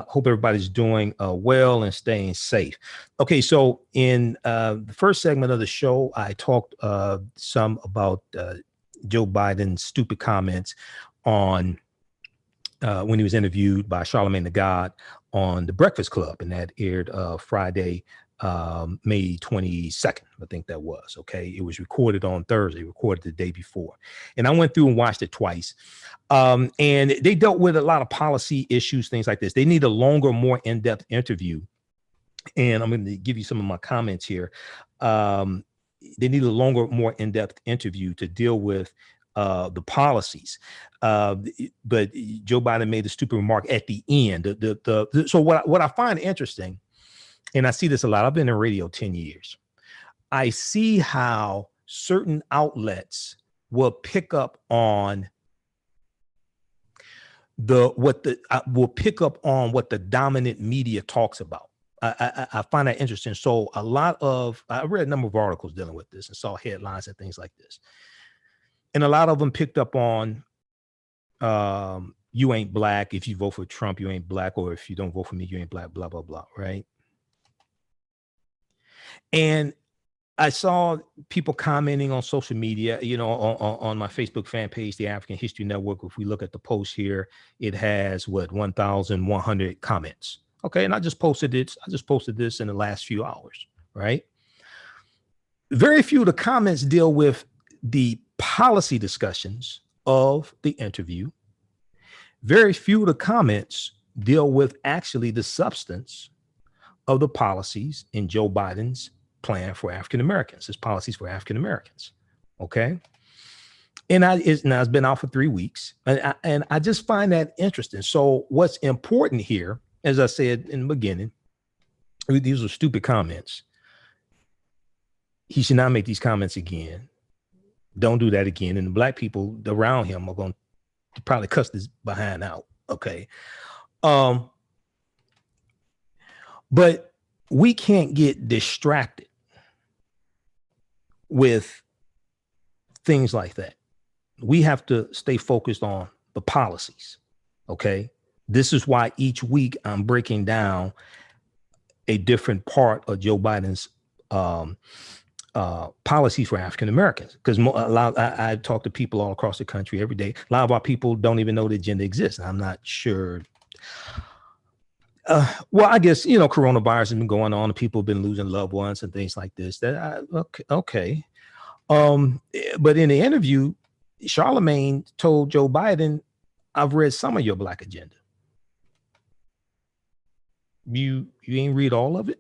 Hope everybody's doing well and staying safe. Okay, so in the first segment of the show, I talked some about Joe Biden's stupid comments on when he was interviewed by Charlamagne Tha God on The Breakfast Club, and that aired Friday, May 22nd, I think that was. Okay, it was recorded on Thursday, recorded the day before, and I went through and watched it twice. And they dealt with a lot of policy issues, things like this. They need a longer, more in-depth interview, and I'm going to give you some of my comments here. They need a longer, more in-depth interview to deal with the policies. But Joe Biden made a stupid remark at the end. So what I find interesting, and I see this a lot, I've been in radio 10 years. I see how certain outlets will pick up on what the dominant media talks about. I find that interesting. So I read a number of articles dealing with this and saw headlines and things like this. And a lot of them picked up on you ain't black. If you vote for Trump, you ain't black. Or if you don't vote for me, you ain't black, blah, blah, blah. Right. And I saw people commenting on social media, on my Facebook fan page, the African History Network. If we look at the post here, it has 1,100 comments. Okay. And I just posted this in the last few hours. Right. Very few of the comments deal with the policy discussions of the interview. Very few of the comments deal with actually the substance of the policies in Joe Biden's plan for African Americans, his policies for African Americans. Okay. And it's been out for 3 weeks. And I just find that interesting. So what's important here, as I said in the beginning, these are stupid comments. He should not make these comments again. Don't do that again. And the black people around him are going to probably cuss this behind out. Okay. But we can't get distracted with things like that. We have to stay focused on the policies. Okay. This is why each week I'm breaking down a different part of Joe Biden's policies for African Americans, because I talk to people all across the country every day. A lot of our people don't even know the agenda exists. I'm not sure. Well, I guess, coronavirus has been going on and people have been losing loved ones and things like this. Okay. But in the interview, Charlamagne told Joe Biden, I've read some of your black agenda. You ain't read all of it?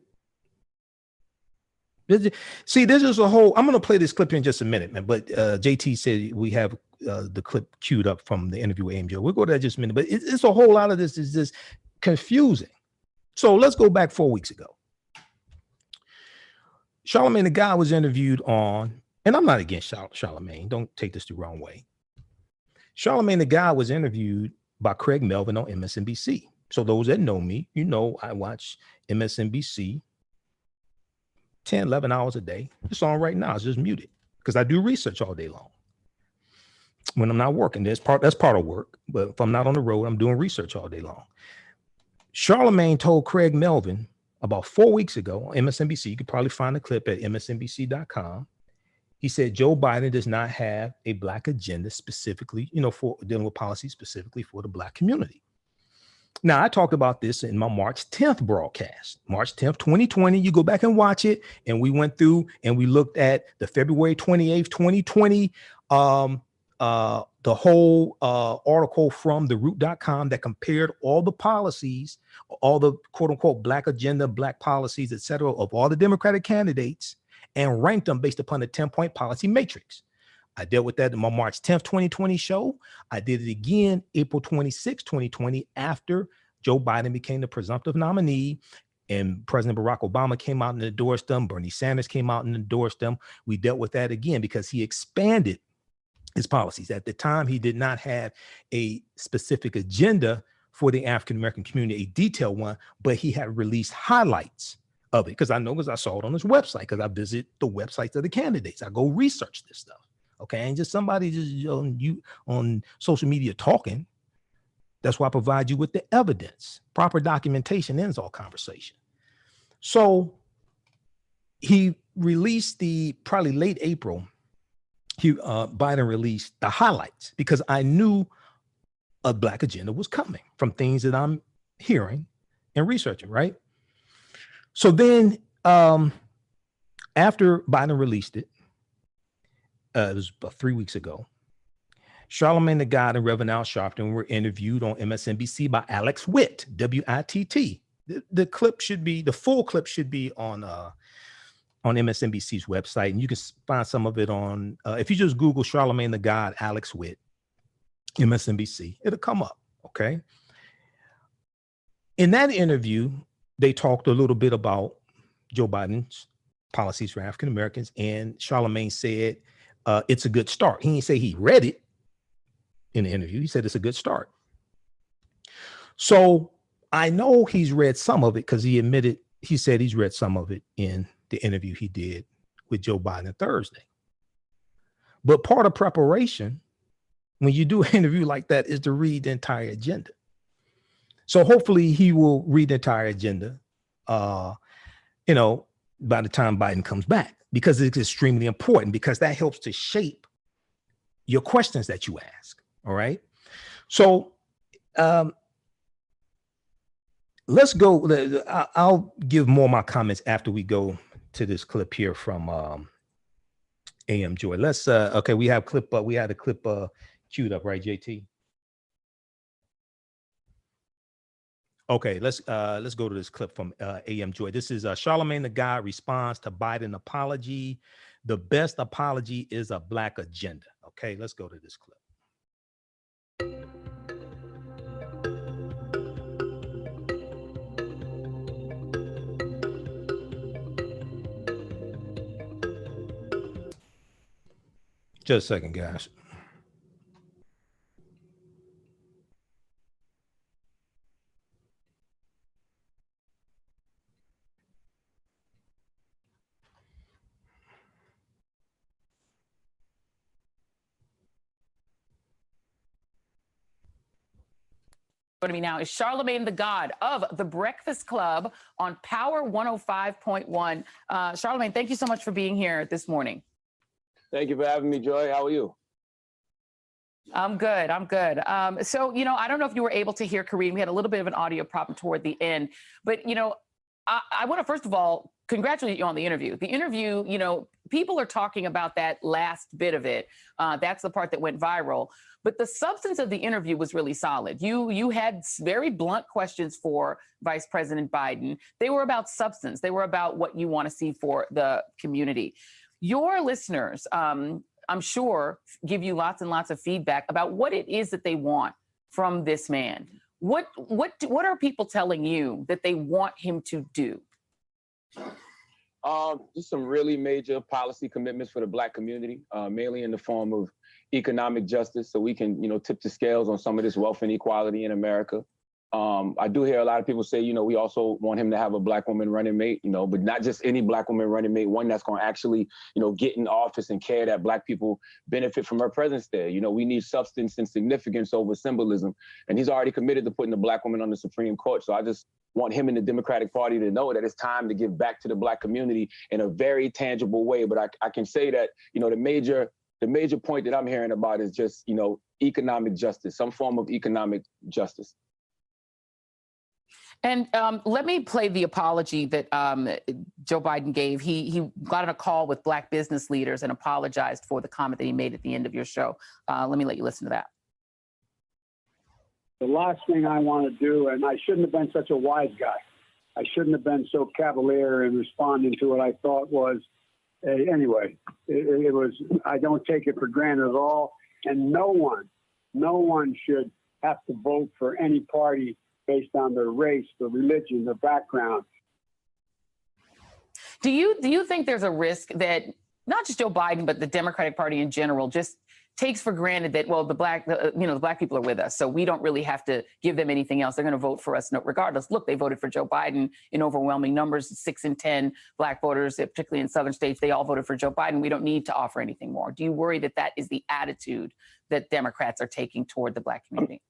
See, this is a whole, I'm going to play this clip here in just a minute, man. But JT said we have the clip queued up from the interview with AMJ. We'll go to that just a minute. But it's a whole lot of this is just confusing. So let's go back 4 weeks ago. Charlamagne Tha God was interviewed on, and I'm not against Charlamagne. Don't take this the wrong way. Charlamagne Tha God was interviewed by Craig Melvin on MSNBC. So those that know me, I watch MSNBC 10, 11 hours a day. It's on right now. It's just muted because I do research all day long. When I'm not working, that's part of work. But if I'm not on the road, I'm doing research all day long. Charlamagne told Craig Melvin about 4 weeks ago on MSNBC, you could probably find the clip at msnbc.com. He said Joe Biden does not have a black agenda specifically, for dealing with policy specifically for the black community. Now, I talked about this in my March 10th broadcast, March 10th, 2020. You go back and watch it. And we went through and we looked at the February 28th, 2020, the whole article from theroot.com that compared all the policies, all the quote unquote black agenda, black policies, et cetera, of all the Democratic candidates and ranked them based upon the 10-point policy matrix. I dealt with that in my March 10th, 2020 show. I did it again April 26, 2020, after Joe Biden became the presumptive nominee and President Barack Obama came out and endorsed them. Bernie Sanders came out and endorsed them. We dealt with that again because he expanded his policies. At the time, he did not have a specific agenda for the African-American community, a detailed one, but he had released highlights of it because I saw it on his website because I visit the websites of the candidates. I go research this stuff. Okay, and just somebody just on social media talking. That's why I provide you with the evidence. Proper documentation ends all conversation. So he released probably late April, Biden released the highlights because I knew a Black agenda was coming from things that I'm hearing and researching, right? So then after Biden released it, it was about 3 weeks ago, Charlamagne Tha God and Reverend Al Sharpton were interviewed on MSNBC by Alex Witt, W-I-T-T. The clip should be, the full clip should be on MSNBC's website, and you can find some of it on, if you just Google Charlamagne Tha God, Alex Witt, MSNBC, it'll come up, okay? In that interview, they talked a little bit about Joe Biden's policies for African Americans, and Charlamagne said it's a good start. He didn't say he read it in the interview. He said it's a good start. So I know he's read some of it because he said he's read some of it in the interview he did with Joe Biden Thursday. But part of preparation, when you do an interview like that, is to read the entire agenda. So hopefully he will read the entire agenda, by the time Biden comes back, because it's extremely important, because that helps to shape your questions that you ask. All right. So let's go. I'll give more of my comments after we go to this clip here from AM Joy. Let's okay, we had a clip queued up, right, JT? Okay, let's go to this clip from AM Joy. This is Charlamagne Tha God responds to Biden apology. The best apology is a Black agenda. Okay, let's go to this clip. Just a second, guys. Joining me now is Charlamagne Tha God of The Breakfast Club on Power 105.1. Charlamagne, thank you so much for being here this morning. Thank you for having me, Joy. How are you? I'm good. So, I don't know if you were able to hear Kareem. We had a little bit of an audio problem toward the end. But, I want to, first of all, congratulate you on the interview. The interview, people are talking about that last bit of it. That's the part that went viral. But the substance of the interview was really solid. You had very blunt questions for Vice President Biden. They were about substance. They were about what you want to see for the community. Your listeners, I'm sure, give you lots and lots of feedback about what it is that they want from this man. What are people telling you that they want him to do? Just some really major policy commitments for the Black community, mainly in the form of economic justice, so we can, tip the scales on some of this wealth inequality in America. I do hear a lot of people say, we also want him to have a Black woman running mate, but not just any Black woman running mate, one that's going to actually, get in office and care that Black people benefit from her presence there. We need substance and significance over symbolism. And he's already committed to putting the Black woman on the Supreme Court. So I just want him and the Democratic Party to know that it's time to give back to the Black community in a very tangible way. But I can say that, the major point that I'm hearing about is just, economic justice, some form of economic justice. And let me play the apology that Joe Biden gave. He got on a call with Black business leaders and apologized for the comment that he made at the end of your show. Let me let you listen to that. The last thing I want to do, and I shouldn't have been such a wise guy. I shouldn't have been so cavalier in responding to what I thought was, anyway, it was, I don't take it for granted at all. And no one should have to vote for any party based on their race, their religion, their background. Do you think there's a risk that not just Joe Biden, but the Democratic Party in general just takes for granted that, well, the Black people are with us, so we don't really have to give them anything else. They're going to vote for us regardless. Look, they voted for Joe Biden in overwhelming numbers, 6 in 10 Black voters, particularly in southern states. They all voted for Joe Biden. We don't need to offer anything more. Do you worry that that is the attitude that Democrats are taking toward the Black community?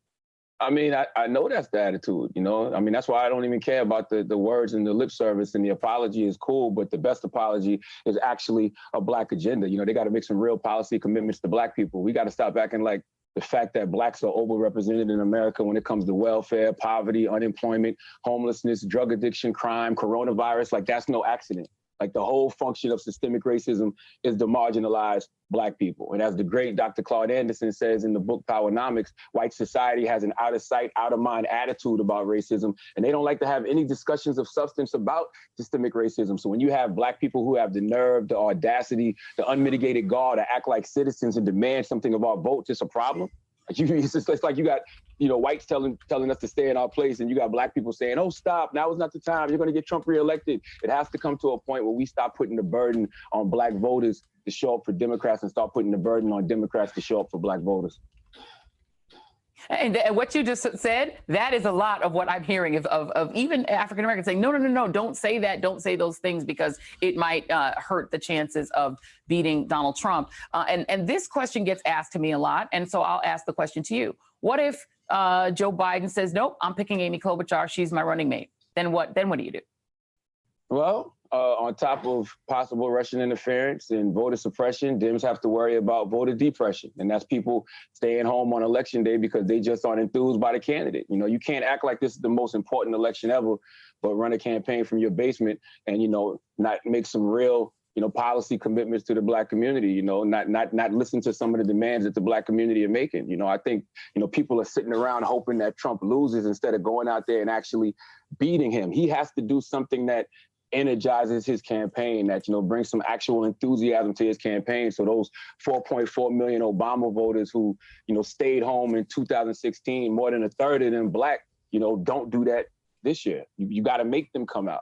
I mean, I know that's the attitude, you know? I mean, that's why I don't even care about the words and the lip service, and the apology is cool, but the best apology is actually a Black agenda. You know, they got to make some real policy commitments to Black people. We got to stop acting like the fact that Blacks are overrepresented in America when it comes to welfare, poverty, unemployment, homelessness, drug addiction, crime, coronavirus. Like, that's no accident. Like, the whole function of systemic racism is to marginalize Black people. And as the great Dr. Claude Anderson says in the book Powernomics, white society has an out of sight, out of mind attitude about racism, and they don't like to have any discussions of substance about systemic racism. So when you have Black people who have the nerve, the audacity, the unmitigated gall to act like citizens and demand something of our votes, it's a problem. It's like you got, you know, whites telling us to stay in our place, and you got Black people saying, oh, stop, now is not the time, you're going to get Trump reelected. It has to come to a point where we stop putting the burden on Black voters to show up for Democrats and start putting the burden on Democrats to show up for Black voters. And what you just said, that is a lot of what I'm hearing of even African Americans saying, no, don't say that, don't say those things, because it might hurt the chances of beating Donald Trump. And this question gets asked to me a lot, and so I'll ask the question to you. What if Joe Biden says, nope, I'm picking Amy Klobuchar, she's my running mate? Then what do you do? Well, on top of possible Russian interference and voter suppression, Dems have to worry about voter depression. And that's people staying home on election day because they just aren't enthused by the candidate. You know, you can't act like this is the most important election ever, but run a campaign from your basement and, you know, not make some real, you know, policy commitments to the Black community, you know, not listen to some of the demands that the Black community are making. You know, I think, you know, people are sitting around hoping that Trump loses instead of going out there and actually beating him. He has to do something that energizes his campaign, that, you know, brings some actual enthusiasm to his campaign. So those 4.4 million Obama voters who, you know, stayed home in 2016, more than a third of them Black, you know, don't do that this year. You got to make them come out.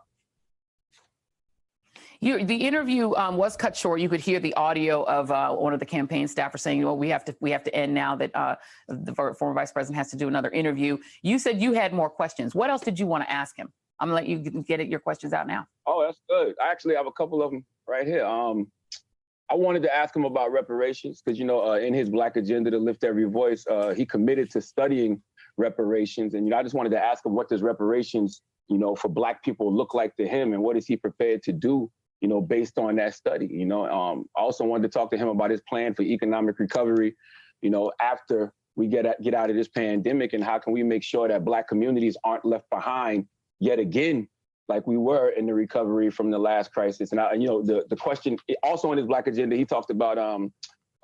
The interview was cut short. You could hear the audio of one of the campaign staffers saying, well, we have to end now, that the former vice president has to do another interview. You said you had more questions. What else did you want to ask him? I'm gonna let you get your questions out now. Oh, that's good. I actually have a couple of them right here. I wanted to ask him about reparations because, you know, in his Black agenda to lift every voice, he committed to studying reparations. And, you know, I just wanted to ask him, what does reparations, you know, for Black people look like to him, and what is he prepared to do, you know, based on that study? You know, I also wanted to talk to him about his plan for economic recovery, you know, after we get out of this pandemic, and how can we make sure that Black communities aren't left behind yet again, like we were in the recovery from the last crisis. And you know, the question also in his Black agenda, he talked about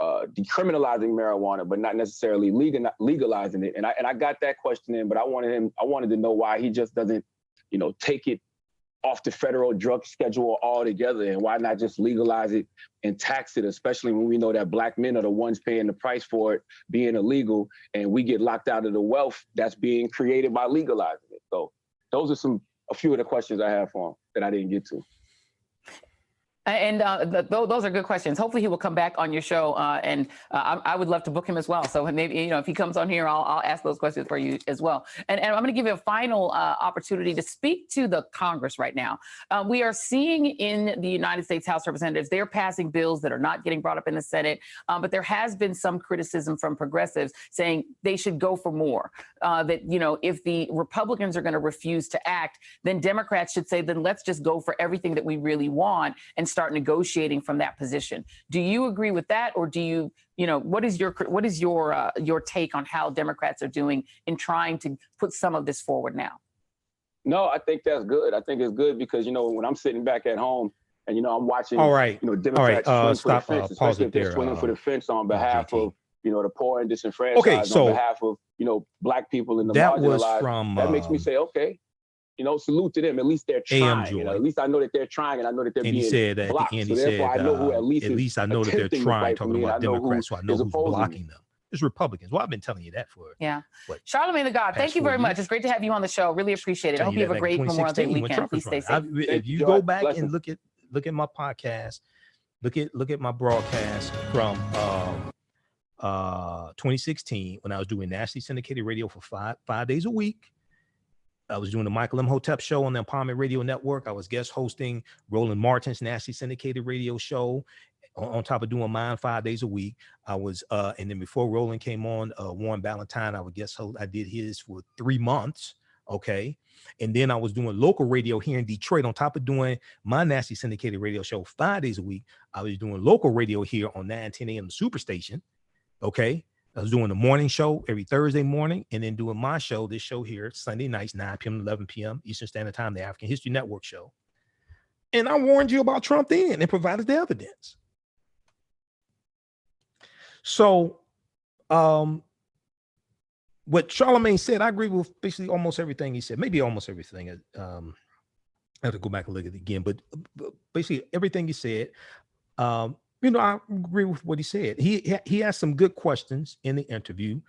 decriminalizing marijuana, but not necessarily legalizing it. And I got that question in, but I wanted to know why he just doesn't, you know, take it off the federal drug schedule altogether, and why not just legalize it and tax it, especially when we know that Black men are the ones paying the price for it being illegal, and we get locked out of the wealth that's being created by legalizing it. So those are a few of the questions I have for him that I didn't get to. And those are good questions. Hopefully he will come back on your show, and I would love to book him as well. So maybe, you know, if he comes on here, I'll ask those questions for you as well. And I'm going to give you a final opportunity to speak to the Congress right now. We are seeing in the United States House of Representatives, they're passing bills that are not getting brought up in the Senate, but there has been some criticism from progressives saying they should go for more. That, you know, if the Republicans are going to refuse to act, then Democrats should say, then let's just go for everything that we really want and start negotiating from that position. Do you agree with that, or do you know, what is your take on how Democrats are doing in trying to put some of this forward now? No, I think that's good. I think it's good because, you know, when I'm sitting back at home and, you know, I'm watching, all right, you know, Democrats swing for the fence, especially if they're swinging for the fence on behalf of, you know, the poor and disenfranchised, on behalf of, you know, Black people in the marginalized. That makes me say, okay, you know, salute to them. At least they're trying. You know, at least I know that they're trying, and I know that they're being blocked. So therefore, I know who at least I know that they're trying. Talking about Democrats, so I know who's blocking them. It's Republicans. Well, I've been telling you that for Charlamagne Tha God, thank you very much. It's great to have you on the show. Really appreciate it. I hope you have a great Memorial Day weekend. Please stay safe. If you go back and look at my podcast, look at my broadcast from 2016 when I was doing nationally syndicated radio for five days a week. I was doing the Michael Imhotep show on the Empowerment Radio Network. I was guest hosting Roland Martin's nationally syndicated radio show. on top of doing mine 5 days a week. I was, and then before Roland came on, Warren Ballantyne, I would guess I did his for 3 months. Okay. And then I was doing local radio here in Detroit. On top of doing my nasty syndicated radio show 5 days a week, I was doing local radio here on 9:10 a.m. the Superstation. Okay. I was doing the morning show every Thursday morning, and then doing my show, this show here, Sunday nights, 9 p.m. to 11 p.m. Eastern Standard Time, the African History Network show. And I warned you about Trump then and provided the evidence. So what Charlamagne said, I agree with basically almost everything he said, maybe almost everything. I have to go back and look at it again, but basically everything he said, I agree with what he said. He asked some good questions in the interview.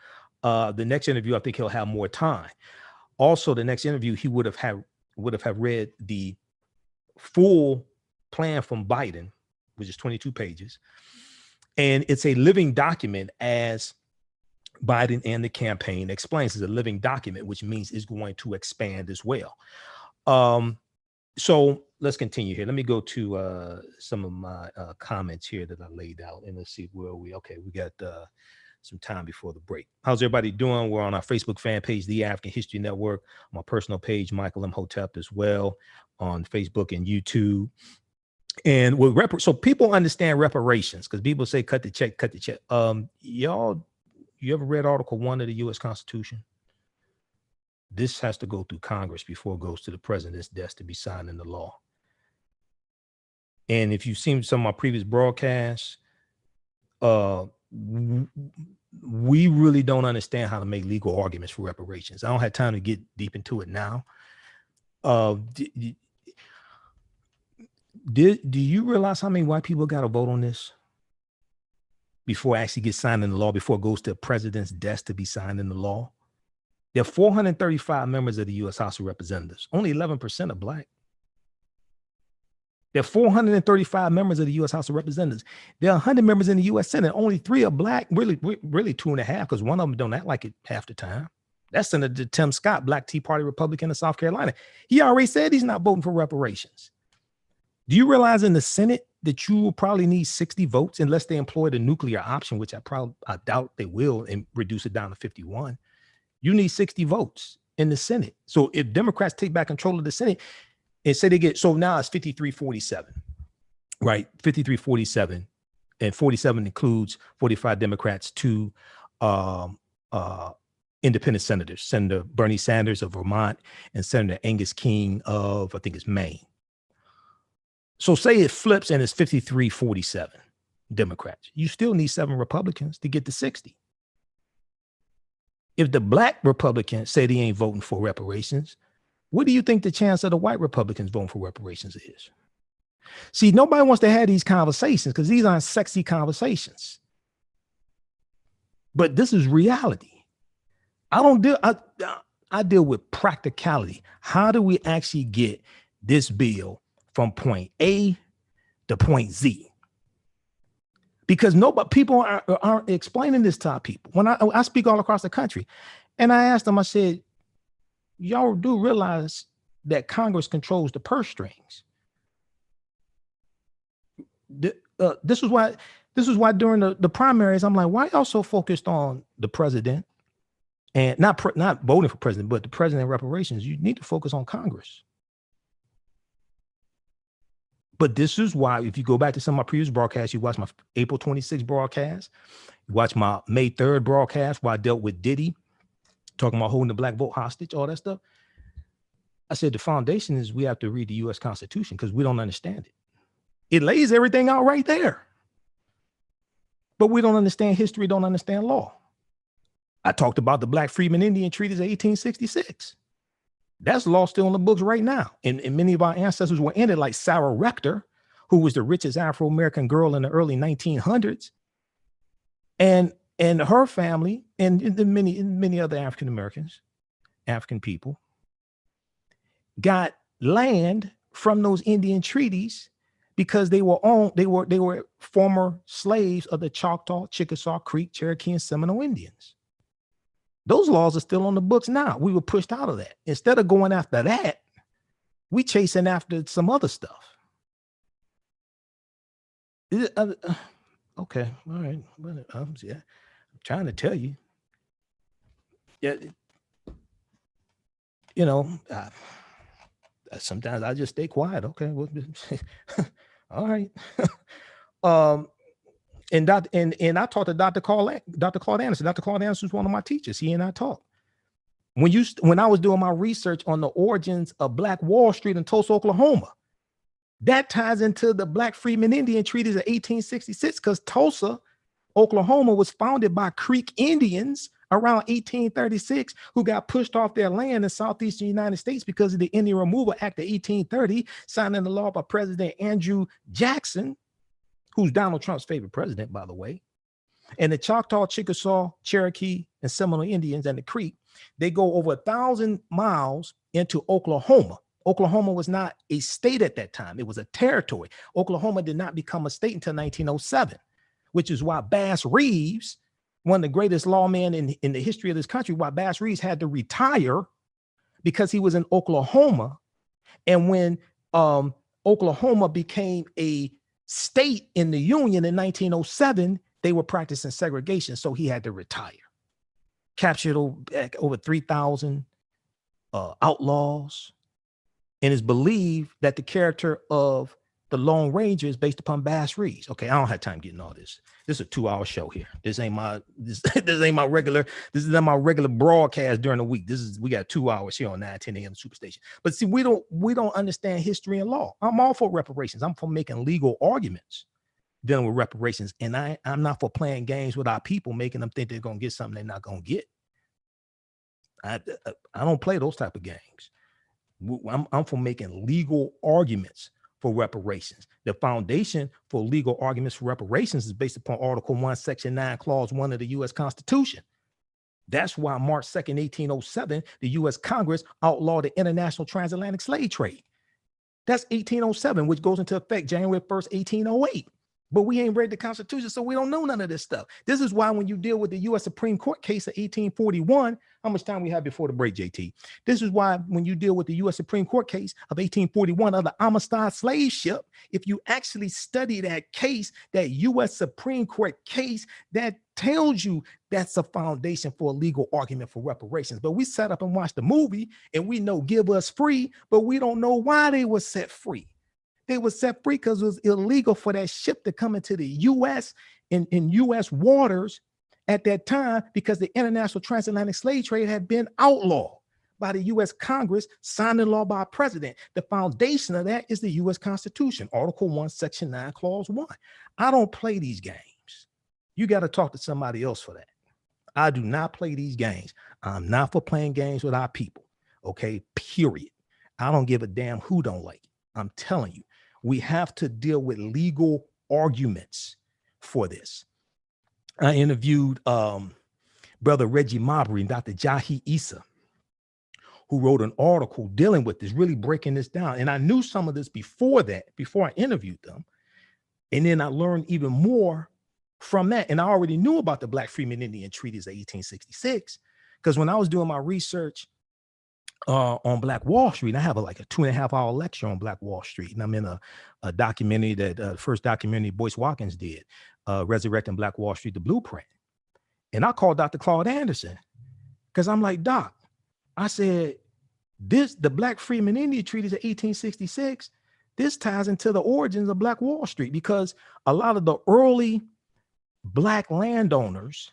The next interview, I think he'll have more time. Also, the next interview, he would have read the full plan from Biden, which is 22 pages. And it's a living document, as Biden and the campaign explains. It's a living document, which means it's going to expand as well. So let's continue here. Let me go to some of my comments here that I laid out, and let's see where we got some time before the break. How's everybody doing? We're on our Facebook fan page, The African History Network, my personal page, Michael Imhotep, as well, on Facebook and YouTube. And with so people understand reparations, because people say cut the check. Y'all, you ever read Article 1 of the U.S. Constitution? This has to go through Congress before it goes to the president's desk to be signed into law. And if you've seen some of my previous broadcasts, we really don't understand how to make legal arguments for reparations. I don't have time to get deep into it now. Do you realize how many white people got to vote on this before it actually gets signed into law, before it goes to the president's desk to be signed into law? There are 435 members of the U.S. House of Representatives. Only 11% are Black. There are 435 members of the U.S. House of Representatives. There are 100 members in the U.S. Senate. Only 3 are Black. Really 2.5, because one of them don't act like it half the time. That's Senator Tim Scott, Black Tea Party Republican of South Carolina. He already said he's not voting for reparations. Do you realize in the Senate that you will probably need 60 votes unless they employ the nuclear option, which I doubt they will, and reduce it down to 51? You need 60 votes in the Senate. So if Democrats take back control of the Senate and say they get, so now it's 53-47, right? 53-47, and 47 includes 45 Democrats, 2 independent senators, Senator Bernie Sanders of Vermont and Senator Angus King of, I think it's Maine. So say it flips and it's 53-47 Democrats. You still need 7 Republicans to get to 60. If the Black Republicans say they ain't voting for reparations, what do you think the chance of the white Republicans voting for reparations is? See, nobody wants to have these conversations because these aren't sexy conversations. But this is reality. I deal with practicality. How do we actually get this bill from point A to point Z? Because people aren't explaining this to our people. When I speak all across the country, and I asked them, I said, y'all do realize that Congress controls the purse strings. This is why during the primaries, I'm like, why y'all so focused on the president and not voting for president, but the president and reparations? You need to focus on Congress. But this is why, if you go back to some of my previous broadcasts, you watch my April 26th broadcast, you watch my May 3rd broadcast where I dealt with Diddy, talking about holding the Black vote hostage, all that stuff. I said the foundation is we have to read the U.S. Constitution because we don't understand it. It lays everything out right there. But we don't understand history, don't understand law. I talked about the Black Freedmen Indian Treaties of 1866. That's law still in the books right now. And many of our ancestors were in it, like Sarah Rector, who was the richest Afro-American girl in the early 1900s. And her family and many other African Americans, African people, got land from those Indian treaties because they were former slaves of the Choctaw, Chickasaw, Creek, Cherokee, and Seminole Indians. Those laws are still on the books now. We were pushed out of that. Instead of going after that, we chasing after some other stuff. Okay, all right. Well, yeah, I'm trying to tell you. Yeah, you know, sometimes I just stay quiet. Okay, well, all right. um, and I talked to Dr. Claude Anderson. Dr. Claude Anderson was one of my teachers. He and I talked. When I was doing my research on the origins of Black Wall Street in Tulsa, Oklahoma, that ties into the Black Freedmen Indian Treaties of 1866, because Tulsa, Oklahoma was founded by Creek Indians around 1836 who got pushed off their land in southeastern United States because of the Indian Removal Act of 1830, signed into law by President Andrew Jackson, who's Donald Trump's favorite president, by the way. And the Choctaw, Chickasaw, Cherokee, and Seminole Indians and the Creek, they go over 1,000 miles into Oklahoma. Oklahoma was not a state at that time. It was a territory. Oklahoma did not become a state until 1907, which is why Bass Reeves, one of the greatest lawmen in the history of this country, why Bass Reeves had to retire, because he was in Oklahoma. And when Oklahoma became a state in the Union in 1907, they were practicing segregation, so he had to retire. Captured over 3,000 outlaws, and it's believed that the character of the Lone Ranger is based upon Bass Reeves. Okay, I don't have time getting all this. This is a 2-hour show here. This ain't my regular broadcast during the week. We got 2 hours here on 9:10 a.m. Superstation. But see, we don't understand history and law. I'm all for reparations. I'm for making legal arguments dealing with reparations, and I'm not for playing games with our people, making them think they're gonna get something they're not gonna get. I don't play those type of games. I'm for making legal arguments for reparations. The foundation for legal arguments for reparations is based upon Article 1, Section 9, Clause 1 of the U.S. Constitution. That's why March 2nd, 1807, the U.S. Congress outlawed the international transatlantic slave trade. That's 1807, which goes into effect January 1st, 1808. But we ain't read the Constitution, so we don't know none of this stuff. This is why when you deal with the U.S. Supreme Court case of 1841, how much time we have before the break, JT? This is why when you deal with the U.S. Supreme Court case of 1841 of the Amistad slave ship, if you actually study that case, that U.S. Supreme Court case, that tells you that's a foundation for a legal argument for reparations. But we sat up and watched the movie, and we know give us free, but we don't know why they were set free. They were set free because it was illegal for that ship to come into the U.S. in U.S. waters at that time, because the international transatlantic slave trade had been outlawed by the U.S. Congress, signed into law by a president. The foundation of that is the U.S. Constitution, Article 1, Section 9, Clause 1. I don't play these games. You got to talk to somebody else for that. I do not play these games. I'm not for playing games with our people. Okay, period. I don't give a damn who don't like it. I'm telling you. We have to deal with legal arguments for this. I interviewed Brother Reggie Mabry and Dr. Jahi Issa, who wrote an article dealing with this, really breaking this down. And I knew some of this before I interviewed them. And then I learned even more from that. And I already knew about the Black Freedmen Indian Treaties of 1866, because when I was doing my research on Black Wall Street, I have a 2.5-hour lecture on Black Wall Street, and I'm in a documentary that first documentary Boyce Watkins did, Resurrecting Black Wall Street, the Blueprint. And I called Dr. Claude Anderson because I'm like, Doc, I said, the Black Freedmen Indian Treaties of 1866, this ties into the origins of Black Wall Street, because a lot of the early Black landowners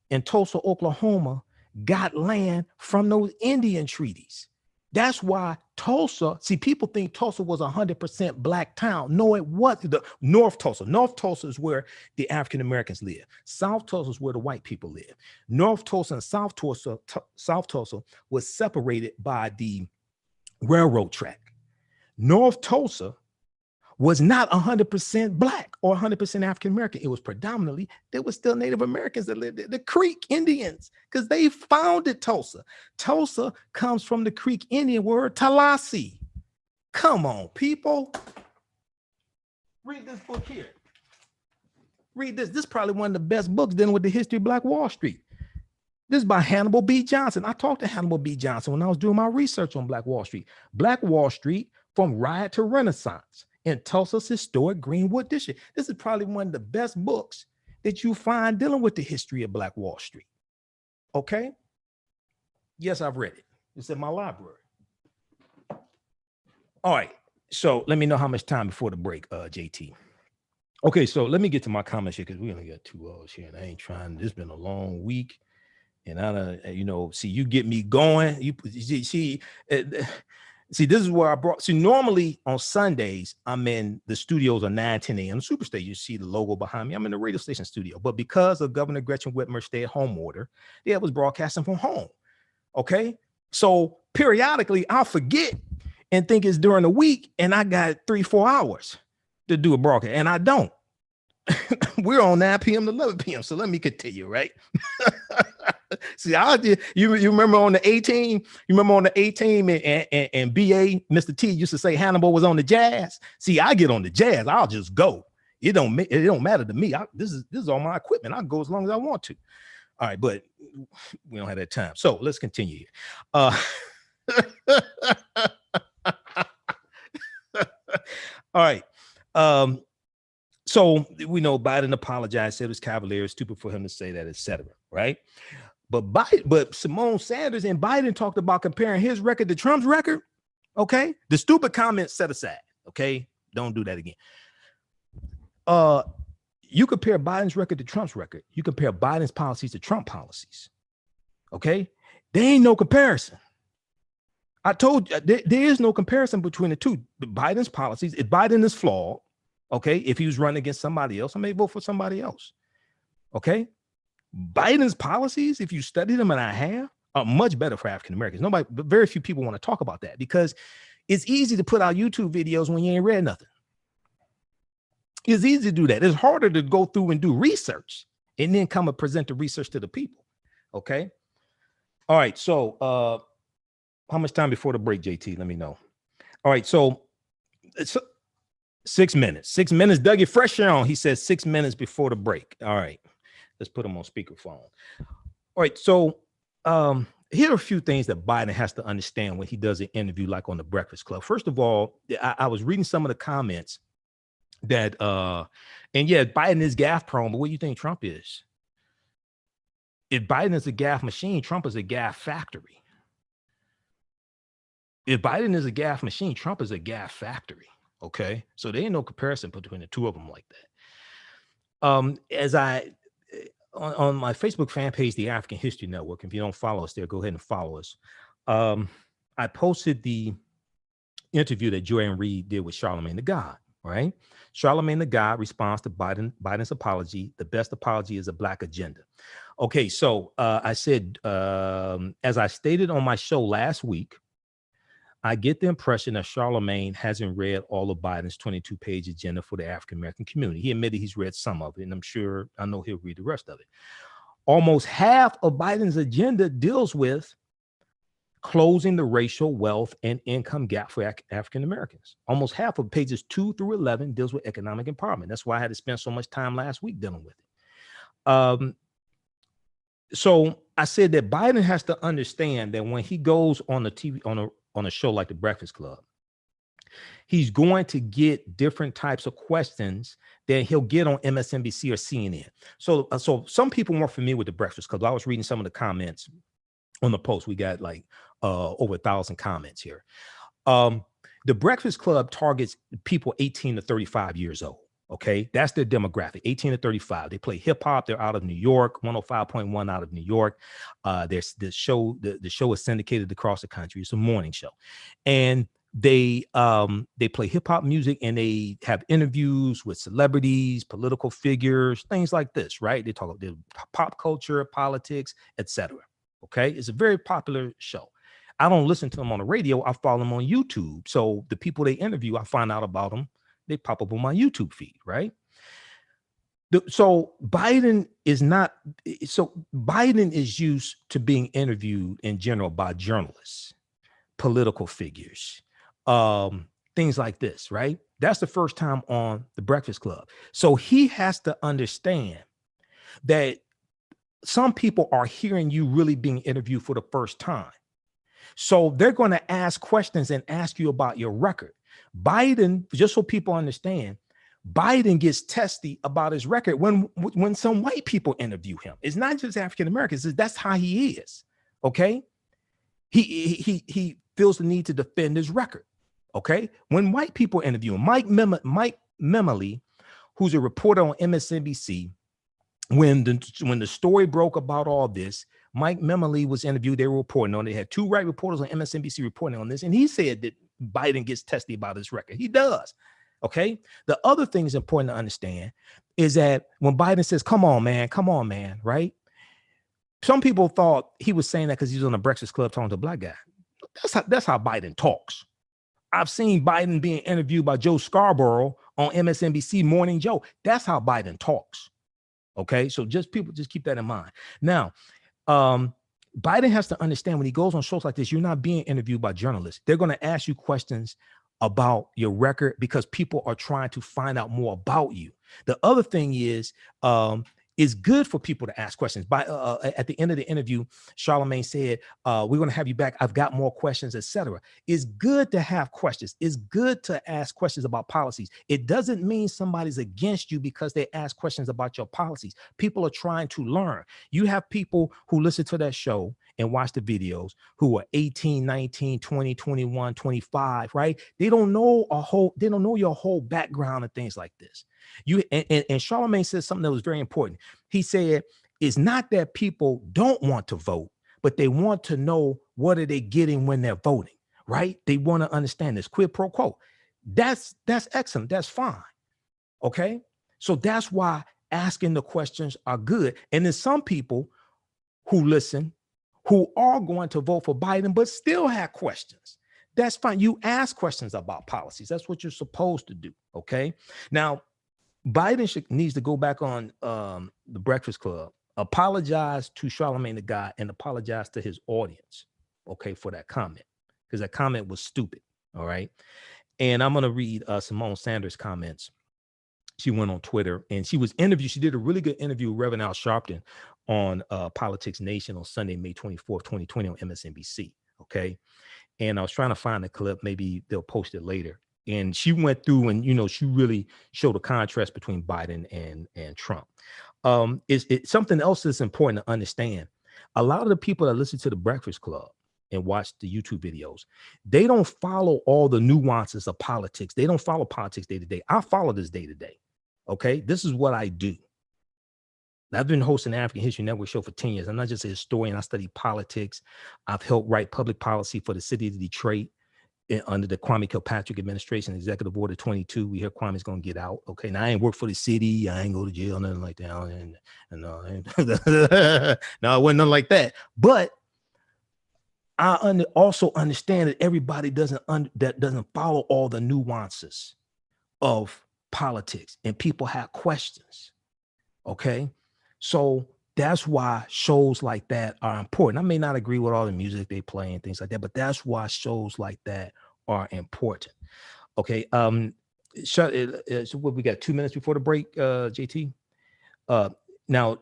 in Tulsa, Oklahoma, got land from those Indian treaties. That's why Tulsa, see, people think Tulsa was 100% Black town. No, it wasn't. The North Tulsa is where the African Americans live. South Tulsa is where the white people live. North Tulsa and South Tulsa was separated by the railroad track. North Tulsa was not 100% Black or 100% African American. It was predominantly, there were still Native Americans that lived there, the Creek Indians, because they founded Tulsa. Tulsa comes from the Creek Indian word Tallahassee. Come on, people. Read this book here. Read this. This is probably one of the best books dealing with the history of Black Wall Street. This is by Hannibal B. Johnson. I talked to Hannibal B. Johnson when I was doing my research on Black Wall Street. Black Wall Street, from riot to Renaissance. in Tulsa's historic Greenwood district. This is probably one of the best books that you find dealing with the history of Black Wall Street. Okay? Yes, I've read it. It's in my library. All right. So let me know how much time before the break, JT. Okay, so let me get to my comments here because we only got 2 hours here, and I ain't trying. It's been a long week, and I don't, see, you get me going. You see, this is where I brought. See, normally on Sundays, I'm in the studios at 9, 10 a.m. Superstation. You see the logo behind me. I'm in the radio station studio, but because of Governor Gretchen Whitmer's stay-at-home order, they was broadcasting from home. Okay, so periodically I'll forget and think it's during the week, and I got 3-4 hours to do a broadcast, and I don't. We're on 9 p.m. to 11 p.m. So let me continue, right? See, you remember on the 18, and BA, Mr. T used to say Hannibal was on the jazz. See, I get on the jazz, I'll just go. It don't matter to me. This is all my equipment. I'll go as long as I want to. All right, but we don't have that time. So let's continue here. All right. So we know Biden apologized, said it was cavalier, stupid for him to say that, etc. Right? But Simone Sanders and Biden talked about comparing his record to Trump's record. Okay, the stupid comments set aside. Okay, don't do that again. You compare Biden's record to Trump's record. You compare Biden's policies to Trump policies. Okay, there ain't no comparison. I told you there is no comparison between the two. Biden's policies, if Biden is flawed, okay, if he was running against somebody else, I may vote for somebody else. Okay, Biden's policies, if you study them, and I have, are much better for African Americans. Very few people want to talk about that because it's easy to put out YouTube videos when you ain't read nothing. It's easy to do that. It's harder to go through and do research and then come and present the research to the people. Okay. All right. So, how much time before the break, JT? Let me know. All right. So it's 6 minutes. 6 minutes. Dougie Fresh on. He says 6 minutes before the break. All right. Let's put him on speakerphone. All right. So here are a few things that Biden has to understand when he does an interview like on the Breakfast Club. First of all, I was reading some of the comments that and yeah, Biden is gaffe prone, but what do you think Trump is? If Biden is a gaffe machine, Trump is a gaffe factory. If Biden is a gaffe machine, Trump is a gaffe factory. Okay, so there ain't no comparison between the two of them like that. As on my Facebook fan page, the African History Network, if you don't follow us there, go ahead and follow us. I posted the interview that Joanne Reed did with Charlamagne Tha God. Right? Charlamagne Tha God responds to Biden's apology. The best apology is a Black agenda. Okay, so I said, as I stated on my show last week, I get the impression that Charlamagne hasn't read all of Biden's 22-page agenda for the African-American community. He admitted he's read some of it, and I know he'll read the rest of it. Almost half of Biden's agenda deals with closing the racial wealth and income gap for African Americans. Almost half of pages 2 through 11 deals with economic empowerment. That's why I had to spend so much time last week dealing with it. So I said that Biden has to understand that when he goes on the TV, on a show like the Breakfast Club, he's going to get different types of questions that he'll get on MSNBC or CNN. So some people weren't familiar with the Breakfast Club. I was reading some of the comments on the post. We got like over 1,000 comments here. The Breakfast Club targets people 18 to 35 years old. Okay, that's their demographic, 18 to 35. They play hip hop. They're out of New York, 105.1 out of New York. There's the show. The show is syndicated across the country. It's a morning show, and they play hip hop music, and they have interviews with celebrities, political figures, things like this. Right? They talk about the pop culture, politics, etc. Okay, it's a very popular show. I don't listen to them on the radio. I follow them on YouTube. So the people they interview, I find out about them. They pop up on my YouTube feed, right? So Biden is used to being interviewed in general by journalists, political figures, things like this, right? That's the first time on the Breakfast Club. So he has to understand that some people are hearing you really being interviewed for the first time. So they're going to ask questions and ask you about your record. Biden, just so people understand, Biden gets testy about his record when some white people interview him. It's not just African Americans. That's how he is. Okay. He feels the need to defend his record. Okay. When white people interview him, Mike Memoli, who's a reporter on MSNBC, when the story broke about all this, Mike Memoli was interviewed. They were reporting on it. They had two white reporters on MSNBC reporting on this. And he said that Biden gets testy about his record. He does. Okay. The other thing is important to understand is that when Biden says, come on, man, right? Some people thought he was saying that because he was on the Breakfast Club talking to a black guy. That's how Biden talks. I've seen Biden being interviewed by Joe Scarborough on MSNBC Morning Joe. That's how Biden talks. Okay. So just keep that in mind. Now, Biden has to understand when he goes on shows like this, you're not being interviewed by journalists. They're going to ask you questions about your record because people are trying to find out more about you. The other thing is, it's good for people to ask questions. At the end of the interview, Charlamagne said, we're going to have you back. I've got more questions, etc. It's good to have questions. It's good to ask questions about policies. It doesn't mean somebody's against you because they ask questions about your policies. People are trying to learn. You have people who listen to that show and watch the videos who are 18, 19, 20, 21, 25, right? They don't know your whole background and things like this. And Charlamagne said something that was very important. He said, it's not that people don't want to vote, but they want to know what are they getting when they're voting, right? They want to understand this quid pro quo. That's excellent. That's fine. Okay. So that's why asking the questions are good. And there's some people who listen who are going to vote for Biden, but still have questions. That's fine. You ask questions about policies. That's what you're supposed to do. Okay. Now, Biden needs to go back on the Breakfast Club, apologize to Charlamagne Tha God, and apologize to his audience, okay, for that comment, because that comment was stupid, all right? And I'm going to read Simone Sanders' comments. She went on Twitter, and she was interviewed. She did a really good interview with Reverend Al Sharpton on Politics Nation on Sunday, May 24th, 2020 on MSNBC, okay? And I was trying to find the clip. Maybe they'll post it later. And she went through and, she really showed a contrast between Biden and Trump. It's something else that's important to understand. A lot of the people that listen to the Breakfast Club and watch the YouTube videos, they don't follow all the nuances of politics. They don't follow politics day to day. I follow this day to day. Okay. This is what I do. I've been hosting the African History Network show for 10 years. I'm not just a historian. I study politics. I've helped write public policy for the city of Detroit under the Kwame Kilpatrick administration, Executive Order 22. We hear Kwame's going to get out. Okay. Now I ain't work for the city. I ain't go to jail, nothing like that. No, it wasn't nothing like that. But I also understand that everybody doesn't follow all the nuances of politics, and people have questions. Okay. So that's why shows like that are important. I may not agree with all the music they play and things like that, but that's why shows like that are important. Okay. So what, we got 2 minutes before the break, JT? Now,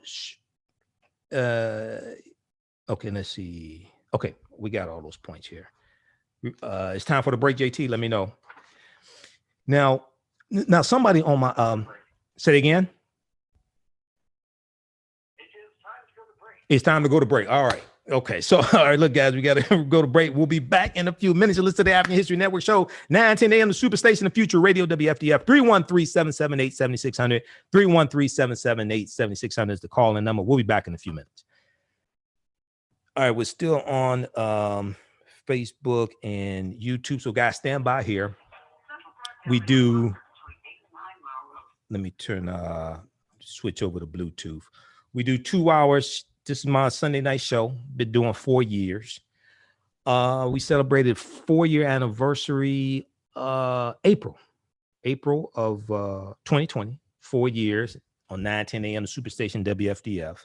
okay, let's see. Okay, we got all those points here. It's time for the break, JT. Let me know. Now somebody on my say it again. It's time to go to break. All right. Okay. So, all right, look, guys, we got to go to break. We'll be back in a few minutes. You listen to the African History Network show, 9-10 a.m. the Superstation of Future Radio, WFDF, 313-778-7600, 313-778-7600 is the call-in number. We'll be back in a few minutes. All right. We're still on Facebook and YouTube. So, guys, stand by here. We do. Let me switch over to Bluetooth. We do 2 hours. This is my Sunday night show. Been doing 4 years. We celebrated 4-year anniversary April of 2020. 4 years on 9-10 a.m. the Superstation WFDF.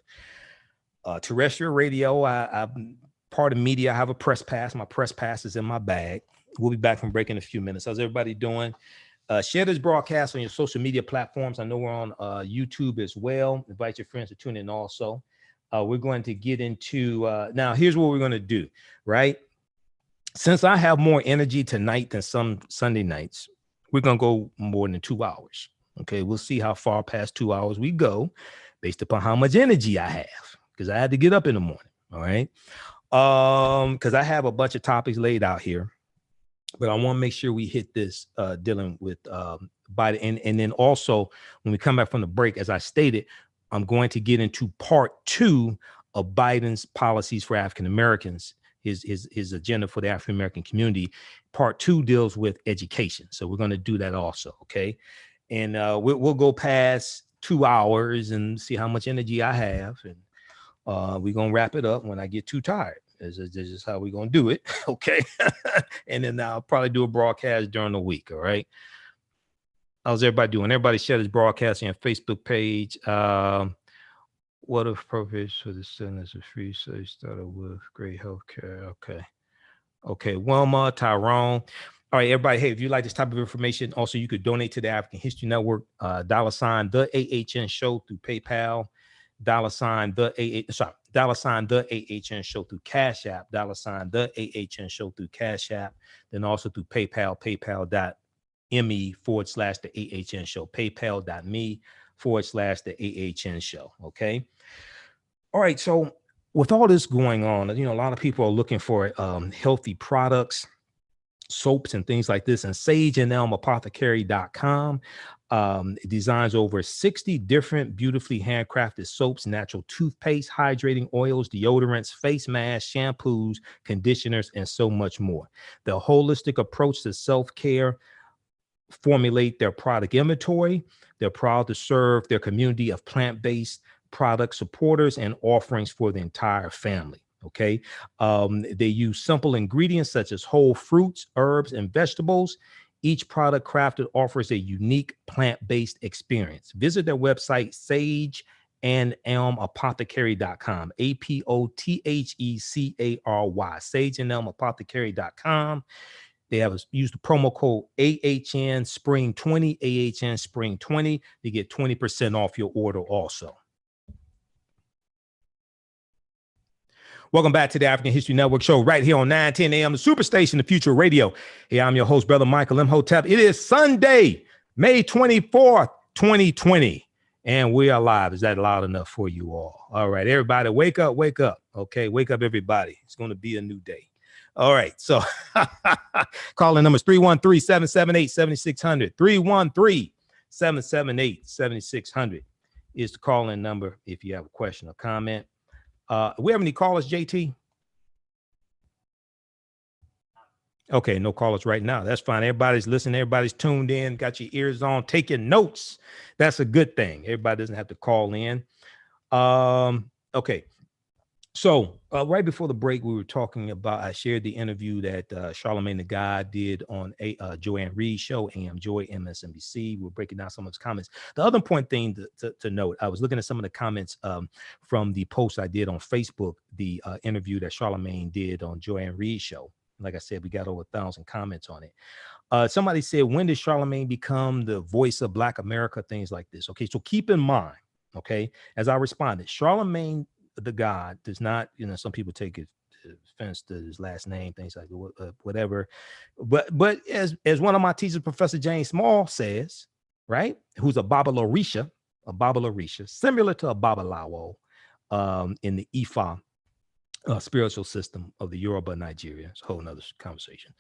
Terrestrial radio. I'm part of media. I have a press pass. My press pass is in my bag. We'll be back from break in a few minutes. How's everybody doing? Share this broadcast on your social media platforms. I know we're on YouTube as well. Invite your friends to tune in also. We're going to get into now. Here's what we're going to do, right? Since I have more energy tonight than some Sunday nights, we're going to go more than 2 hours. Okay, we'll see how far past 2 hours we go based upon how much energy I have, because I had to get up in the morning. All right. Because I have a bunch of topics laid out here, but I want to make sure we hit this dealing with Biden. And then also when we come back from the break, as I stated, I'm going to get into part 2 of Biden's policies for African Americans, his agenda for the African American community. Part 2 deals with education. So we're going to do that also. Okay. And we'll go past 2 hours and see how much energy I have. And we're going to wrap it up when I get too tired. This is how we're going to do it. Okay. And then I'll probably do a broadcast during the week. All right. How's everybody doing? Everybody share this broadcast on your Facebook page. What if purpose for the sentence of free study started with great health care? Okay. Okay. Wilma, Tyrone. All right, everybody. Hey, if you like this type of information, also you could donate to the African History Network, $, the AHN show through PayPal, $, the AHN show through Cash App, $, the AHN show through Cash App, then also through PayPal, paypal.me/the AHN show, paypal.me/the AHN show. Okay. All right. So with all this going on, a lot of people are looking for healthy products, soaps and things like this, and sageandelmapothecary.com designs over 60 different beautifully handcrafted soaps, natural toothpaste, hydrating oils, deodorants, face masks, shampoos, conditioners, and so much more. The holistic approach to self-care formulate their product inventory. They're proud to serve their community of plant-based product supporters and offerings for the entire family. Okay. They use simple ingredients such as whole fruits, herbs, and vegetables. Each product crafted offers a unique plant-based experience. Visit their website, sageandelmapothecary.com, APOTHECARY, sageandelmapothecary.com. They have used the promo code AHN Spring 20, AHN Spring 20 to get 20% off your order also. Welcome back to the African History Network show right here on 910 AM, the Superstation, the Future Radio. Hey, I'm your host, Brother Michael Imhotep. It is Sunday, May 24th, 2020, and we are live. Is that loud enough for you all? All right, everybody, wake up, wake up. Okay, wake up, everybody. It's going to be a new day. All right, so calling numbers 313-778-7600, 313-778-7600 is the call-in number if you have a question or comment. We have any callers, JT? Okay, no callers right now. That's fine. Everybody's listening. Everybody's tuned in. Got your ears on, taking notes. That's a good thing. Everybody doesn't have to call in. Okay. So right before the break, we were talking about, I shared the interview that Charlamagne Tha God did on Joanne Reed's show, AM Joy, MSNBC. We're breaking down some of his comments. The other point thing to note, I was looking at some of the comments from the post I did on Facebook, the interview that Charlamagne did on Joanne Reed's show. Like I said, we got over 1,000 comments on it. Somebody said, when did Charlamagne become the voice of Black America? Things like this. Okay, so keep in mind, okay, as I responded, Charlamagne Tha God does not, some people take offense to his last name, things like whatever. But as one of my teachers, Professor James Small says, right, who's a Babalarisha, similar to a Babalawo in the Ifa spiritual system of the Yoruba Nigeria. It's a whole nother conversation.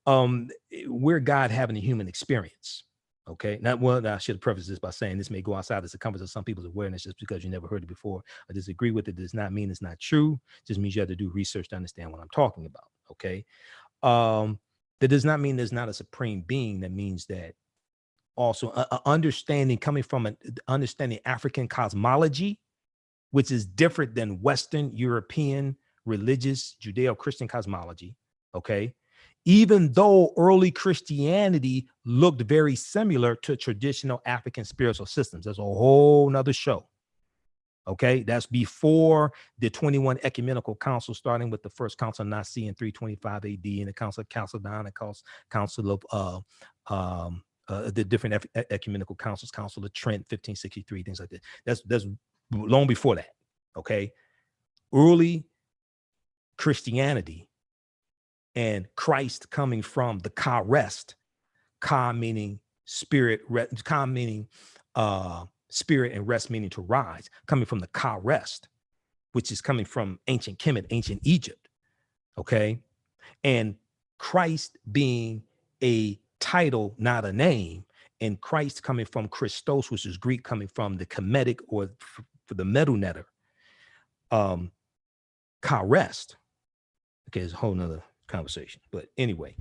We're God having a human experience. Okay. Now, I should have prefaced this by saying this may go outside the circumference of some people's awareness just because you never heard it before or disagree with it. Does not mean it's not true. Just means you have to do research to understand what I'm talking about. Okay. That does not mean there's not a supreme being. That means that also understanding coming from an understanding African cosmology, which is different than Western European religious Judeo-Christian cosmology. Okay. Even though early Christianity looked very similar to traditional African spiritual systems. That's a whole nother show. Okay, that's before the 21 ecumenical councils, starting with the first council of Nicaea in 325 AD, and the council of Chalcedon, the council of the different ecumenical councils, Council of Trent, 1563, things like that. That's long before that. Okay, early Christianity and Christ coming from the Ka rest, Ka meaning spirit, Ka meaning spirit, and rest meaning to rise, coming from the Ka rest, which is coming from ancient Kemet, ancient Egypt. Okay. And Christ being a title, not a name, and Christ coming from Christos, which is Greek, coming from the Kemetic or for the metal netter, Ka rest. Okay, it's a whole nother conversation. But anyway,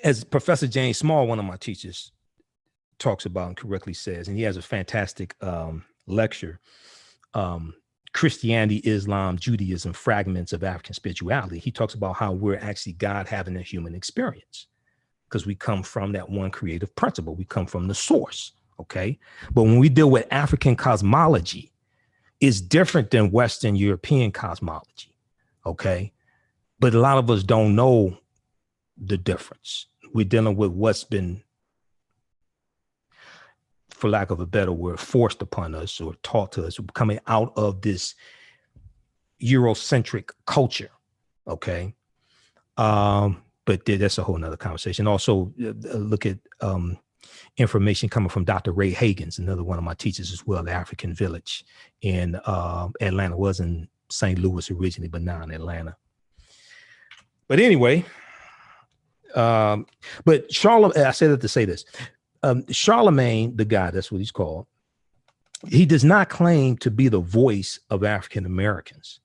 as Professor James Small, one of my teachers, talks about and correctly says, and he has a fantastic lecture, Christianity, Islam, Judaism, Fragments of African Spirituality. He talks about how we're actually God having a human experience because we come from that one creative principle. We come from the source, okay? But when we deal with African cosmology, it's different than Western European cosmology, okay? But a lot of us don't know the difference. We're dealing with what's been, for lack of a better word, forced upon us or taught to us, coming out of this Eurocentric culture, okay? But that's a whole nother conversation. Also, look at information coming from Dr. Ray Hagins, another one of my teachers as well, the African Village in Atlanta. Was in St. Louis originally, but now in Atlanta. But anyway, but Charlamagne, I said that to say this. Charlamagne Tha God, that's what he's called. He does not claim to be the voice of African Americans,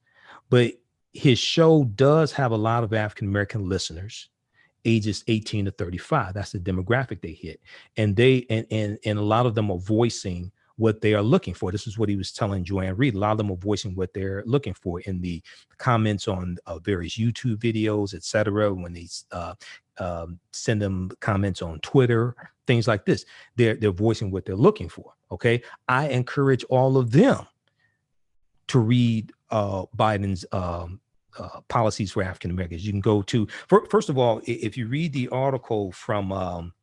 but his show does have a lot of African American listeners, ages 18 to 35. That's the demographic they hit, and a lot of them are voicing what they are looking for. This is what he was telling Joanne Reed. A lot of them are voicing what they're looking for in the comments on various YouTube videos, etc. When they send them comments on Twitter, things like this, they're voicing what they're looking for. Okay, I encourage all of them to read Biden's policies for African Americans. You can go to, first of all, if you read the article from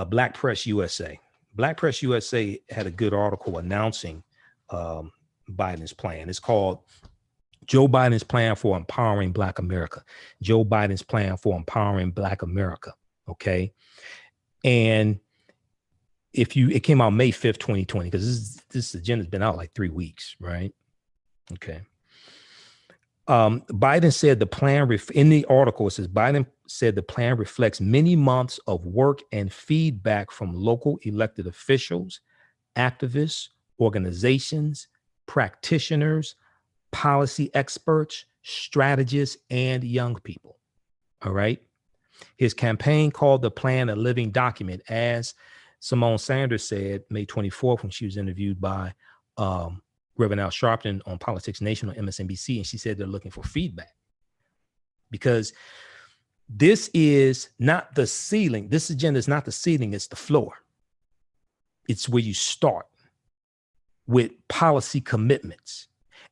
Black Press USA. Black Press USA had a good article announcing Biden's plan. It's called Joe Biden's Plan for Empowering Black America. Joe Biden's Plan for Empowering Black America. Okay. And it came out May 5th, 2020, because this agenda's been out like 3 weeks, right? Okay. Biden said the plan, in the article, it says Biden said the plan reflects many months of work and feedback from local elected officials, activists, organizations, practitioners, policy experts, strategists, and young people. All right. His campaign called the plan a living document, as Simone Sanders said May 24th when she was interviewed by Reverend Al Sharpton on Politics Nation on MSNBC, and she said they're looking for feedback because this is not the ceiling. This agenda is not the ceiling, it's the floor. It's where you start with policy commitments.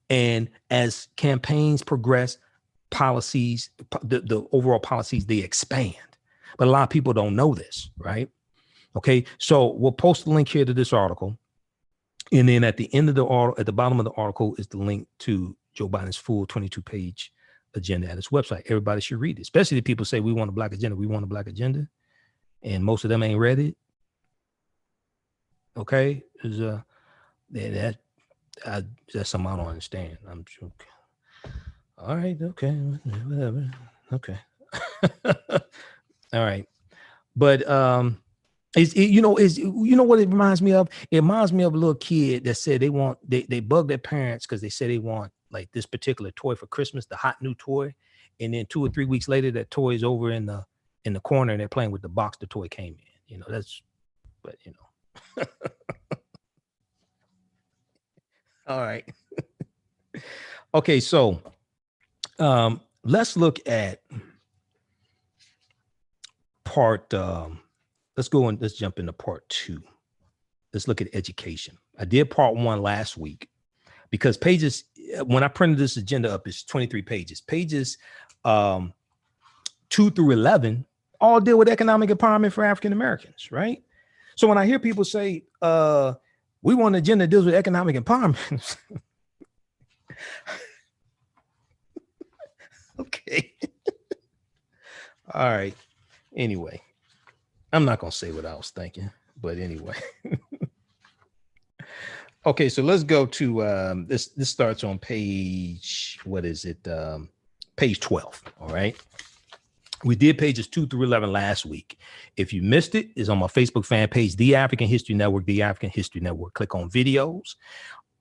And as campaigns progress, policies, the overall policies, they expand. But a lot of people don't know this, right? Okay, so we'll post a link here to this article. And then at the end of the article, at the bottom of the article is the link to Joe Biden's full 22-page agenda at his website. Everybody should read it, especially the people say we want a black agenda. We want a black agenda. And most of them ain't read it. Okay. That's something I don't understand. I'm joking. All right. Okay. Whatever. Okay. All right. But, you know what it reminds me of? It reminds me of a little kid that said they bug their parents because they say they want like this particular toy for Christmas, the hot new toy. And then 2 or 3 weeks later, that toy is over in the corner and they're playing with the box the toy came in. But All right. Okay. So let's look at part, let's jump into part 2. Let's look at education. I did part 1 last week because pages, when I printed this agenda up, it's 23 pages. Pages 2 through 11 all deal with economic empowerment for African Americans, right? So when I hear people say, we want an agenda that deals with economic empowerment, Okay. All right. Anyway, I'm not going to say what I was thinking, but anyway. Okay, so let's go to this. This starts on page, what is it? Page 12. All right. We did pages 2 through 11 last week. If you missed it, it's on my Facebook fan page, The African History Network, The African History Network. Click on videos.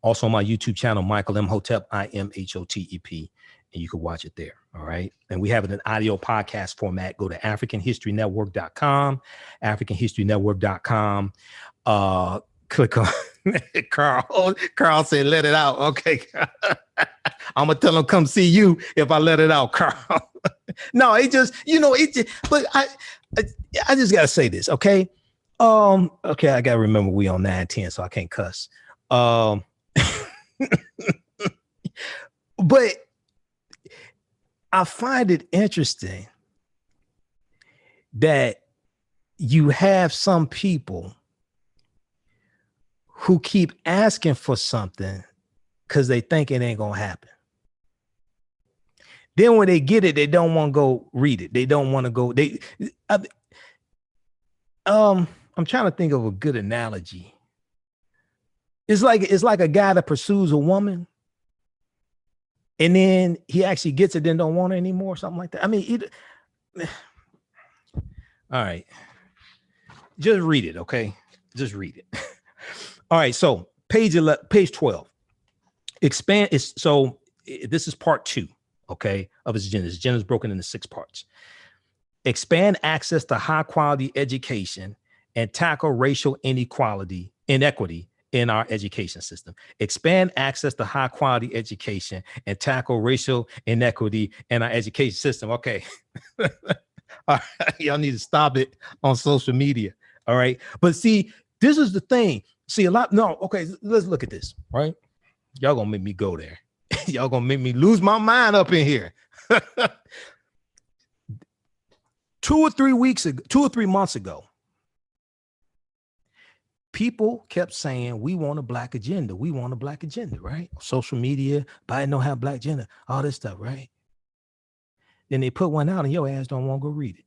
Also on my YouTube channel, Michael Imhotep, Imhotep, and you can watch it there. All right. And we have it in audio podcast format. Go to AfricanHistoryNetwork.com, AfricanHistoryNetwork.com. Click on Carl. Carl said, let it out. Okay. I'm going to tell him come see you if I let it out, Carl. No, it just, but I just got to say this. Okay. Okay. I got to remember we on 9:10, so I can't cuss. But I find it interesting that you have some people who keep asking for something because they think it ain't gonna happen. Then when they get it, they don't want to go read it. They don't want to go. I'm trying to think of a good analogy. It's like a guy that pursues a woman, and then he actually gets it, then don't want it anymore, something like that. I mean, all right, just read it, okay? Just read it. All right, so page 12. Expand is so. This is part 2, okay, of his agenda. His agenda is broken into 6 parts. Expand access to high quality education and tackle racial inequity in our education system. Expand access to high quality education and tackle racial inequity in our education system. Okay. All right. Y'all need to stop it on social media. All right. But see, this is the thing. See, okay, let's look at this, right? Y'all gonna make me go there. Y'all gonna make me lose my mind up in here. 2 or 3 months ago, people kept saying, we want a black agenda. We want a black agenda, right? Social media, Biden don't have black agenda, all this stuff, right? Then they put one out and your ass don't want to go read it.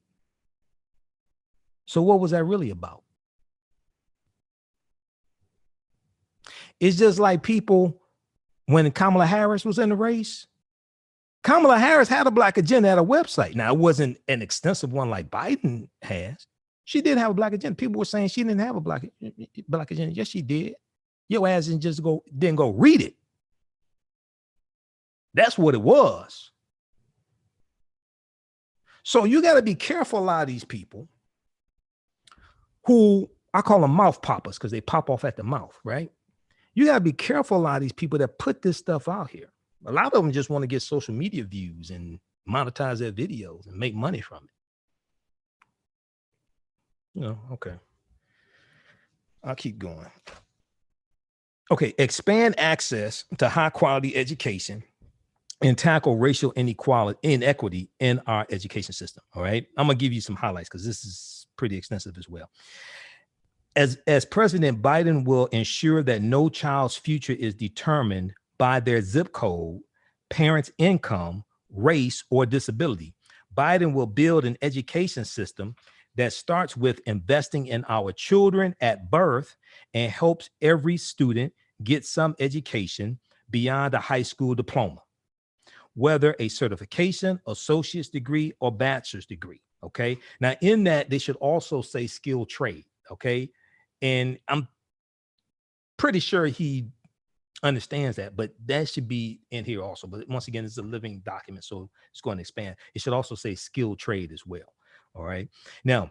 So what was that really about? It's just like people, when Kamala Harris was in the race, Kamala Harris had a black agenda at a website. Now, it wasn't an extensive one like Biden has. She did have a black agenda. People were saying she didn't have a black agenda. Yes, she did. Your ass didn't go read it. That's what it was. So you got to be careful. A lot of these people who I call them mouth poppers because they pop off at the mouth, right? You got to be careful. A lot of these people that put this stuff out here. A lot of them just want to get social media views and monetize their videos and make money from it. Okay. I'll keep going. Okay, expand access to high quality education and tackle racial inequity in our education system. All right. I'm going to give you some highlights because this is pretty extensive as well. As President Biden will ensure that no child's future is determined by their zip code, parents' income, race, or disability. Biden will build an education system that starts with investing in our children at birth and helps every student get some education beyond a high school diploma, whether a certification, associate's degree, or bachelor's degree. Okay. Now, in that, they should also say skilled trade. Okay. And I'm pretty sure he understands that, but that should be in here also. But once again, it's a living document, so it's going to expand. It should also say skilled trade as well. All right. Now,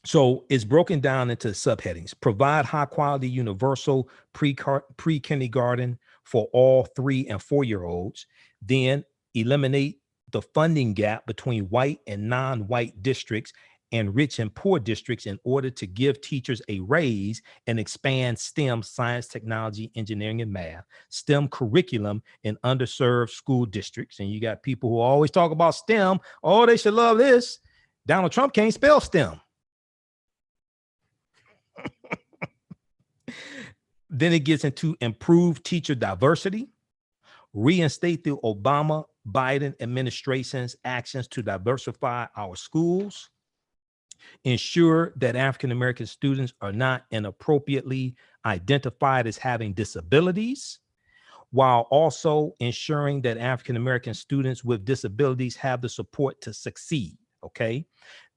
so it's broken down into subheadings. Provide high quality universal pre-kindergarten for all 3 and 4-year-olds. Then eliminate the funding gap between white and non-white districts and rich and poor districts in order to give teachers a raise and expand STEM, science, technology, engineering, and math, STEM curriculum in underserved school districts. And you got people who always talk about STEM. Oh, they should love this. Donald Trump can't spell STEM. Then it gets into improved teacher diversity, reinstate the Obama Biden administration's actions to diversify our schools, ensure that African-American students are not inappropriately identified as having disabilities, while also ensuring that African-American students with disabilities have the support to succeed, okay?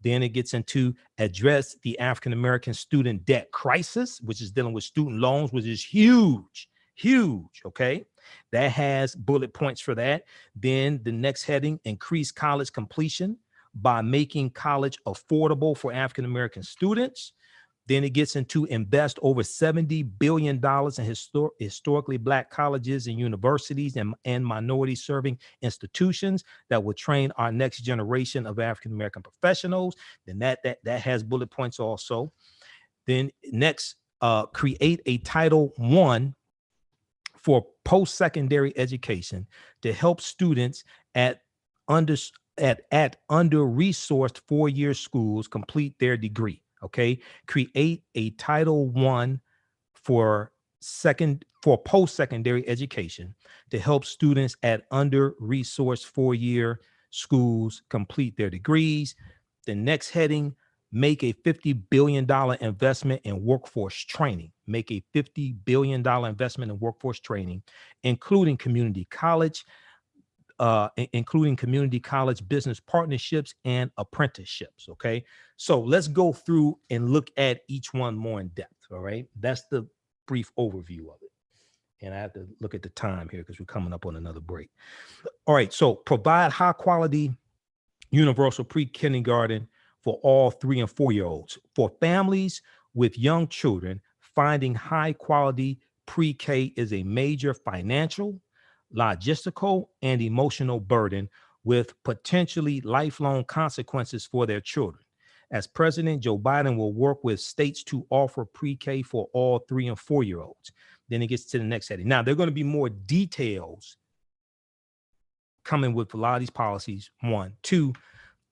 Then it gets into address the African-American student debt crisis, which is dealing with student loans, which is huge, huge, okay? That has bullet points for that. Then the next heading, increase college completion by making college affordable for African-American students. Then it gets into invest over $70 billion in historically Black colleges and universities and minority serving institutions that will train our next generation of African-American professionals. Then that has bullet points also. Then next, create a Title I for post-secondary education to help students at under-resourced four-year schools complete their degree. Okay, create a Title I for post-secondary education to help students at under-resourced four-year schools complete their degrees. The next heading, make a $50 billion investment in workforce training. Make a $50 billion investment in workforce training, including community college business partnerships and apprenticeships. Okay, so let's go through and look at each one more in depth. All right, that's the brief overview of it. And I have to look at the time here because we're coming up on another break. All right, so provide high quality universal pre-kindergarten for all 3 and 4 year olds. For families with young children, finding high quality pre-K is a major financial, logistical, and emotional burden with potentially lifelong consequences for their children. As President, Joe Biden will work with states to offer pre-K for all 3 and 4 year olds. Then it gets to the next heading. Now, there are going to be more details coming with a lot of these policies. 1, 2,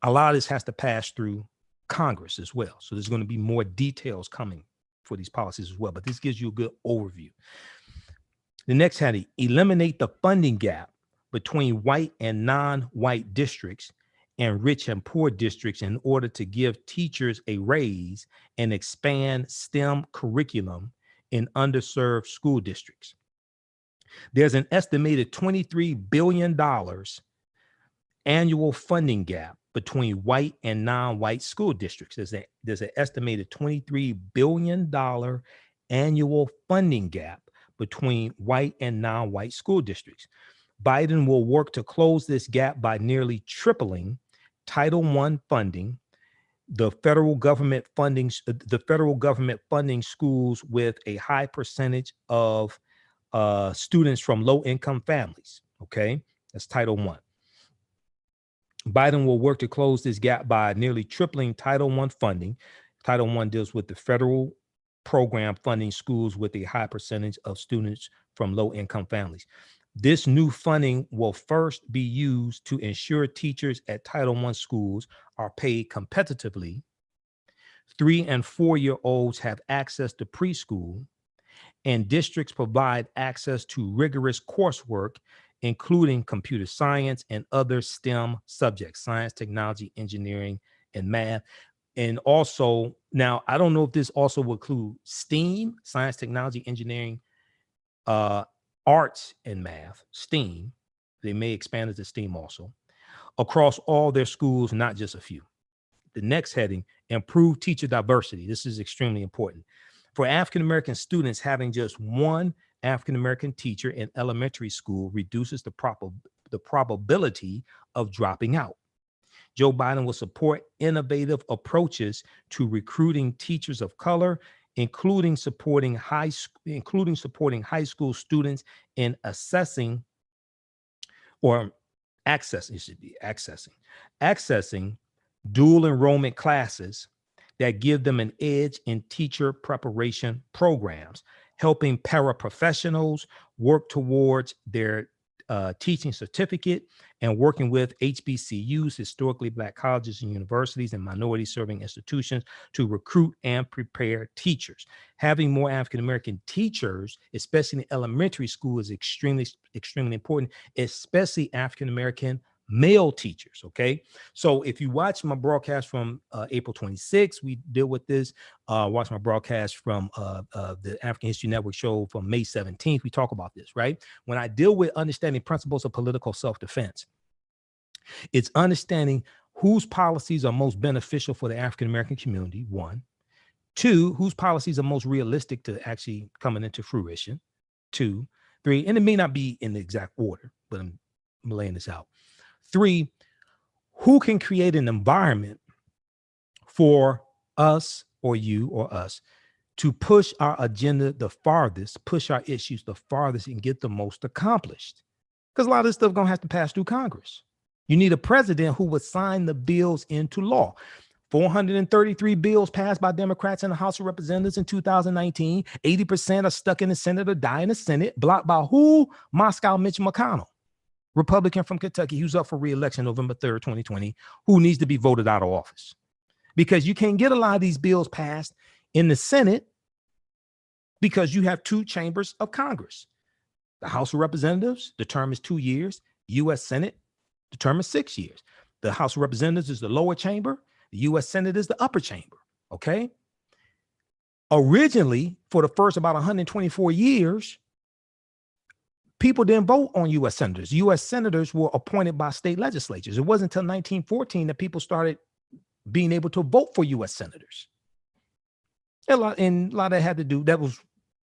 a lot of this has to pass through Congress as well. So there's going to be more details coming for these policies as well, but this gives you a good overview. The next heading, eliminate the funding gap between white and non-white districts and rich and poor districts in order to give teachers a raise and expand STEM curriculum in underserved school districts. There's an estimated $23 billion annual funding gap between white and non-white school districts. There's an estimated $23 billion annual funding gap between white and non-white school districts. Biden will work to close this gap by nearly tripling Title I funding, the federal government funding schools with a high percentage of students from low-income families. Okay, that's Title I. Biden will work to close this gap by nearly tripling Title I funding. Title I deals with the federal program funding schools with a high percentage of students from low-income families. This new funding will first be used to ensure teachers at Title I schools are paid competitively. 3 and 4 year olds have access to preschool, and districts provide access to rigorous coursework, including computer science and other STEM subjects, science, technology, engineering, and math. And also, now, I don't know if this also will include STEAM, science, technology, engineering, arts, and math, STEAM. They may expand it to STEAM also, across all their schools, not just a few. The next heading, improve teacher diversity. This is extremely important. For African-American students, having just one African-American teacher in elementary school reduces the probability of dropping out. Joe Biden will support innovative approaches to recruiting teachers of color, including supporting high school students in accessing dual enrollment classes that give them an edge in teacher preparation programs, helping paraprofessionals work towards their teaching certificate and working with HBCUs, historically Black colleges and universities, and minority serving institutions to recruit and prepare teachers. Having more African-American teachers, especially in elementary school, is extremely, extremely important, especially African-American male teachers. Okay. So if you watch my broadcast from April 26th, we deal with this. Watch my broadcast from the African History Network show from May 17th. We talk about this, right? When I deal with understanding principles of political self-defense, it's understanding whose policies are most beneficial for the African-American community, one. Two, whose policies are most realistic to actually coming into fruition, two. Three, and it may not be in the exact order, but I'm laying this out. Three, who can create an environment for us or you or us to push our agenda the farthest, push our issues the farthest, and get the most accomplished? Because a lot of this stuff going to have to pass through Congress. You need a president who would sign the bills into law. 433 bills passed by Democrats in the House of Representatives in 2019. 80% are stuck in the Senate or die in the Senate. Blocked by who? Moscow Mitch McConnell, Republican from Kentucky, who's up for re-election November 3rd, 2020, who needs to be voted out of office. Because you can't get a lot of these bills passed in the Senate because you have two chambers of Congress. The House of Representatives, the term is 2 years. U.S. Senate, the term is 6 years. The House of Representatives is the lower chamber. The U.S. Senate is the upper chamber, okay? Originally, for the first about 124 years, people didn't vote on U.S. senators. U.S. senators were appointed by state legislatures. It wasn't until 1914 that people started being able to vote for U.S. senators. And a lot of that had to do, that was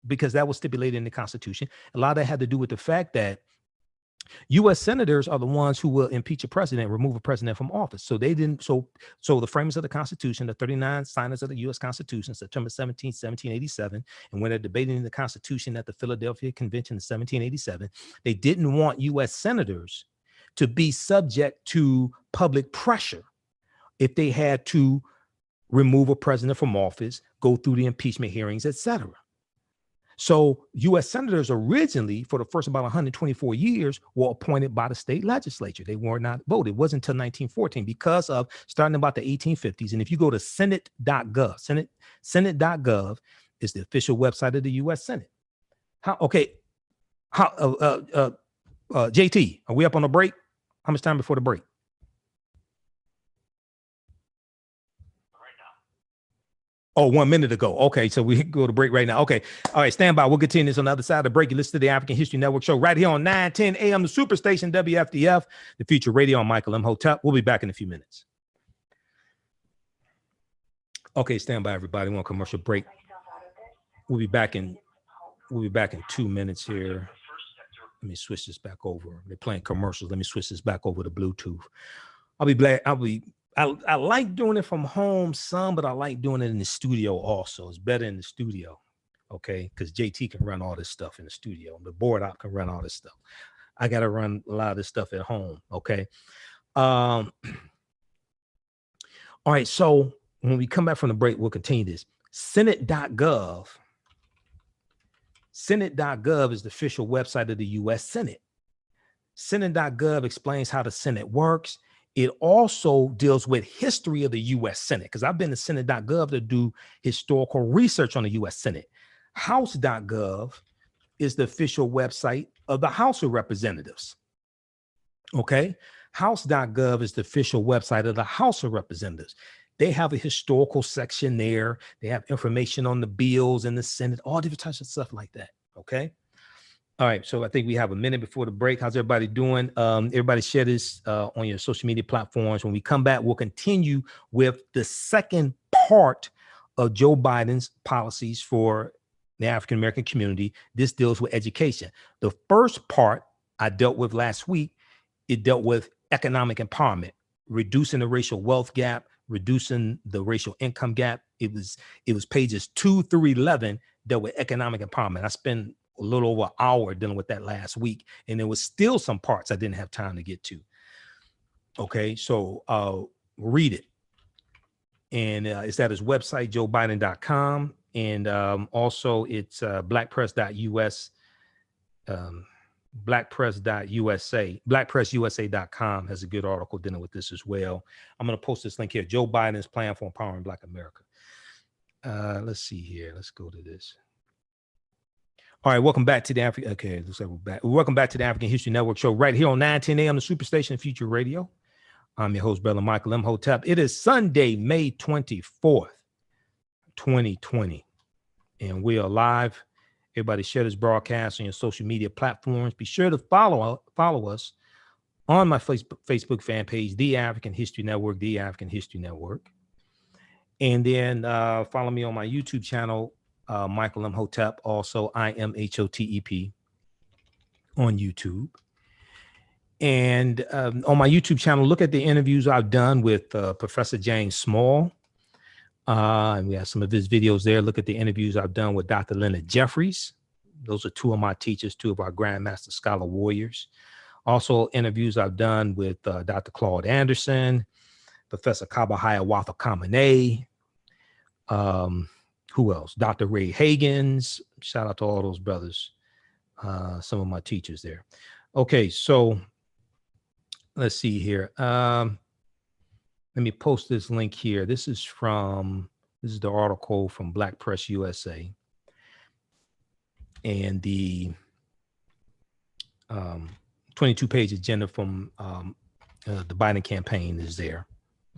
because that was stipulated in the Constitution. A lot of that had to do with the fact that U.S. senators are the ones who will impeach a president, remove a president from office. So they didn't. So the framers of the Constitution, the 39 signers of the U.S. Constitution, September 17, 1787, and when they're debating the Constitution at the Philadelphia Convention in 1787, they didn't want U.S. senators to be subject to public pressure if they had to remove a president from office, go through the impeachment hearings, etc. So U.S. senators originally, for the first about 124 years, were appointed by the state legislature. They were not voted. It wasn't until 1914 because of starting about the 1850s. And if you go to senate.gov, senate.gov is the official website of the U.S. Senate. JT, are we up on a break? How much time before the break? Oh, 1 minute ago. Okay, so we go to break right now. Okay, all right, stand by. We'll continue this on the other side of the break. You listen to the African History Network show right here on 910 AM, the Superstation WFDF, the Future Radio. I'm Michael Imhotep. We'll be back in a few minutes. Okay, stand by, everybody. We're on commercial break. We'll be back in 2 minutes here. Let me switch this back over. They're playing commercials. Let me switch this back over to Bluetooth. I like doing it from home some, but I like doing it in the studio also. It's better in the studio, okay? Because JT can run all this stuff in the studio. The board op can run all this stuff. I got to run a lot of this stuff at home, okay? All right, so when we come back from the break, we'll continue this. Senate.gov. Senate.gov is the official website of the U.S. Senate. Senate.gov explains how the Senate works. It also deals with history of the U.S. Senate, because I've been to Senate.gov to do historical research on the U.S. Senate. House.gov is the official website of the House of Representatives. Okay. House.gov is the official website of the House of Representatives. They have a historical section there. They have information on the bills in the Senate, all different types of stuff like that. Okay. All right, so I think we have a minute before the break. How's everybody doing? Everybody share this on your social media platforms. When we come back, we'll continue with the second part of Joe Biden's policies for the African-American community. This deals with education. The first part I dealt with last week, it dealt with economic empowerment, reducing the racial wealth gap, reducing the racial income gap. It was pages 2 through 11 dealt with economic empowerment. I spent a little over an hour dealing with that last week, and there was still some parts I didn't have time to get to. Okay, so read it. And it's at his website, joebiden.com. And also it's blackpress.us. blackpressusa.com has a good article dealing with this as well. I'm going to post this link here. Joe Biden's plan for empowering Black America. Let's see here. Let's go to this. All right, welcome back to the African. Okay, looks like we're back. Welcome back to the African History Network show right here on 910 a.m. the Superstation Future Radio. I'm your host, Brother Michael Imhotep. It is Sunday, May 24th, 2020, and we are live. Everybody share this broadcast on your social media platforms. Be sure to follow us on my Facebook fan page, The African History Network, The African History Network. And then follow me on my YouTube channel, Michael Imhotep. Also, I am Hotep on YouTube. And on my YouTube channel, look at the interviews I've done with Professor James Small. And we have some of his videos there. Look at the interviews I've done with Dr. Leonard Jeffries. Those are two of my teachers, two of our Grandmaster Scholar Warriors. Also, interviews I've done with Dr. Claude Anderson, Professor Kabahaya Watha Kamene. Who else? Dr. Ray Hagins. Shout out to all those brothers. Some of my teachers there. Okay, so let's see here. Let me post this link here. This is the article from Black Press USA. And the 22-page agenda from the Biden campaign is there.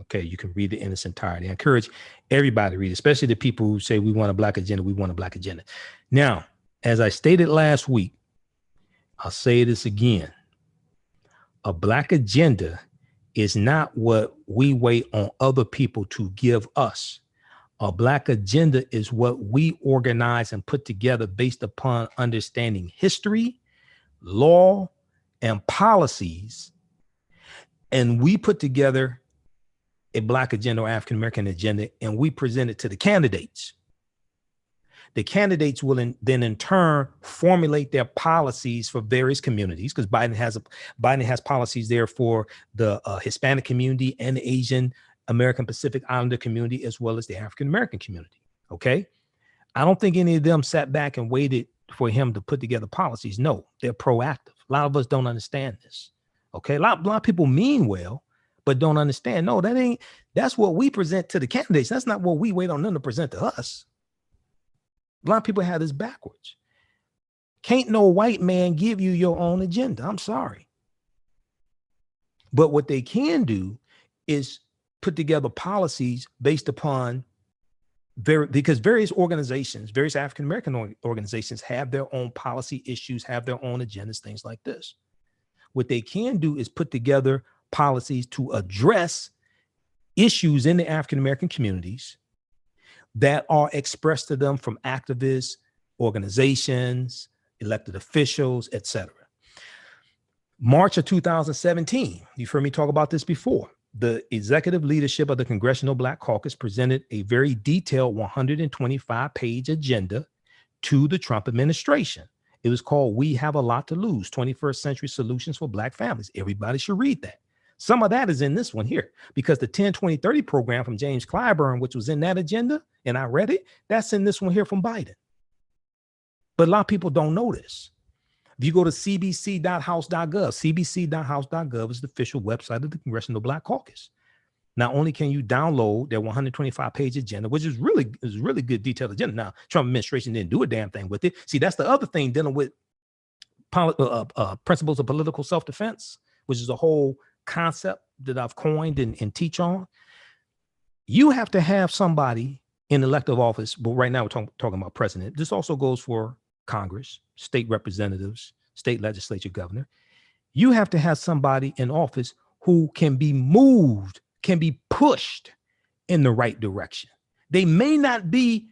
Okay, you can read it in its entirety. I encourage everybody to read it, especially the people who say we want a Black agenda, we want a Black agenda. Now, as I stated last week, I'll say this again. A Black agenda is not what we wait on other people to give us. A Black agenda is what we organize and put together based upon understanding history, law, and policies. And we put together a Black agenda or African-American agenda, and we present it to the candidates. The candidates will then in turn formulate their policies for various communities, because Biden has policies there for the Hispanic community and the Asian American Pacific Islander community, as well as the African American community. Okay. I don't think any of them sat back and waited for him to put together policies. No, they're proactive. A lot of us don't understand this. Okay. A lot of people mean well, but don't understand. No, that's what we present to the candidates. That's not what we wait on them to present to us. A lot of people have this backwards. Can't no white man give you your own agenda. I'm sorry. But what they can do is put together policies based upon because various organizations, various African-American organizations have their own policy issues, have their own agendas, things like this. What they can do is put together policies to address issues in the African-American communities that are expressed to them from activists, organizations, elected officials, etc. March of 2017, you've heard me talk about this before. The executive leadership of the Congressional Black Caucus presented a very detailed 125-page agenda to the Trump administration. It was called We Have a Lot to Lose, 21st Century Solutions for Black Families. Everybody should read that. Some of that is in this one here, because the 10-20-30 program from James Clyburn, which was in that agenda, and I read it, that's in this one here from Biden. But a lot of people don't know this. If you go to cbc.house.gov, cbc.house.gov is the official website of the Congressional Black Caucus. Not only can you download their 125-page agenda, which is really good detailed agenda. Now, Trump administration didn't do a damn thing with it. See, that's the other thing dealing with principles of political self-defense, which is a whole concept that I've coined and teach on. You have to have somebody in elective office, but right now we're talking about president. This also goes for Congress, state representatives, state legislature, governor. You have to have somebody in office who can be moved, can be pushed in the right direction. They may not be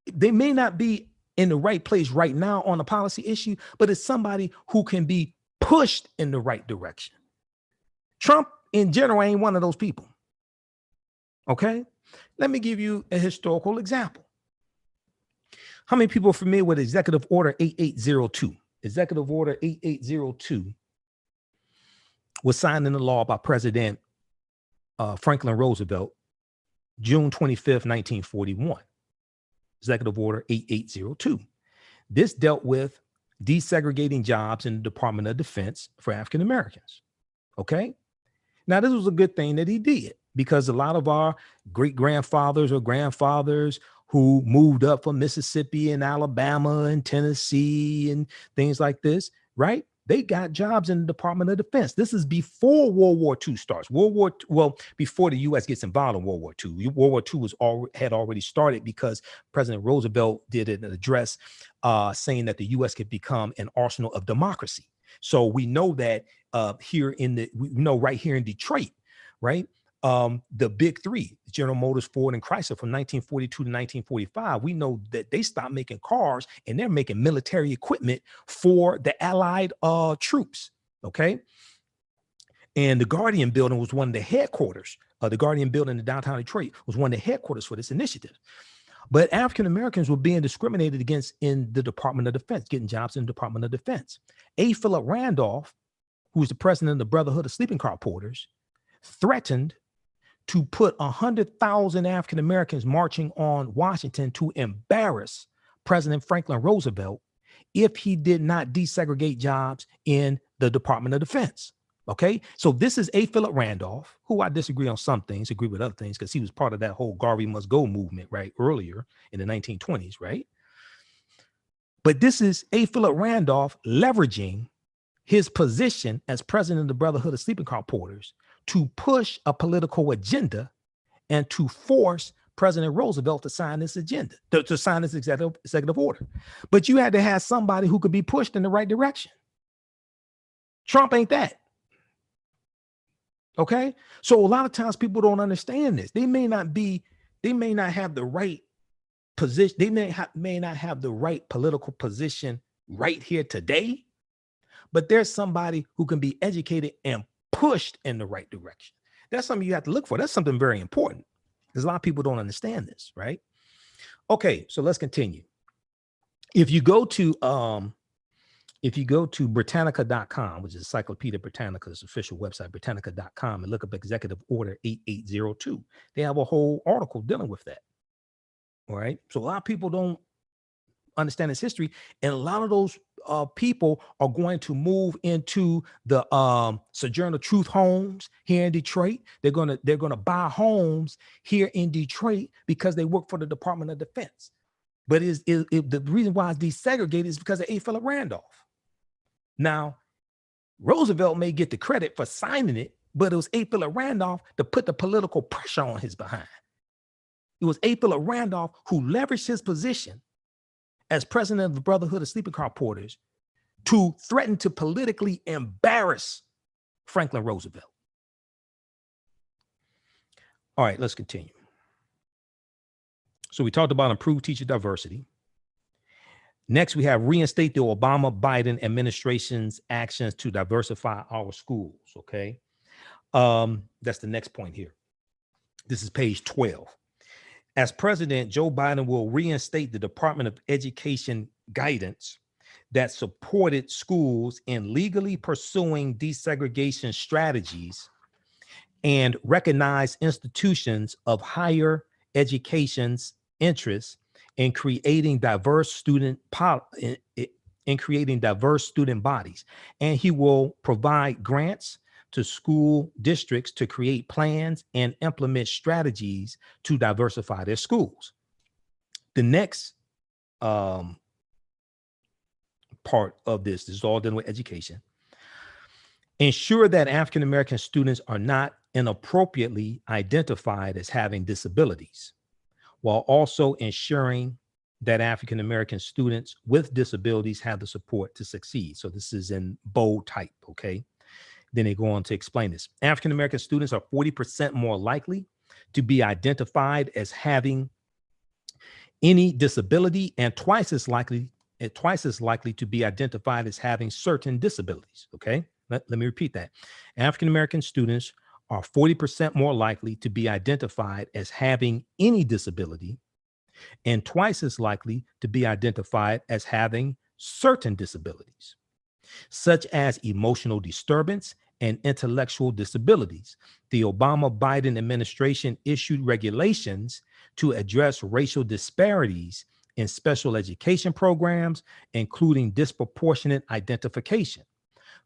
in the right place right now on a policy issue, but it's somebody who can be pushed in the right direction. Trump in general ain't one of those people. Okay. Let me give you a historical example. How many people are familiar with Executive Order 8802? Executive Order 8802 was signed into law by President Franklin Roosevelt, June 25th, 1941. Executive Order 8802. This dealt with desegregating jobs in the Department of Defense for African Americans. Okay. Now, this was a good thing that he did, because a lot of our great grandfathers or grandfathers who moved up from Mississippi and Alabama and Tennessee and things like this, right? They got jobs in the Department of Defense. This is before World War II starts. Before the U.S. gets involved in World War II. World War II had already started, because President Roosevelt did an address saying that the U.S. could become an arsenal of democracy. So we know that right here in Detroit, right? The big three, General Motors, Ford, and Chrysler, from 1942 to 1945, we know that they stopped making cars and they're making military equipment for the Allied troops. Okay. And the Guardian building was one of the headquarters. The Guardian building in downtown Detroit was one of the headquarters for this initiative. But African Americans were being discriminated against in the Department of Defense, getting jobs in the Department of Defense. A. Philip Randolph, who was the president of the Brotherhood of Sleeping Car Porters, threatened to put 100,000 African Americans marching on Washington to embarrass President Franklin Roosevelt if he did not desegregate jobs in the Department of Defense. Okay, so this is A. Philip Randolph, who I disagree on some things, agree with other things, because he was part of that whole Garvey must go movement, right, earlier in the 1920s, right? But this is A. Philip Randolph leveraging his position as president of the Brotherhood of Sleeping Car Porters to push a political agenda and to force President Roosevelt to sign this agenda, to sign this executive order. But you had to have somebody who could be pushed in the right direction. Trump ain't that. Okay. So a lot of times people don't understand this. They may not have the right position. They may not have the right political position right here today, but there's somebody who can be educated and pushed in the right direction. That's something you have to look for. That's something very important, because a lot of people don't understand this, right? Okay, so let's continue. If you go to Britannica.com, which is Encyclopedia Britannica's official website, Britannica.com, and look up Executive Order 8802, they have a whole article dealing with that. All right. So a lot of people don't understand its history, and a lot of those people are going to move into the Sojourner Truth homes here in Detroit. They're gonna buy homes here in Detroit because they work for the Department of Defense. But the reason why it's desegregated is because of A. Philip Randolph. Now, Roosevelt may get the credit for signing it, but it was A. Philip Randolph to put the political pressure on his behind. It was A. Philip Randolph who leveraged his position as president of the Brotherhood of Sleeping Car Porters to threaten to politically embarrass Franklin Roosevelt. All right, let's continue. So we talked about improved teacher diversity. Next, we have reinstate the Obama-Biden administration's actions to diversify our schools, okay? That's the next point here. This is page 12. As president, Joe Biden will reinstate the Department of Education guidance that supported schools in legally pursuing desegregation strategies and recognize institutions of higher education's interests in creating diverse student bodies. And he will provide grants to school districts to create plans and implement strategies to diversify their schools. The next part of this is all done with education. Ensure that African American students are not inappropriately identified as having disabilities, while also ensuring that African American students with disabilities have the support to succeed. So this is in bold type, okay? Then they go on to explain this. African American students are 40% more likely to be identified as having any disability and twice as likely to be identified as having certain disabilities, okay? Let me repeat that. African American students are 40% more likely to be identified as having any disability and twice as likely to be identified as having certain disabilities, such as emotional disturbance and intellectual disabilities. The Obama-Biden administration issued regulations to address racial disparities in special education programs, including disproportionate identification.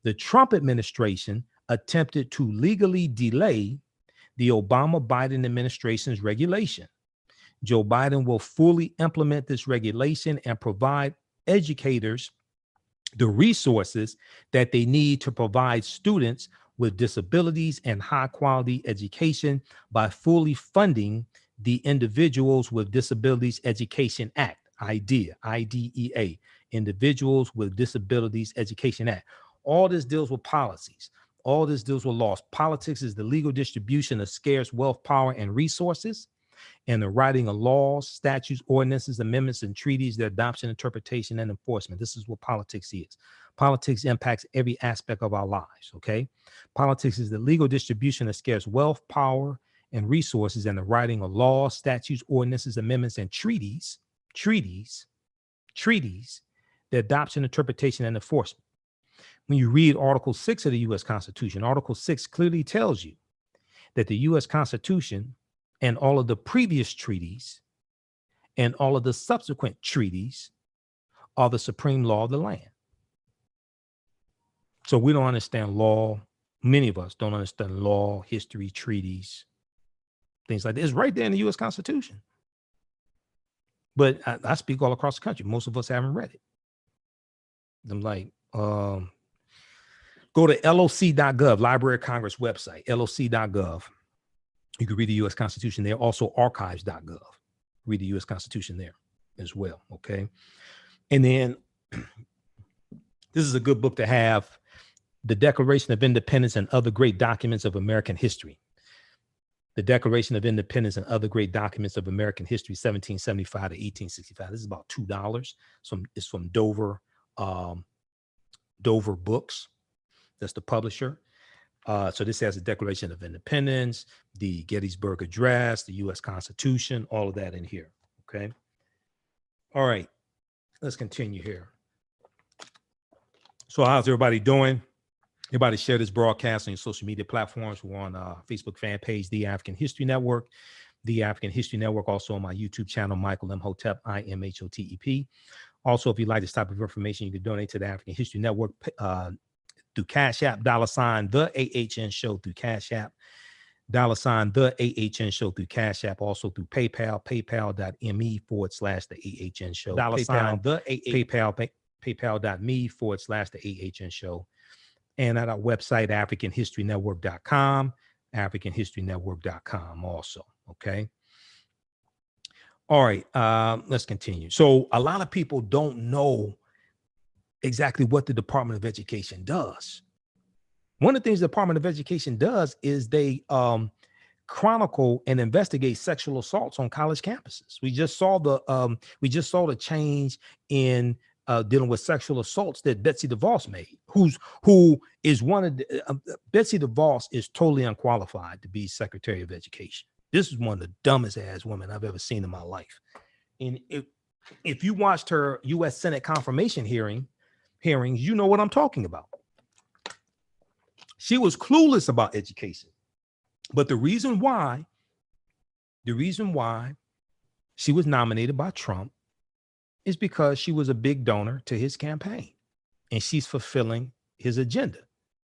The Trump administration attempted to legally delay the Obama-Biden administration's regulation. Joe Biden will fully implement this regulation and provide educators the resources that they need to provide students with disabilities and high quality education by fully funding the Individuals with Disabilities Education Act, IDEA, Individuals with Disabilities Education Act. All this deals with policies. All this deals with laws. Politics is the legal distribution of scarce wealth, power, and resources, and the writing of laws, statutes, ordinances, amendments, and treaties, their adoption, interpretation, and enforcement. This is what politics is. Politics impacts every aspect of our lives, okay? Politics is the legal distribution of scarce wealth, power, and resources, and the writing of laws, statutes, ordinances, amendments, and treaties, the adoption, interpretation, and enforcement. When you read Article 6 of the U.S. Constitution, Article 6 clearly tells you that the U.S. Constitution and all of the previous treaties and all of the subsequent treaties are the supreme law of the land. So we don't understand law. Many of us don't understand law, history, treaties, things like that. It's right there in the U.S. Constitution. But I speak all across the country. Most of us haven't read it. I'm like, go to loc.gov, Library of Congress website, loc.gov. You can read the U.S. Constitution there. Also archives.gov. Read the U.S. Constitution there as well, okay? And then this is a good book to have, The Declaration of Independence and Other Great Documents of American History. The Declaration of Independence and Other Great Documents of American History, 1775 to 1865. This is about $2. It's from Dover Books. That's the publisher. So this has the Declaration of Independence, the Gettysburg Address, the U.S. Constitution, all of that in here, okay? All right, let's continue here. So how's everybody doing? Everybody share this broadcast on your social media platforms. We're on Facebook fan page, The African History Network, The African History Network, also on my YouTube channel, Michael Imhotep, Imhotep. Also, if you'd like this type of information, you can donate to the African History Network through Cash App, $ the AHN Show through Cash App, $ the AHN Show through Cash App, also through PayPal, paypal.me/the AHN Show, paypal.me/the AHN Show, and at our website, AfricanHistoryNetwork.com, AfricanHistoryNetwork.com also, okay? All right, let's continue. So a lot of people don't know exactly what the Department of Education does. One of the things the Department of Education does is they chronicle and investigate sexual assaults on college campuses. We just saw the change in dealing with sexual assaults that Betsy DeVos made. Who is one of the, Betsy DeVos is totally unqualified to be Secretary of Education. This is one of the dumbest ass women I've ever seen in my life. And if you watched her U.S. Senate confirmation hearings, you know what I'm talking about. She was clueless about education. But the reason why she was nominated by Trump is because she was a big donor to his campaign and she's fulfilling his agenda.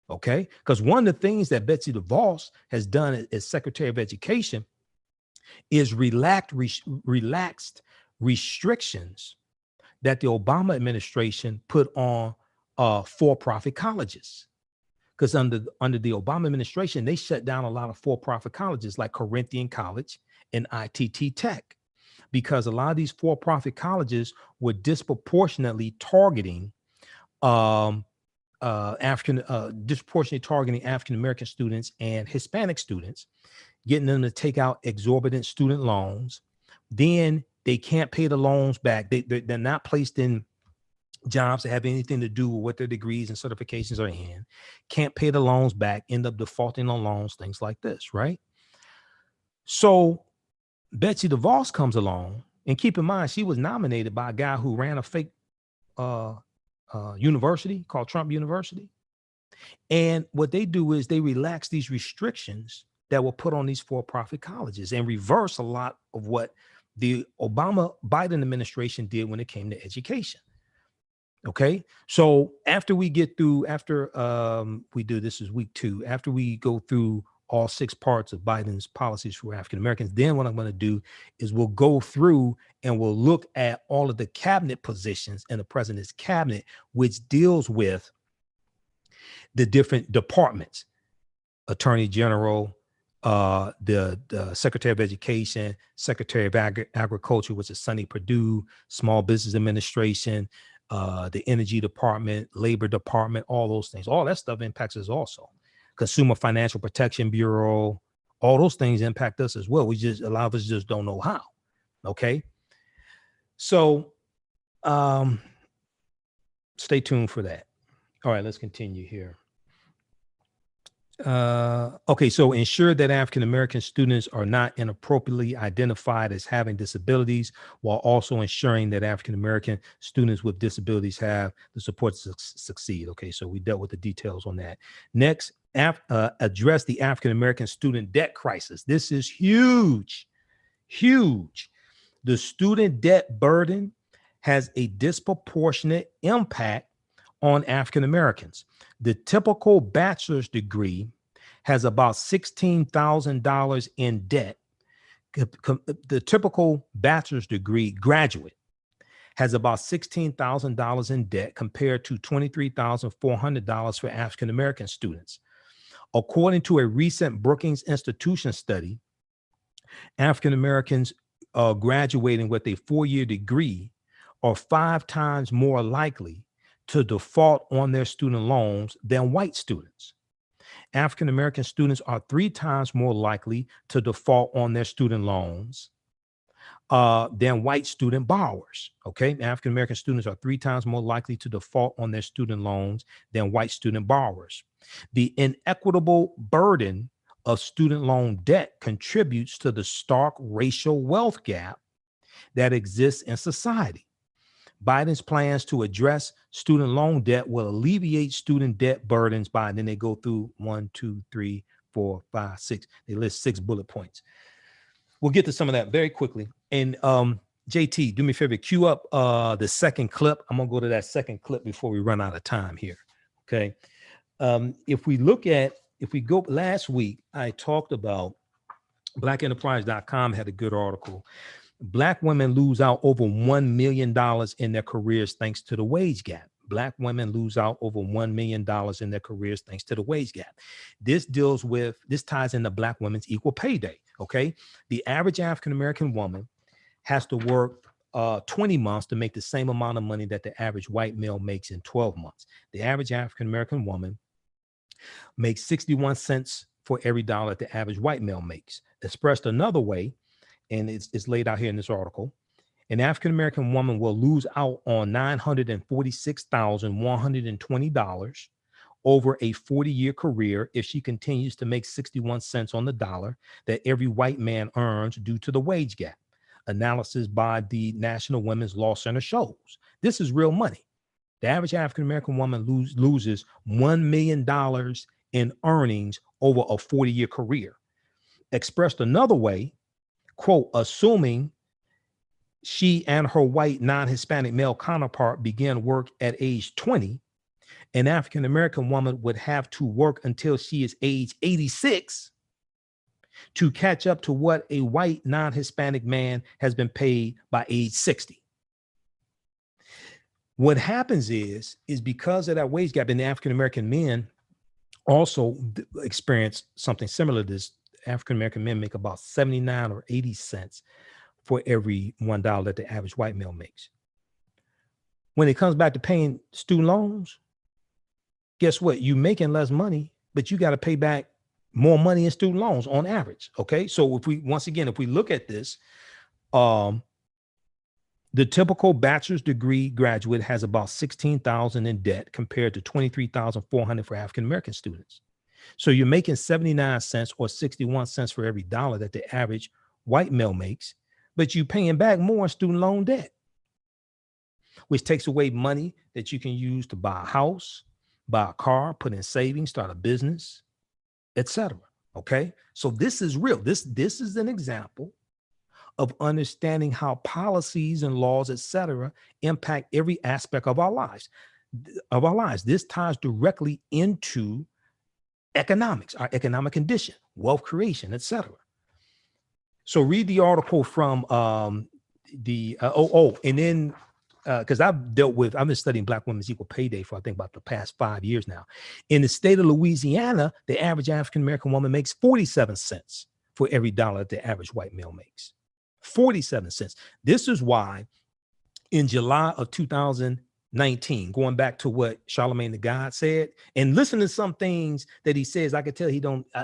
Okay? Because one of the things that Betsy DeVos has done as Secretary of Education is relaxed restrictions that the Obama administration put on for-profit colleges. Because under the Obama administration, they shut down a lot of for-profit colleges like Corinthian College and ITT Tech, because a lot of these for-profit colleges were disproportionately targeting African-American students and Hispanic students, getting them to take out exorbitant student loans. Then they can't pay the loans back. They're not placed in jobs that have anything to do with what their degrees and certifications are in, can't pay the loans back, end up defaulting on loans, things like this, right? So Betsy DeVos comes along, and keep in mind, she was nominated by a guy who ran a fake university called Trump University. And what they do is they relax these restrictions that were put on these for-profit colleges and reverse a lot of what the Obama-Biden administration did when it came to education. Okay, so after we get through, we do, this is week 2, after we go through all 6 parts of Biden's policies for African Americans, then what I'm going to do is we'll go through and we'll look at all of the cabinet positions in the president's cabinet, which deals with the different departments: Attorney General, the Secretary of Education, Secretary of Agriculture, which is Sonny Perdue, Small Business Administration, the Energy Department, Labor Department, all those things. All that stuff impacts us also. Consumer Financial Protection Bureau, all those things impact us as well. A lot of us just don't know how. Okay. So stay tuned for that. All right, let's continue here. Okay, so ensure that African American students are not inappropriately identified as having disabilities, while also ensuring that African American students with disabilities have the support to succeed. Okay, so we dealt with the details on that. Next, address the African American student debt crisis. This is huge, huge. The student debt burden has a disproportionate impact on African Americans. The typical bachelor's degree has about $16,000 in debt. The typical bachelor's degree graduate has about $16,000 in debt compared to $23,400 for African American students. According to a recent Brookings Institution study, African Americans graduating with a 4-year degree are 5 times more likely to default on their student loans than white students. African American students are 3 times more likely to default on their student loans than white student borrowers. Okay, African American students are 3 times more likely to default on their student loans than white student borrowers. The inequitable burden of student loan debt contributes to the stark racial wealth gap that exists in society. Biden's plans to address student loan debt will alleviate student debt burdens by, and then they go through 1, 2, 3, 4, 5, 6. They list 6 bullet points. We'll get to some of that very quickly. And JT, do me a favor, cue up the second clip. I'm gonna go to that second clip before we run out of time here. Okay. If we go last week, I talked about blackenterprise.com had a good article. Black women lose out over $1 million in their careers thanks to the wage gap. Black women lose out over $1 million in their careers thanks to the wage gap. This ties into Black women's equal pay day. Okay. The average African-American woman has to work 20 months to make the same amount of money that the average white male makes in 12 months. The average African-American woman makes 61 cents for every dollar that the average white male makes. Expressed another way, and it's laid out here in this article, an African-American woman will lose out on $946,120 over a 40-year career if she continues to make 61 cents on the dollar that every white man earns due to the wage gap. Analysis by the National Women's Law Center shows this is real money. The average African-American woman loses $1 million in earnings over a 40-year career. Expressed another way, quote, assuming she and her white non-Hispanic male counterpart began work at age 20, an African-American woman would have to work until she is age 86 to catch up to what a white non-Hispanic man has been paid by age 60. What happens is because of that wage gap, and the African-American men also experience something similar to this. African-American men make about 79 or 80 cents for every $1 that the average white male makes. When it comes back to paying student loans, guess what? You're making less money, but you got to pay back more money in student loans on average. Okay. So if we look at this, the typical bachelor's degree graduate has about $16,000 in debt compared to $23,400 for African-American students. So you're making 79 cents or 61 cents for every dollar that the average white male makes, but you're paying back more in student loan debt, which takes away money that you can use to buy a house, buy a car, put in savings, start a business, etc. Okay. So this is real. This is an example of understanding how policies and laws, etc., impact every aspect of our lives. This ties directly into economics, our economic condition, wealth creation, etc. So read the article from and then because I've been studying Black women's equal pay day for I think about the past 5 years now. In the state of Louisiana, the average African-American woman makes 47 cents for every dollar that the average white male makes. 47 cents. This is why in July of 2019, going back to what Charlamagne Tha God said, and listen to some things that he says, I could tell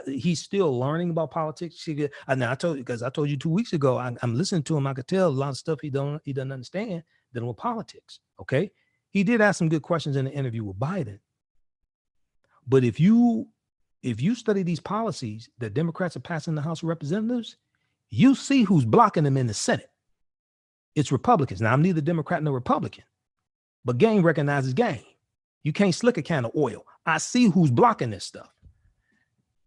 he's still learning about politics. I told you 2 weeks ago, I'm listening to him. I could tell a lot of stuff he doesn't understand dealing with politics. Okay. He did ask some good questions in the interview with Biden. But if you study these policies that Democrats are passing in the House of Representatives, you see who's blocking them in the Senate. It's Republicans. Now, I'm neither Democrat nor Republican, but game recognizes game. You can't slick a can of oil. I see who's blocking this stuff.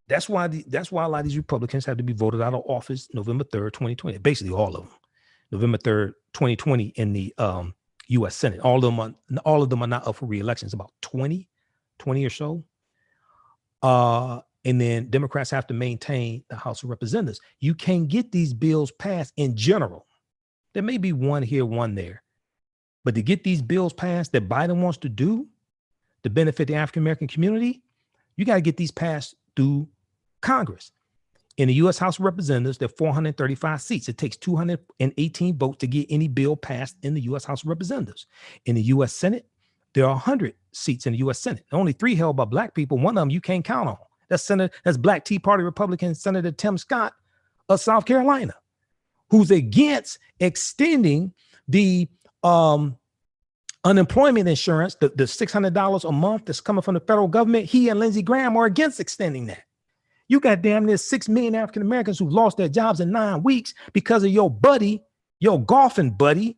That's why a lot of these Republicans have to be voted out of office November 3rd, 2020. Basically, all of them. November 3rd, 2020 in the U.S. Senate. All of them are not up for re-election. It's about 20 or so. And then Democrats have to maintain the House of Representatives. You can't get these bills passed in general. There may be one here, one there. But to get these bills passed that Biden wants to do to benefit the African-American community, you got to get these passed through Congress. In the U.S. House of Representatives, there are 435 seats. It takes 218 votes to get any bill passed in the U.S. House of Representatives. In the U.S. Senate, there are 100 seats in the U.S. Senate. Only 3 held by Black people. One of them you can't count on. That's Black Tea Party Republican Senator Tim Scott of South Carolina, who's against extending the unemployment insurance, the $600 a month that's coming from the federal government. He and Lindsey Graham are against extending that. You got damn near 6 million African Americans who lost their jobs in 9 weeks because of your golfing buddy,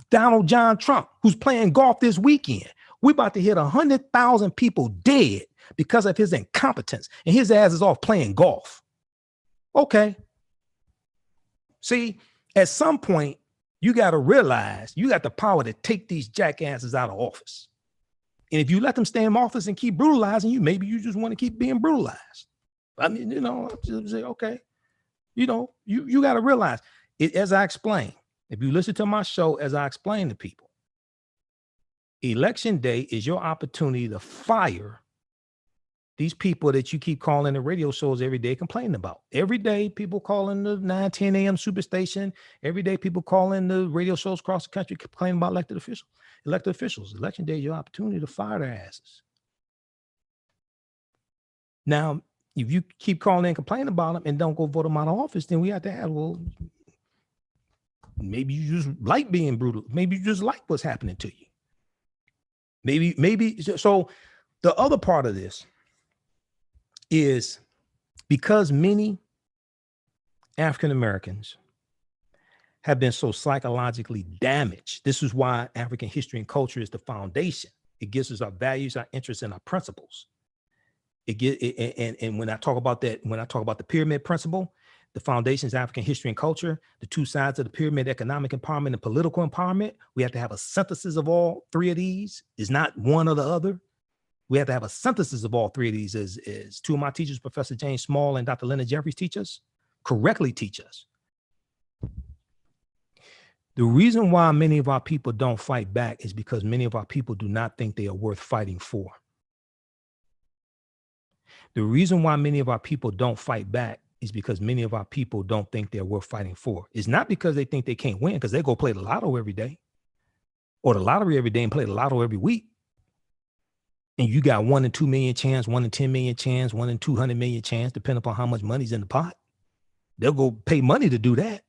Donald John Trump, who's playing golf this weekend. We're about to hit 100,000 people dead because of his incompetence, and his ass is off playing golf. Okay. See, at some point, you got to realize you got the power to take these jackasses out of office. And if you let them stay in office and keep brutalizing you, maybe you just want to keep being brutalized. I mean, just say, okay, you got to realize it, as I explained. If you listen to my show, as I explain to people, election day is your opportunity to fire these people that you keep calling the radio shows every day complaining about. Every day, people calling the 9, 10 a.m. superstation. Every day, people calling the radio shows across the country complaining about elected officials. Election day is your opportunity to fire their asses. Now, if you keep calling and complaining about them and don't go vote them out of office, then we have to have, well, maybe you just like being brutal. Maybe you just like what's happening to you. Maybe. So the other part of this is because many African Americans have been so psychologically damaged. This is why African history and culture is the foundation. It gives us our values, our interests, and our principles. And when I talk about that, when I talk about the pyramid principle, the foundations, African history and culture, the 2 sides of the pyramid, economic empowerment and political empowerment, we have to have a synthesis of all 3 of these. It's not one or the other. We have to have a synthesis of all 3 of these, as 2 of my teachers, Professor James Small and Dr. Leonard Jeffries, correctly teach us. The reason why many of our people don't fight back is because many of our people do not think they are worth fighting for. The reason why many of our people don't fight back is because many of our people don't think they're worth fighting for. It's not because they think they can't win, because they go play the lotto every day or the lottery every day and play the lotto every week. And you got 1 in 2 million chance, 1 in 10 million chance, 1 in 200 million chance, depending upon how much money's in the pot. They'll go pay money to do that.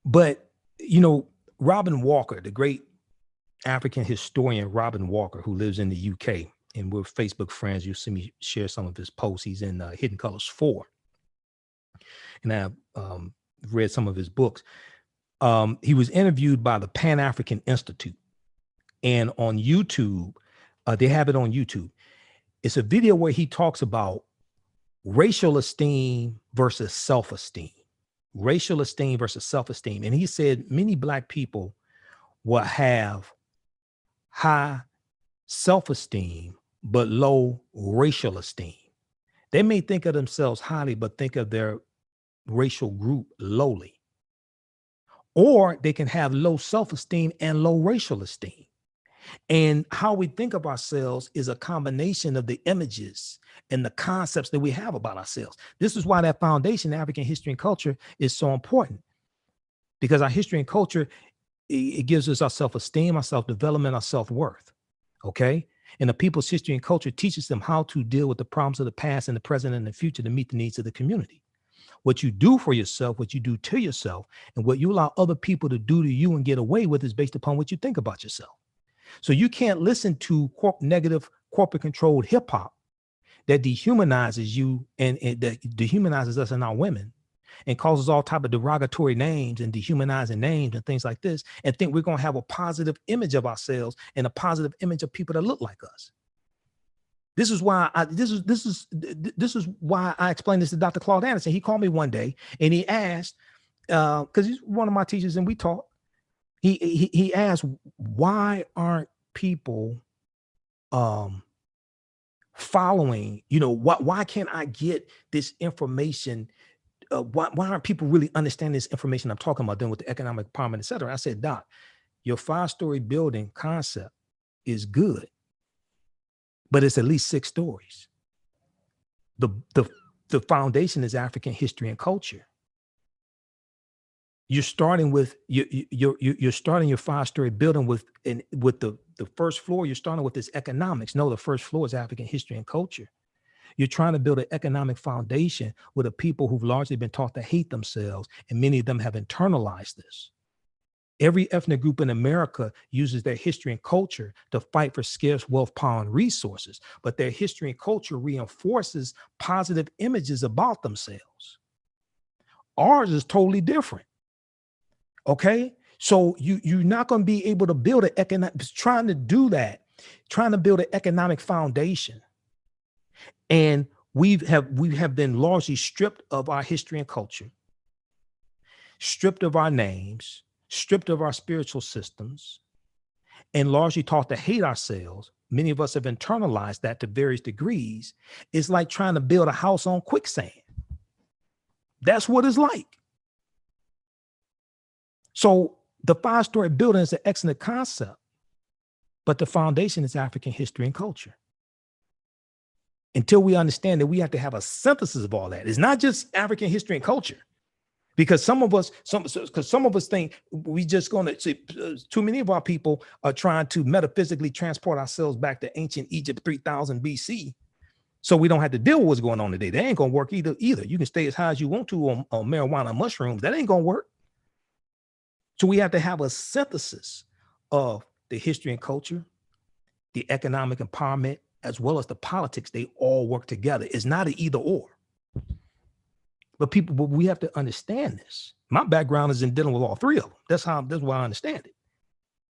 But, Robin Walker, the great African historian, Robin Walker, who lives in the UK, and we're Facebook friends. You'll see me share some of his posts. He's in Hidden Colors 4. And I've read some of his books. He was interviewed by the Pan-African Institute. And on YouTube, they have it on YouTube. It's a video where he talks about racial esteem versus self-esteem. Racial esteem versus self-esteem. And he said many Black people will have high self-esteem, but low racial esteem. They may think of themselves highly, but think of their racial group lowly. Or they can have low self-esteem and low racial esteem. And how we think of ourselves is a combination of the images and the concepts that we have about ourselves. This is why that foundation, African history and culture, is so important. Because our history and culture, it gives us our self-esteem, our self-development, our self-worth. Okay? And the people's history and culture teaches them how to deal with the problems of the past and the present and the future to meet the needs of the community. What you do for yourself, what you do to yourself, and what you allow other people to do to you and get away with is based upon what you think about yourself. So you can't listen to negative corporate controlled hip hop that dehumanizes you and that dehumanizes us and our women and causes all type of derogatory names and dehumanizing names and things like this, and think we're going to have a positive image of ourselves and a positive image of people that look like us. This is why this is why I explained this to Dr. Claude Anderson. He called me one day and he asked, because he's one of my teachers and we talked. He asked, why aren't people following, why can't I get this information? Why aren't people really understanding this information I'm talking about, then with the economic empowerment, et cetera? I said, Doc, your 5-story building concept is good, but it's at least 6 stories. The foundation is African history and culture. You're starting with you're starting your 5-story building with the first floor. You're starting with this economics. No, the first floor is African history and culture. You're trying to build an economic foundation with a people who've largely been taught to hate themselves, and many of them have internalized this. Every ethnic group in America uses their history and culture to fight for scarce wealth, power, and resources, but their history and culture reinforces positive images about themselves. Ours is totally different. Okay, so you're not going to be able to build an economic, trying to build an economic foundation. And we have been largely stripped of our history and culture, stripped of our names, stripped of our spiritual systems, and largely taught to hate ourselves. Many of us have internalized that to various degrees. It's like trying to build a house on quicksand. That's what it's like. So the 5-story building is an excellent concept, but the foundation is African history and culture. Until we understand that we have to have a synthesis of all that. It's not just African history and culture, because some of us think we just going to see, too many of our people are trying to metaphysically transport ourselves back to ancient Egypt 3000 BC. So we don't have to deal with what's going on today. That ain't going to work either. You can stay as high as you want to on marijuana and mushrooms. That ain't going to work. So we have to have a synthesis of the history and culture, the economic empowerment, as well as the politics. They all work together. It's not an either or. But we have to understand this. My background is in dealing with all 3 of them. That's why I understand it.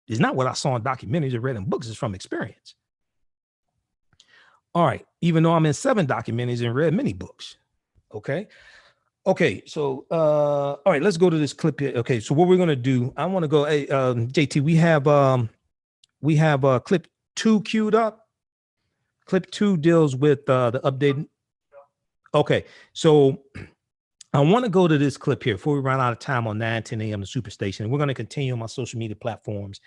It's not what I saw in documentaries or read in books. It's from experience. All right. Even though I'm in 7 documentaries and read many books. Okay, so all right, let's go to this clip here. Okay, so what we're gonna do, I want to go. Hey, JT, we have clip 2 queued up. Clip 2 deals with the update. Okay, so I want to go to this clip here before we run out of time on 9:10 a.m. the Superstation. We're going to continue on my social media platforms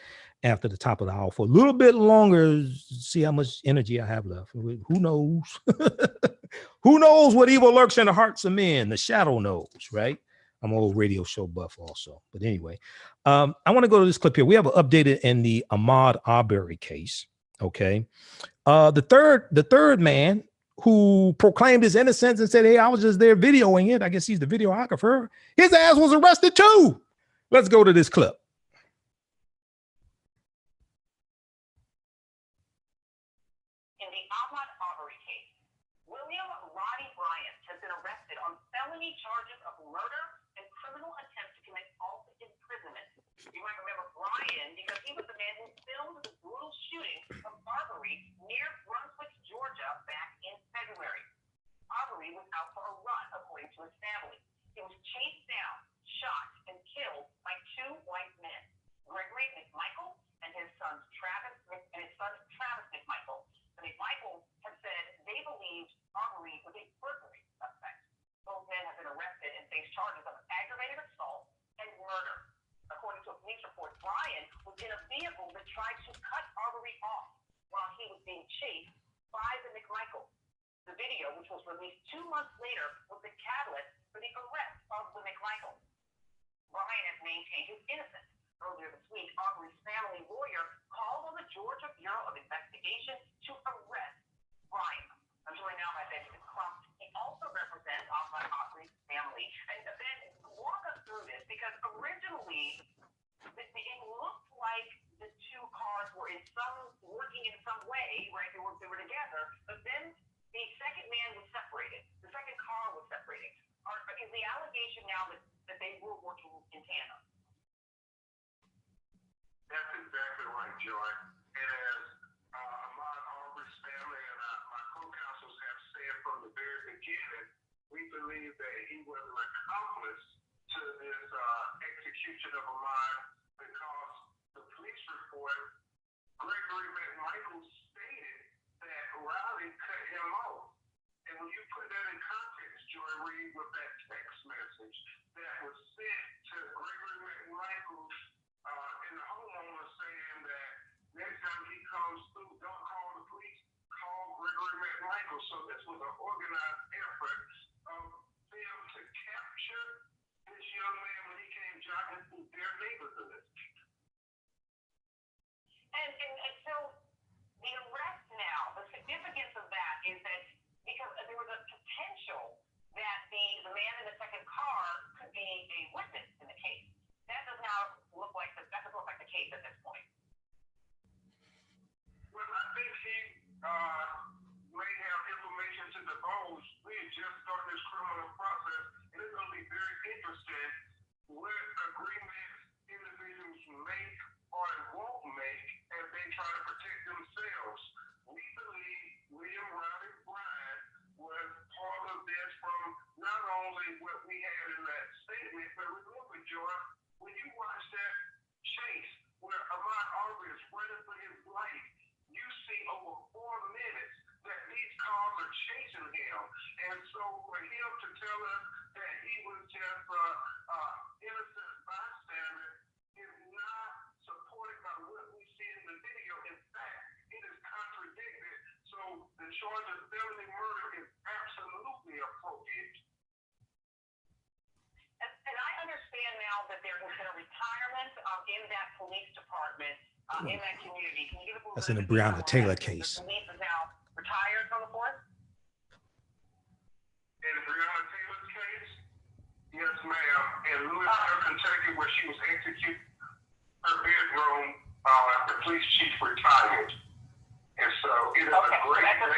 after the top of the hour for a little bit longer. See how much energy I have left. Who knows? Who knows what evil lurks in the hearts of men? The shadow knows, right? I'm an old radio show buff also. But anyway, I want to go to this clip here. We have an updated in the Ahmaud Arbery case. Okay. The third man who proclaimed his innocence and said, hey, I was just there videoing it. I guess he's the videographer. His ass was arrested too. Let's go to this clip. In the Ahmad Arbery case, William Roddy Bryant has been arrested on felony charges of murder and criminal attempt to commit false imprisonment. You might remember Brian because he was the man who filmed the brutal shooting of Arbery near Brunswick, Georgia, back in February. Arbery was He was chased down, shot, and killed by two white men, Gregory McMichael and his son Travis McMichael. The McMichaels have said they believed Arbery was a burglary suspect. Both men have been arrested and face charges of aggravated assault and murder. According to a police report, Brian was in a vehicle that tried to cut Arbery off while he was being chased by the McMichaels. The video, which was released 2 months later, was the catalyst for the arrest of the McMichaels. Brian has maintained his innocence. Earlier this week, Arbery's family lawyer called on the Georgia Bureau of Investigation to arrest Brian. I'm joined now by Benjamin Crump. He also represents Ahmaud Arbery's family. And Ben, walk us through this, because originally it looked like the two cars were working in some way, right? They were together, but then the second man was separated. The second car was separated. Is the allegation now that they were working in tandem? That's exactly right, Joy. And as Ahmaud Arbery's family and my co-counsels have said from the very beginning, we believe that he was an accomplice to this execution of Ahmaud, because the police report, Gregory McMichael stated that Riley cut him off. And when you put that in context, Joy Reid, with that text message that was sent to Gregory McMichael and the homeowner saying that next time he comes through, don't call the police, call Gregory McMichael. So this was an organized effort of them to capture this young man when he came jogging through their neighborhood. And so the arrest now, the significance of that is that because there was a potential that the man in the second car could be a witness in the case. That does not look like the case at this point. Well, I think he may have information to divulge. We had just started this criminal process, and it's going to be very interesting what agreements individuals make or won't make as they try to protect themselves. We believe William Riley Bryant was part of this from not only what we had in that statement, but remember, Joy, when you watch that chase where Ahmaud Arbery is running for his life, you see over 4 minutes that these cars are chasing him. And so for him to tell us that he was just innocent bystander is not supported by what we see in the video. In fact, it is contradicted. So the charge of felony murder is absolutely appropriate. And I understand now that there has been a retirement in that police department, in that community. Can you give us a little That's in the Breonna Taylor case. The police is now retired from the force? In Breonna Taylor's case, yes, ma'am. In Louisville, Kentucky, where she was executed, her bedroom, the police chief retired. And so it is a great day for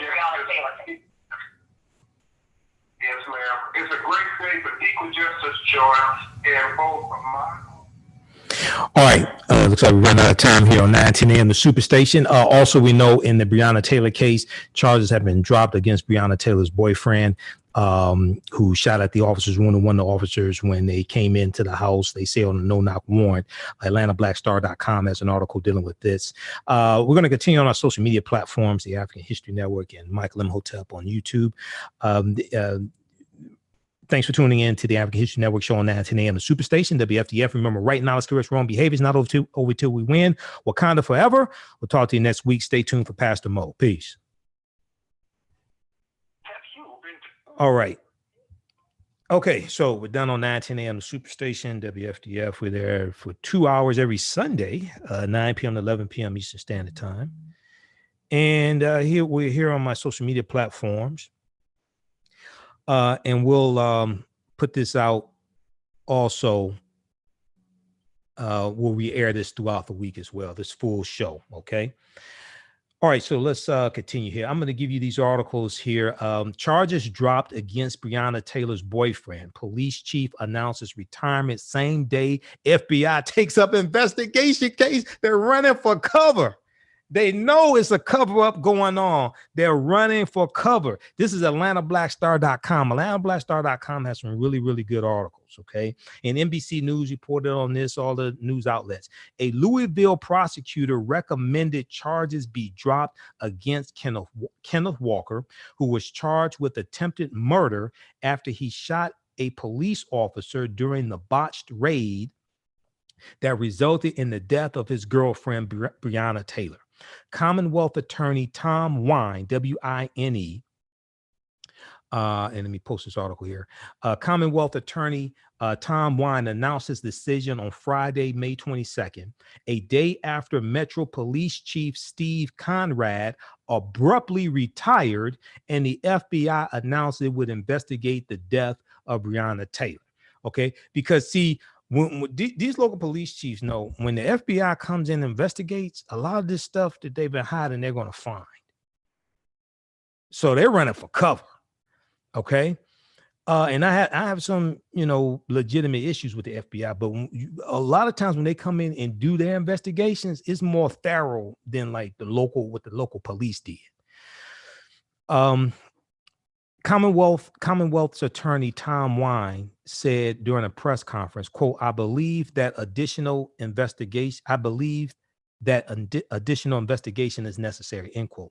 justice. Yes, ma'am. It's a great day for equal justice, Joy, and both of mine. All right. Looks like we run out of time here on 9:10 a.m. the Superstation. Also, we know in the Breonna Taylor case, charges have been dropped against Breonna Taylor's boyfriend, who shot at the officers, one of the officers when they came into the house. They say on a no-knock warrant. AtlantaBlackStar.com has an article dealing with this. We're going to continue on our social media platforms, the African History Network and Michael Imhotep on YouTube. Thanks for tuning in to the African History Network show on 9:10 a.m. the Superstation, WFDF. Remember, right now, let's correct wrong behaviors, not over till we win. Wakanda forever. We'll talk to you next week. Stay tuned for Pastor Mo. Peace. All right. Okay, so we're done on 9:10 a.m. the Superstation, WFDF. We're there for 2 hours every Sunday, 9 p.m. to 11 p.m. Eastern Standard Time. And we're here on my social media platforms. And we'll put this out also. We'll re-air this throughout the week as well, this full show. Okay. All right. So let's continue here. I'm going to give you these articles here. Charges dropped against Breonna Taylor's boyfriend. Police chief announces retirement same day FBI takes up investigation case. They're running for cover. They know it's a cover up going on. They're running for cover. This is AtlantaBlackStar.com. AtlantaBlackStar.com has some really, really good articles. Okay. And NBC News reported on this, all the news outlets. A Louisville prosecutor recommended charges be dropped against Kenneth Walker, who was charged with attempted murder after he shot a police officer during the botched raid that resulted in the death of his girlfriend, Breonna Taylor. Commonwealth attorney Tom Wine, W-I-N-E, and let me post this article here. Commonwealth attorney Tom Wine announced his decision on Friday, May 22nd, a day after Metro Police Chief Steve Conrad abruptly retired and the FBI announced it would investigate the death of Breonna Taylor. Okay, because see, when these local police chiefs know when the FBI comes in and investigates, a lot of this stuff that they've been hiding, they're going to find. So they're running for cover. Okay. And I have some, legitimate issues with the FBI, but a lot of times when they come in and do their investigations, it's more thorough than like what the local police did. Commonwealth's attorney Tom Wine said during a press conference, quote, I believe that additional investigation is necessary, end quote.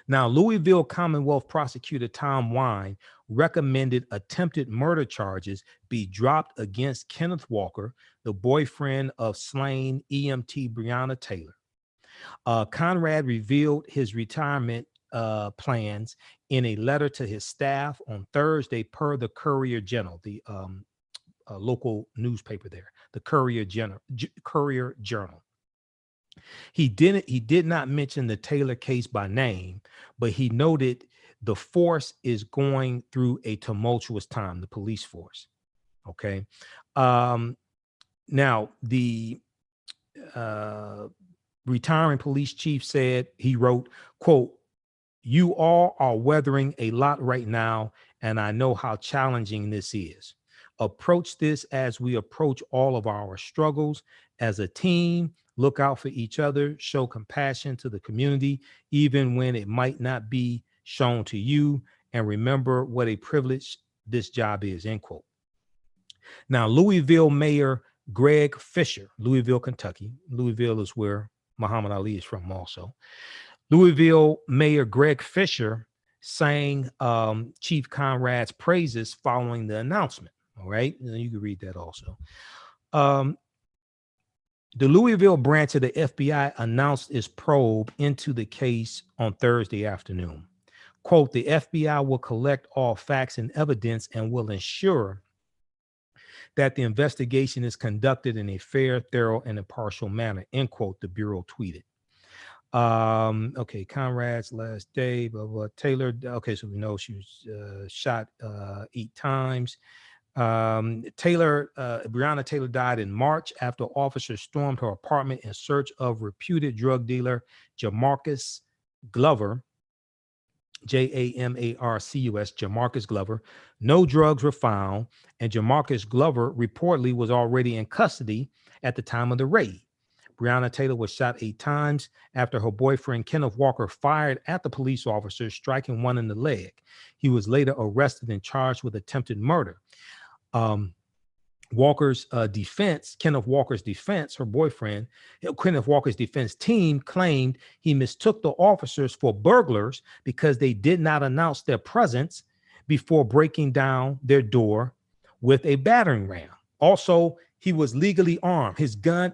Now, Louisville Commonwealth prosecutor Tom Wine recommended attempted murder charges be dropped against Kenneth Walker, the boyfriend of slain EMT Breonna Taylor. Conrad revealed his retirement plans in a letter to his staff on Thursday, per the Courier Journal, the local newspaper there, the Courier Journal. He did not mention the Taylor case by name, but he noted the force is going through a tumultuous time, the police force. Okay. Now, the retiring police chief said, he wrote, quote, you all are weathering a lot right now, and I know how challenging this is. Approach this as we approach all of our struggles as a team. Look out for each other, show compassion to the community, even when it might not be shown to you, and remember what a privilege this job is, end quote. Now, Louisville Mayor Greg Fisher, Louisville, Kentucky. Louisville is where Muhammad Ali is from also. Louisville Mayor Greg Fisher sang Chief Conrad's praises following the announcement. All right, and you can read that also. The Louisville branch of the FBI announced its probe into the case on Thursday afternoon. Quote, the FBI will collect all facts and evidence and will ensure that the investigation is conducted in a fair, thorough, and impartial manner, end quote, the Bureau tweeted. Okay, Conrad's last day, blah, blah, Taylor. Okay, so we know she was shot 8 times. Breonna Taylor died in March after officers stormed her apartment in search of reputed drug dealer Jamarcus Glover, Jamarcus, Jamarcus Glover. No drugs were found, and Jamarcus Glover reportedly was already in custody at the time of the raid. Breonna Taylor was shot 8 times after her boyfriend, Kenneth Walker, fired at the police officers, striking one in the leg. He was later arrested and charged with attempted murder. Walker's defense, Kenneth Walker's defense, her boyfriend, Kenneth Walker's defense team claimed he mistook the officers for burglars because they did not announce their presence before breaking down their door with a battering ram. Also, he was legally armed. His gun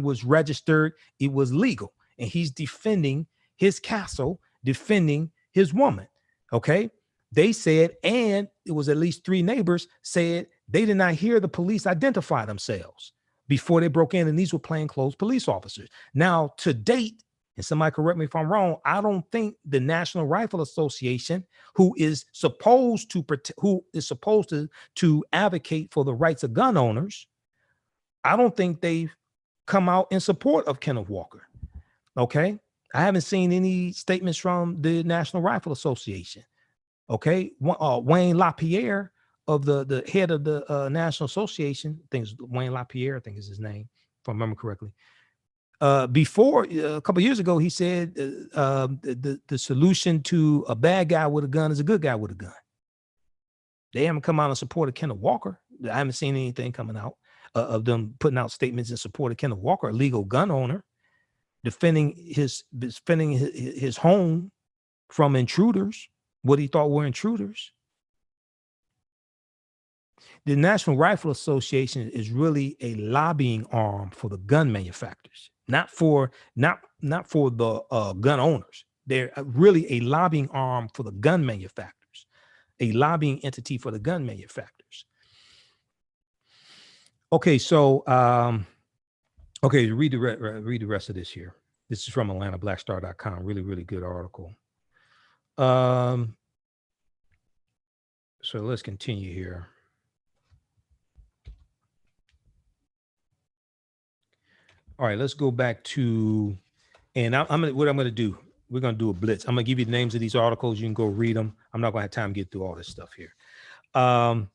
was registered. It was legal, and he's defending his castle, defending his woman. Okay. They said, and it was at least 3 neighbors said they did not hear the police identify themselves before they broke in, and these were plainclothes police officers. Now, to date, and somebody correct me if I'm wrong, I don't think the National Rifle Association, who is supposed to advocate for the rights of gun owners, I don't think they've come out in support of Kenneth Walker. Okay, I haven't seen any statements from the National Rifle Association. Okay, Wayne LaPierre, of the head of the National Association, I think it's Wayne LaPierre, I think is his name, if I remember correctly. Before a couple of years ago, he said the solution to a bad guy with a gun is a good guy with a gun. They haven't come out in support of Kenneth Walker. I haven't seen anything coming out of them putting out statements in support of Kenneth Walker, a legal gun owner, defending his home from intruders, what he thought were intruders. The National Rifle Association is really a lobbying arm for the gun manufacturers, not for the gun owners. They're really a lobbying arm for the gun manufacturers, a lobbying entity for the gun manufacturers. Okay, so read the rest of this here. This is from AtlantaBlackStar.com. Really, really good article. So let's continue here. All right, let's go back to, and what I'm gonna do, we're gonna do a blitz. I'm gonna give you the names of these articles. You can go read them. I'm not gonna have time to get through all this stuff here. Hold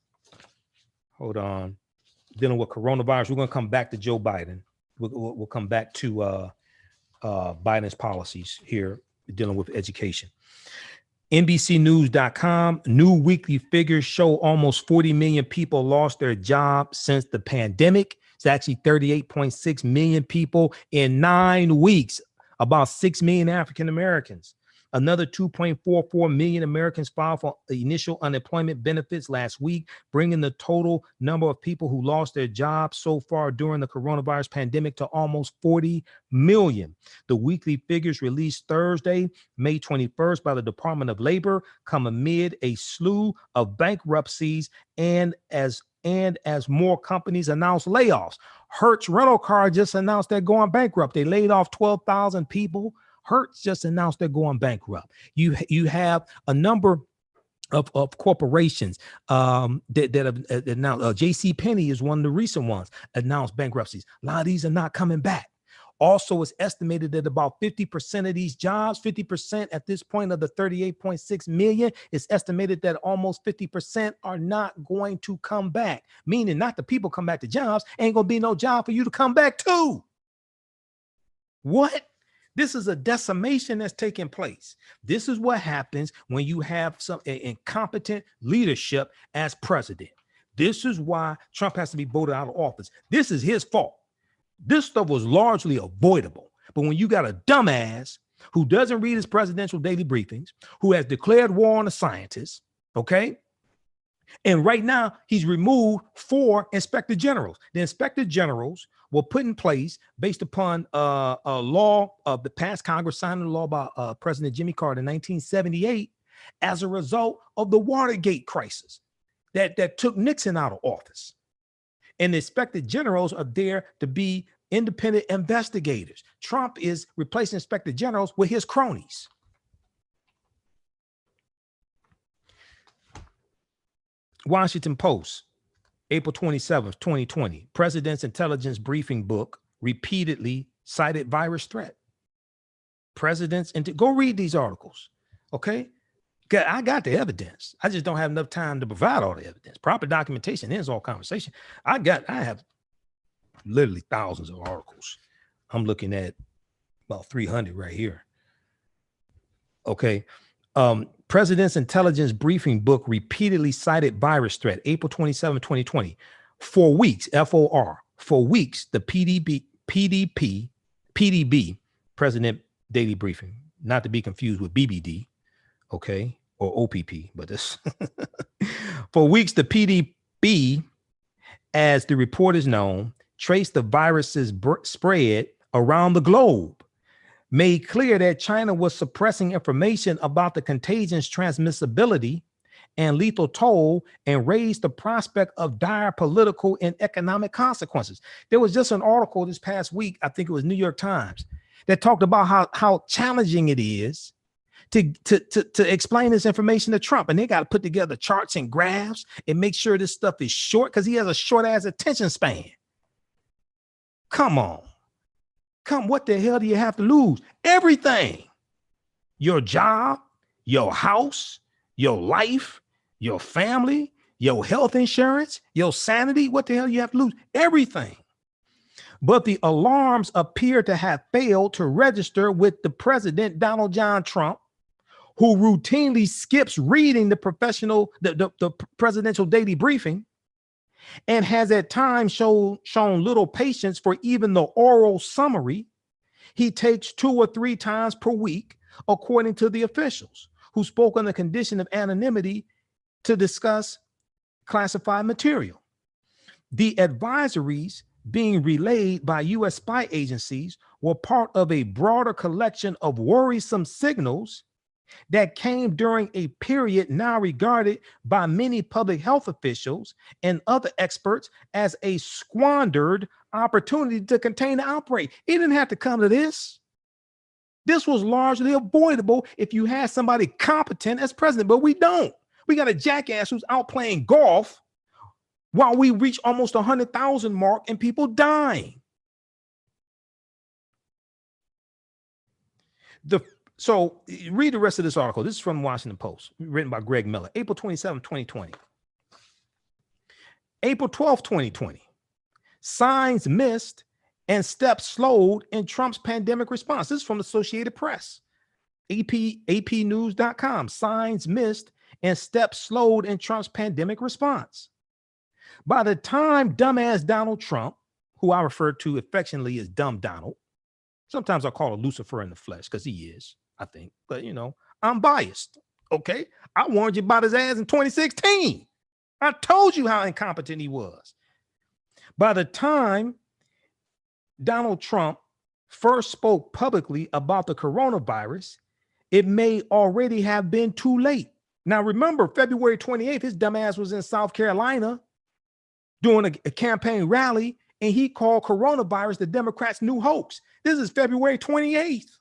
on. Dealing with coronavirus, we're gonna come back to Joe Biden. We'll come back to Biden's policies here, dealing with education. NBCnews.com, new weekly figures show almost 40 million people lost their job since the pandemic. It's actually 38.6 million people in 9 weeks, about 6 million African Americans. Another 2.44 million Americans filed for initial unemployment benefits last week, bringing the total number of people who lost their jobs so far during the coronavirus pandemic to almost 40 million. The weekly figures released Thursday, May 21st by the Department of Labor come amid a slew of bankruptcies and as more companies announce layoffs. Hertz Rental Car just announced they're going bankrupt. They laid off 12,000 people. Hertz just announced they're going bankrupt. You have a number of corporations that have announced. JCPenney is one of the recent ones, announced bankruptcies. A lot of these are not coming back. Also, it's estimated that about 50% of these jobs, 50% at this point of the 38.6 million, it's estimated that almost 50% are not going to come back. Meaning not the people come back to jobs, ain't gonna be no job for you to come back to. What? This is a decimation that's taking place. This is what happens when you have some incompetent leadership as president. This is why Trump has to be voted out of office. This is his fault. This stuff was largely avoidable. But when you got a dumbass who doesn't read his presidential daily briefings, who has declared war on the scientists, okay? And right now, he's removed 4 inspector generals. The inspector generals were put in place based upon a law of the past Congress signed a law by President Jimmy Carter in 1978 as a result of the Watergate crisis that took Nixon out of office. And the inspector generals are there to be independent investigators. Trump is replacing inspector generals with his cronies. Washington Post, April 27th, 2020. President's intelligence briefing book repeatedly cited virus threat. Go read these articles, okay? I got the evidence. I just don't have enough time to provide all the evidence. Proper documentation ends all conversation. I have literally thousands of articles. I'm looking at about 300 right here. Okay. President's intelligence briefing book repeatedly cited virus threat, April 27, 2020. For weeks, FOR, for weeks, the PDB, President Daily Briefing, not to be confused with BBD, okay, or OPP, but this. For weeks, the PDB, as the report is known, traced the virus's spread around the globe, made clear that China was suppressing information about the contagion's transmissibility and lethal toll, and raised the prospect of dire political and economic consequences. There was just an article this past week, I think it was New York Times, that talked about how challenging it is to explain this information to Trump. And they got to put together charts and graphs and make sure this stuff is short, because he has a short ass attention span. Come on. What the hell do you have to lose? Everything. Your job, your house, your life, your family, your health insurance, your sanity. What the hell you have to lose? Everything. but the alarms appear to have failed to register with the president, Donald John Trump, who routinely skips reading the presidential daily briefing and has at times shown little patience for even the oral summary he takes 2 or 3 times per week, according to the officials who spoke on the condition of anonymity to discuss classified material. The advisories being relayed by U.S. spy agencies were part of a broader collection of worrisome signals that came during a period now regarded by many public health officials and other experts as a squandered opportunity to contain the outbreak. It didn't have to come to this. This was largely avoidable if you had somebody competent as president, but we don't. We got a jackass who's out playing golf while we reach almost 100,000 mark and people dying. So read the rest of this article. This is from Washington Post, written by Greg Miller, April 27, 2020. April 12, 2020. Signs missed and steps slowed in Trump's pandemic response. This is from the Associated Press. APnews.com. Signs missed and steps slowed in Trump's pandemic response. By the time dumbass Donald Trump, who I refer to affectionately as Dumb Donald, sometimes I call him Lucifer in the flesh because he is, I think, but I'm biased. Okay. I warned you about his ass in 2016. I told you how incompetent he was. By the time Donald Trump first spoke publicly about the coronavirus, it may already have been too late. Now, remember, February 28th, his dumbass was in South Carolina doing a campaign rally, and he called coronavirus the Democrats' new hoax. This is February 28th.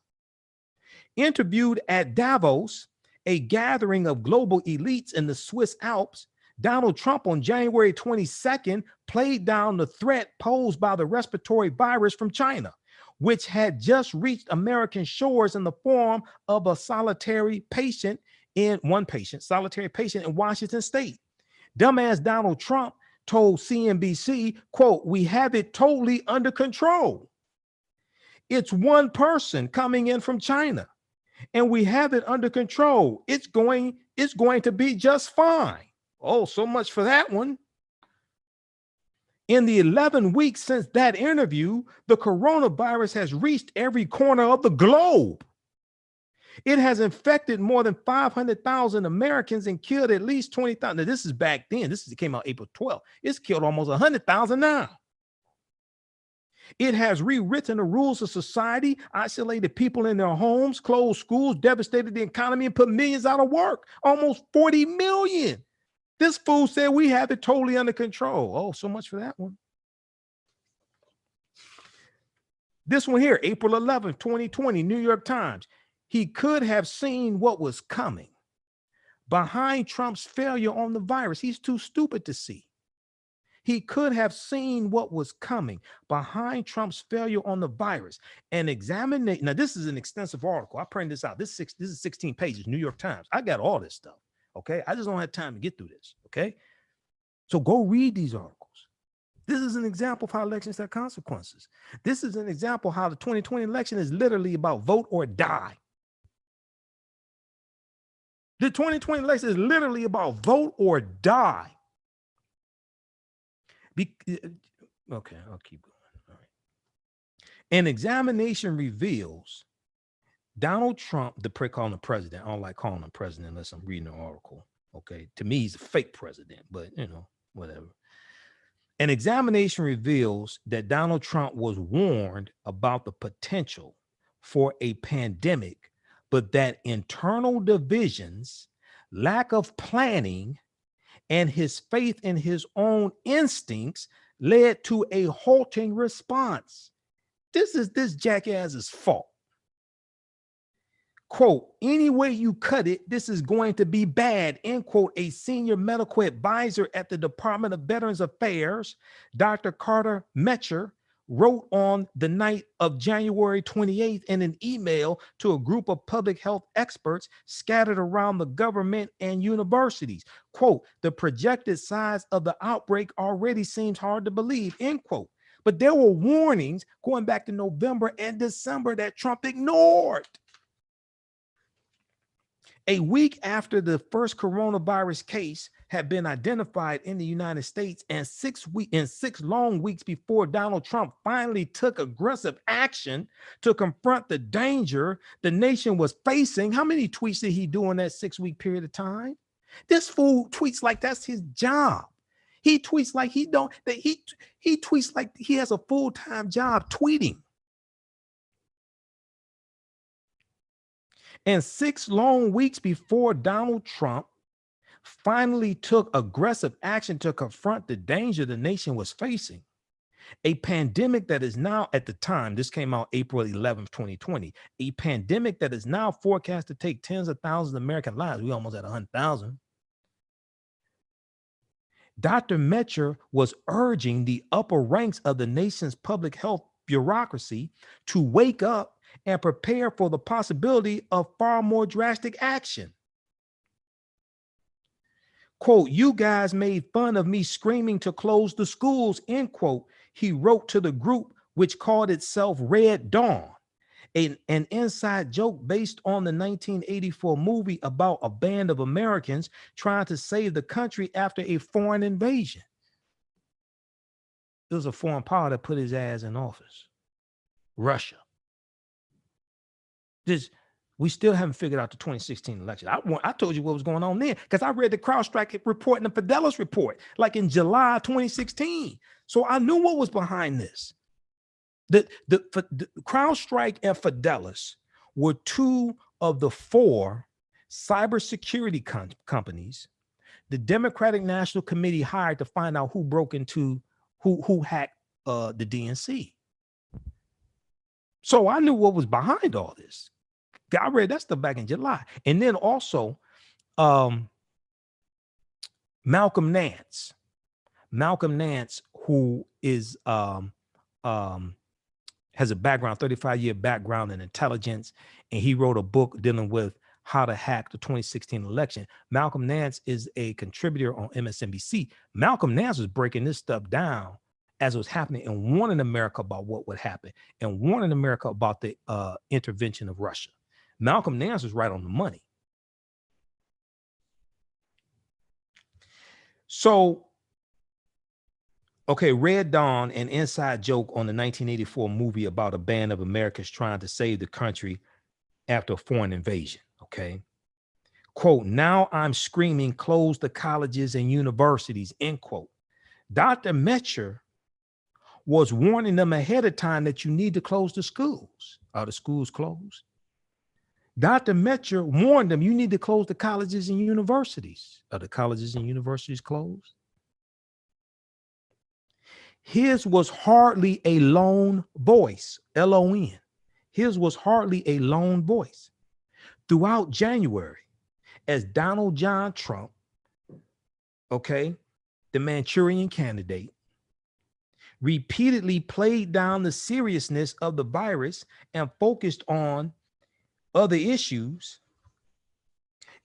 Interviewed at Davos, a gathering of global elites in the Swiss Alps, Donald Trump on January 22nd played down the threat posed by the respiratory virus from China, which had just reached American shores in the form of a solitary patient in Washington state. Dumbass Donald Trump told CNBC, quote, "We have it totally under control. It's one person coming in from China, and we have it under control. It's going to be just fine." Oh, so much for that one. In the 11 weeks since that interview, the coronavirus has reached every corner of the globe. It has infected more than 500,000 Americans and killed at least 20,000. Now, this is back then. This came out April 12th. It's killed almost 100,000 now. It has rewritten the rules of society, isolated people in their homes, closed schools, devastated the economy, and put millions out of work. Almost 40 million. This fool said we have it totally under control. Oh, so much for that one. This one here, April 11th, 2020, New York Times. He could have seen what was coming behind Trump's failure on the virus. He's too stupid to see. He could have seen what was coming behind Trump's failure on the virus. And examination. Now, this is an extensive article. I printed this out. This is 16 pages, New York Times. I got all this stuff. Okay. I just don't have time to get through this. Okay. So go read these articles. This is an example of how elections have consequences. This is an example of how the 2020 election is literally about vote or die. The 2020 election is literally about vote or die. Okay, I'll keep going. All right. An examination reveals Donald Trump, the calling him president. I don't like calling him president unless I'm reading an article. Okay. To me, he's a fake president, but whatever. An examination reveals that Donald Trump was warned about the potential for a pandemic, but that internal divisions, lack of planning, and his faith in his own instincts led to a halting response. This is this jackass's fault. Quote, "Any way you cut it, this is going to be bad," end quote. A senior medical advisor at the Department of Veterans Affairs, Dr. Carter Metcher, wrote on the night of January 28th in an email to a group of public health experts scattered around the government and universities. Quote, "The projected size of the outbreak already seems hard to believe," end quote. But there were warnings going back to November and December that Trump ignored. A week after the first coronavirus case had been identified in the United States, and 6 long weeks before Donald Trump finally took aggressive action to confront the danger the nation was facing. How many tweets did he do in that 6-week period of time? This fool tweets like that's his job. He tweets like he tweets like he has a full-time job tweeting. And 6 long weeks before Donald Trump finally took aggressive action to confront the danger the nation was facing, a pandemic that is now, at the time, this came out April 11th, 2020, a pandemic that is now forecast to take tens of thousands of American lives. We almost at 100,000. Dr. Metcher was urging the upper ranks of the nation's public health bureaucracy to wake up and prepare for the possibility of far more drastic action. Quote, "You guys made fun of me screaming to close the schools," end quote, he wrote to the group, which called itself Red Dawn, an inside joke based on the 1984 movie about a band of Americans trying to save the country after a foreign invasion. It was a foreign power that put his ass in office, Russia. We still haven't figured out the 2016 election. I told you what was going on then because I read the CrowdStrike report and the Fidelis report like in July 2016. So I knew what was behind this. The CrowdStrike and Fidelis were 2 of the 4 cybersecurity companies the Democratic National Committee hired to find out who broke into, who hacked the DNC. So I knew what was behind all this. I read that stuff back in July. And then also Malcolm Nance, who is has a background, 35-year background in intelligence, and he wrote a book dealing with how to hack the 2016 election. Malcolm Nance is a contributor on MSNBC. Malcolm Nance was breaking this stuff down as it was happening and warning America about what would happen and warning America about the intervention of Russia. Malcolm Nance was right on the money. So, okay, Red Dawn, an inside joke on the 1984 movie about a band of Americans trying to save the country after a foreign invasion, okay? Quote, "Now I'm screaming, close the colleges and universities," end quote. Dr. Metcher was warning them ahead of time that you need to close the schools. Are the schools closed? Dr. Metcher warned them you need to close the colleges and universities. Are the colleges and universities closed? His was hardly a lone voice, L-O-N. His was hardly a lone voice. Throughout January, as Donald John Trump, okay, the Manchurian candidate, repeatedly played down the seriousness of the virus and focused on other issues,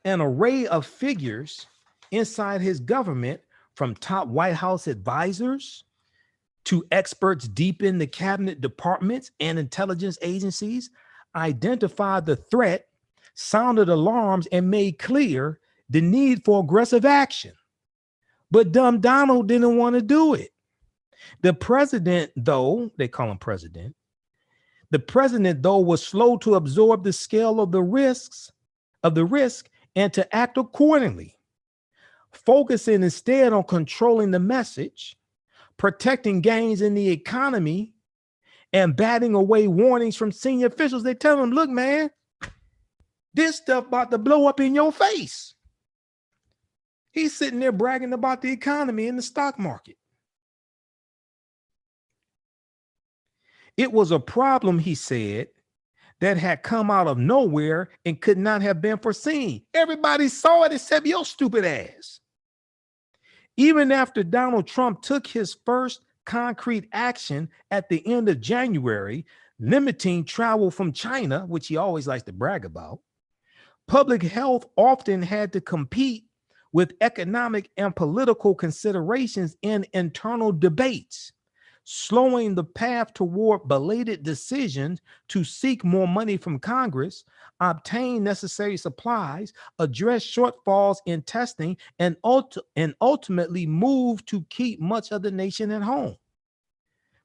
an array of figures inside his government, from top White House advisors to experts deep in the cabinet departments and intelligence agencies, identified the threat, sounded alarms, and made clear the need for aggressive action. But dumb Donald didn't want to do it. The president, though, they call him president, the president, though, was slow to absorb the scale of the risk and to act accordingly, focusing instead on controlling the message, protecting gains in the economy, and batting away warnings from senior officials. They tell him, look, man, this stuff about to blow up in your face. He's sitting there bragging about the economy and the stock market. It was a problem, he said, that had come out of nowhere and could not have been foreseen. Everybody saw it except your stupid ass. Even after Donald Trump took his first concrete action at the end of January, limiting travel from China, which he always likes to brag about, public health often had to compete with economic and political considerations in internal debates. slowing the path toward belated decisions to seek more money from Congress, obtain necessary supplies, address shortfalls in testing, and ultimately move to keep much of the nation at home.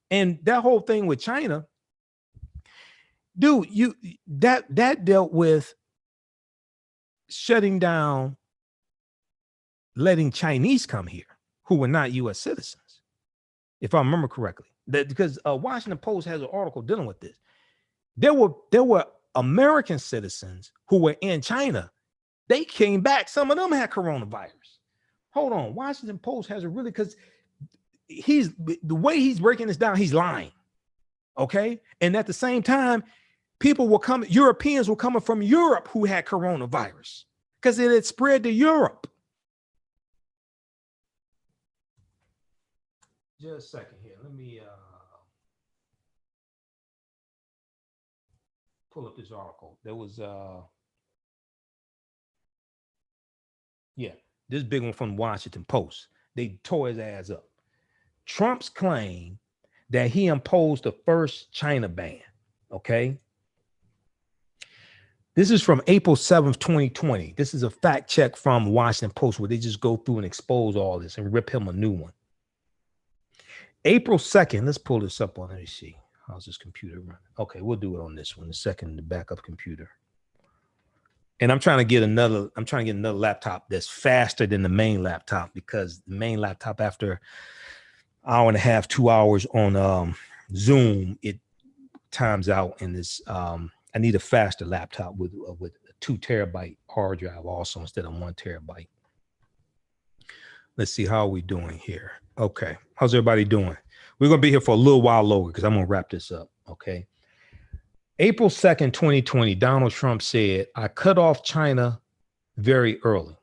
And that whole thing with China, dude, that dealt with shutting down, letting Chinese come here who were not U.S. citizens, if I remember correctly. That because Washington Post has an article dealing with this. There were American citizens who were in China. They came back. Some of them had coronavirus. Hold on, Washington Post has a really, because the way he's breaking this down, he's lying. Okay, and at the same time, people were coming. Europeans were coming from Europe who had coronavirus because it had spread to Europe. Just a second here. Let me pull up this article. There was this big one from Washington Post. They tore his ass up. Trump's claim that he imposed the first China ban. Okay. This is from April 7th, 2020. This is a fact check from Washington Post where they just go through and expose all this and rip him a new one. April 2nd, let's pull this up on, let me see. How's this computer running? Okay, we'll do it on this one, the second, the backup computer. And I'm trying to get another laptop that's faster than the main laptop, because the main laptop, after hour and a half, 2 hours on Zoom, it times out, and this I need a faster laptop with a 2 terabyte hard drive also instead of 1 terabyte. Let's see, how are we doing here? Okay, how's everybody doing? We're gonna be here for a little while longer because I'm gonna wrap this up. Okay. April 2nd, 2020, Donald Trump said, I cut off China very early.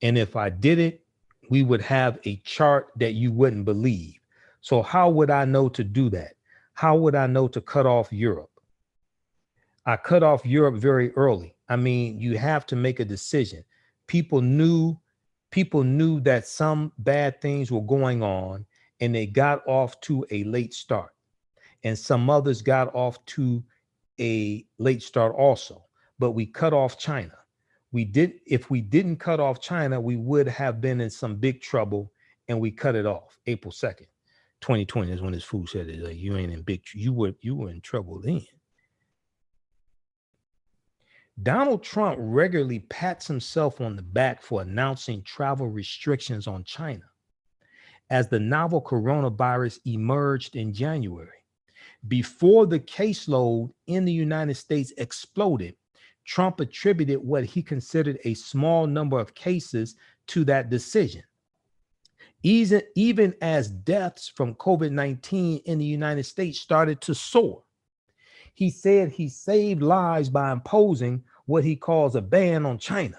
And if I did it, we would have a chart that you wouldn't believe. So how would I know to do that? How would I know to cut off Europe? I cut off Europe very early. I mean, you have to make a decision. People knew that some bad things were going on, and they got off to a late start. And some others got off to a late start also. But we cut off China. If we didn't cut off China, we would have been in some big trouble, and we cut it off. April 2nd, 2020 is when this fool said it. Like, you ain't in big, you were in trouble then. Donald Trump regularly pats himself on the back for announcing travel restrictions on China as the novel coronavirus emerged in January. Before the caseload in the United States exploded, Trump attributed what he considered a small number of cases to that decision. Even as deaths from COVID-19 in the United States started to soar. He said he saved lives by imposing what he calls a ban on China.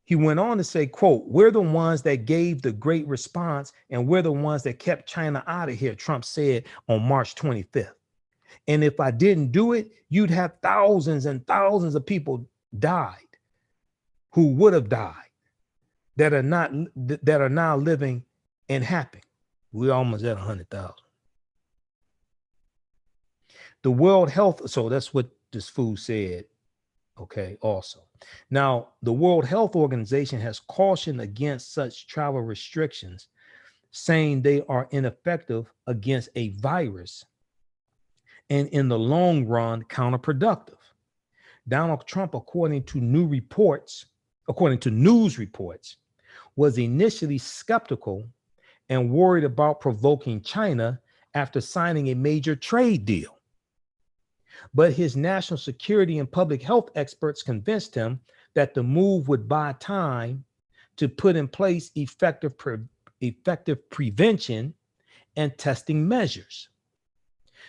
He went on to say, quote, we're the ones that gave the great response, and we're the ones that kept China out of here, Trump said on March 25th. And if I didn't do it, you'd have thousands and thousands of people died who would have died that are now living and happy. We're almost at 100,000. The World Health, so that's what this fool said, okay, also. Now, the World Health Organization has cautioned against such travel restrictions, saying they are ineffective against a virus and in the long run, counterproductive. Donald Trump, according to news reports, was initially skeptical and worried about provoking China after signing a major trade deal. But his national security and public health experts convinced him that the move would buy time to put in place effective prevention and testing measures.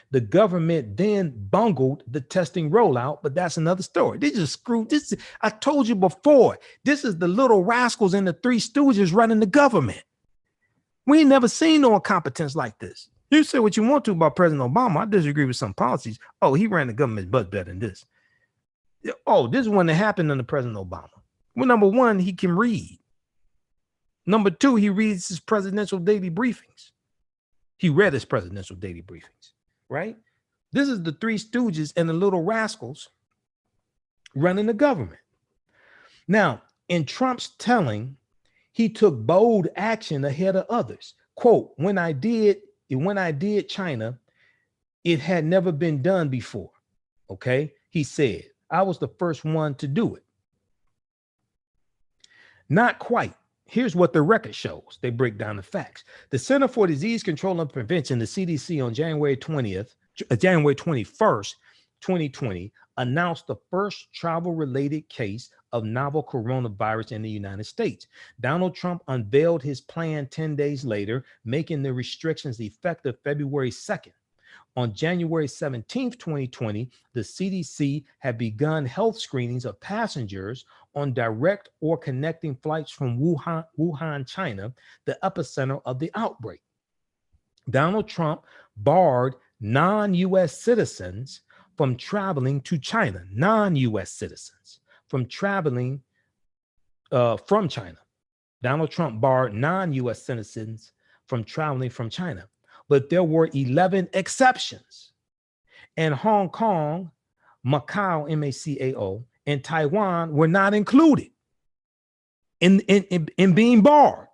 The government then bungled the testing rollout, but that's another story. They just screwed this. I told you before, this is the little rascals and the Three Stooges running the government. We ain't never seen no incompetence like this. You say what you want to about President Obama. I disagree with some policies. Oh, he ran the government much better than this. Oh, this is one that happened under President Obama. Well, number one, he can read. Number two, he reads his presidential daily briefings. He read his presidential daily briefings, right? This is the Three Stooges and the Little Rascals running the government. Now, in Trump's telling, he took bold action ahead of others. Quote, when I did China, it had never been done before. Okay. He said, I was the first one to do it. Not quite. Here's what the record shows. They break down the facts. The Center for Disease Control and Prevention, the CDC, on January 21st, 2020, announced the first travel-related case of novel coronavirus in the United States. Donald Trump unveiled his plan 10 days later, making the restrictions effective February 2nd. On January 17th, 2020, the CDC had begun health screenings of passengers on direct or connecting flights from Wuhan, China, the epicenter of the outbreak. Donald Trump barred non-U.S. citizens from traveling to China, non-U.S. citizens from traveling from China. Donald Trump barred non-U.S. citizens from traveling from China. But there were 11 exceptions. And Hong Kong, Macau, M-A-C-A-O, and Taiwan were not included in being barred.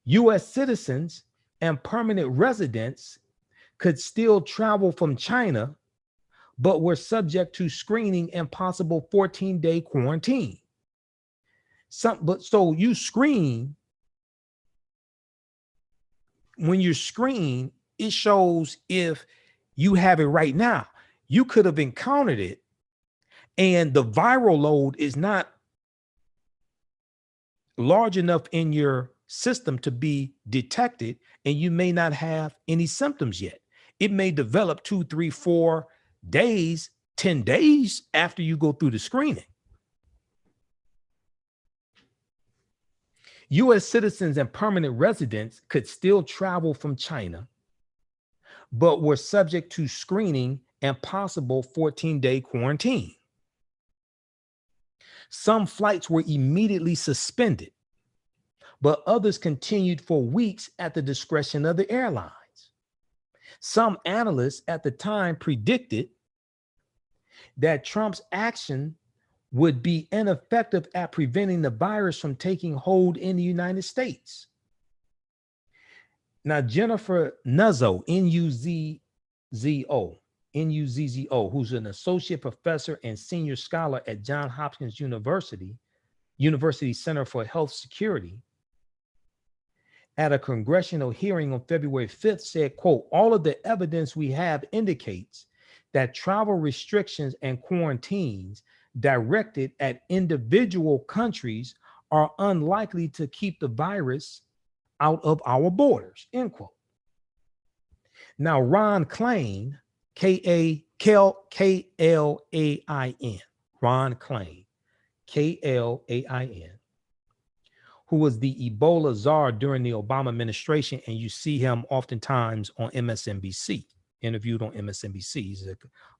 U.S. citizens and permanent residents could still travel from China, but were subject to screening and possible 14-day quarantine. So you screen. When you screen, it shows if you have it right now. You could have encountered it, and the viral load is not large enough in your system to be detected, and you may not have any symptoms yet. It may develop 2, 3, 4 days, 10 days after you go through the screening. U.S. citizens and permanent residents could still travel from China, but were subject to screening and possible 14-day quarantine. Some flights were immediately suspended, but others continued for weeks at the discretion of the airlines. Some analysts at the time predicted that Trump's action would be ineffective at preventing the virus from taking hold in the United States. Now, Jennifer Nuzzo, N-U-Z-Z-O, who's an associate professor and senior scholar at Johns Hopkins University Center for Health Security, at a congressional hearing on February 5th said, quote, all of the evidence we have indicates that travel restrictions and quarantines directed at individual countries are unlikely to keep the virus out of our borders, end quote. Now, Ron Klain, K-L-A-I-N, Ron Klain, K-L-A-I-N, who was the Ebola czar during the Obama administration, and you see him oftentimes on MSNBC, interviewed on MSNBC. He's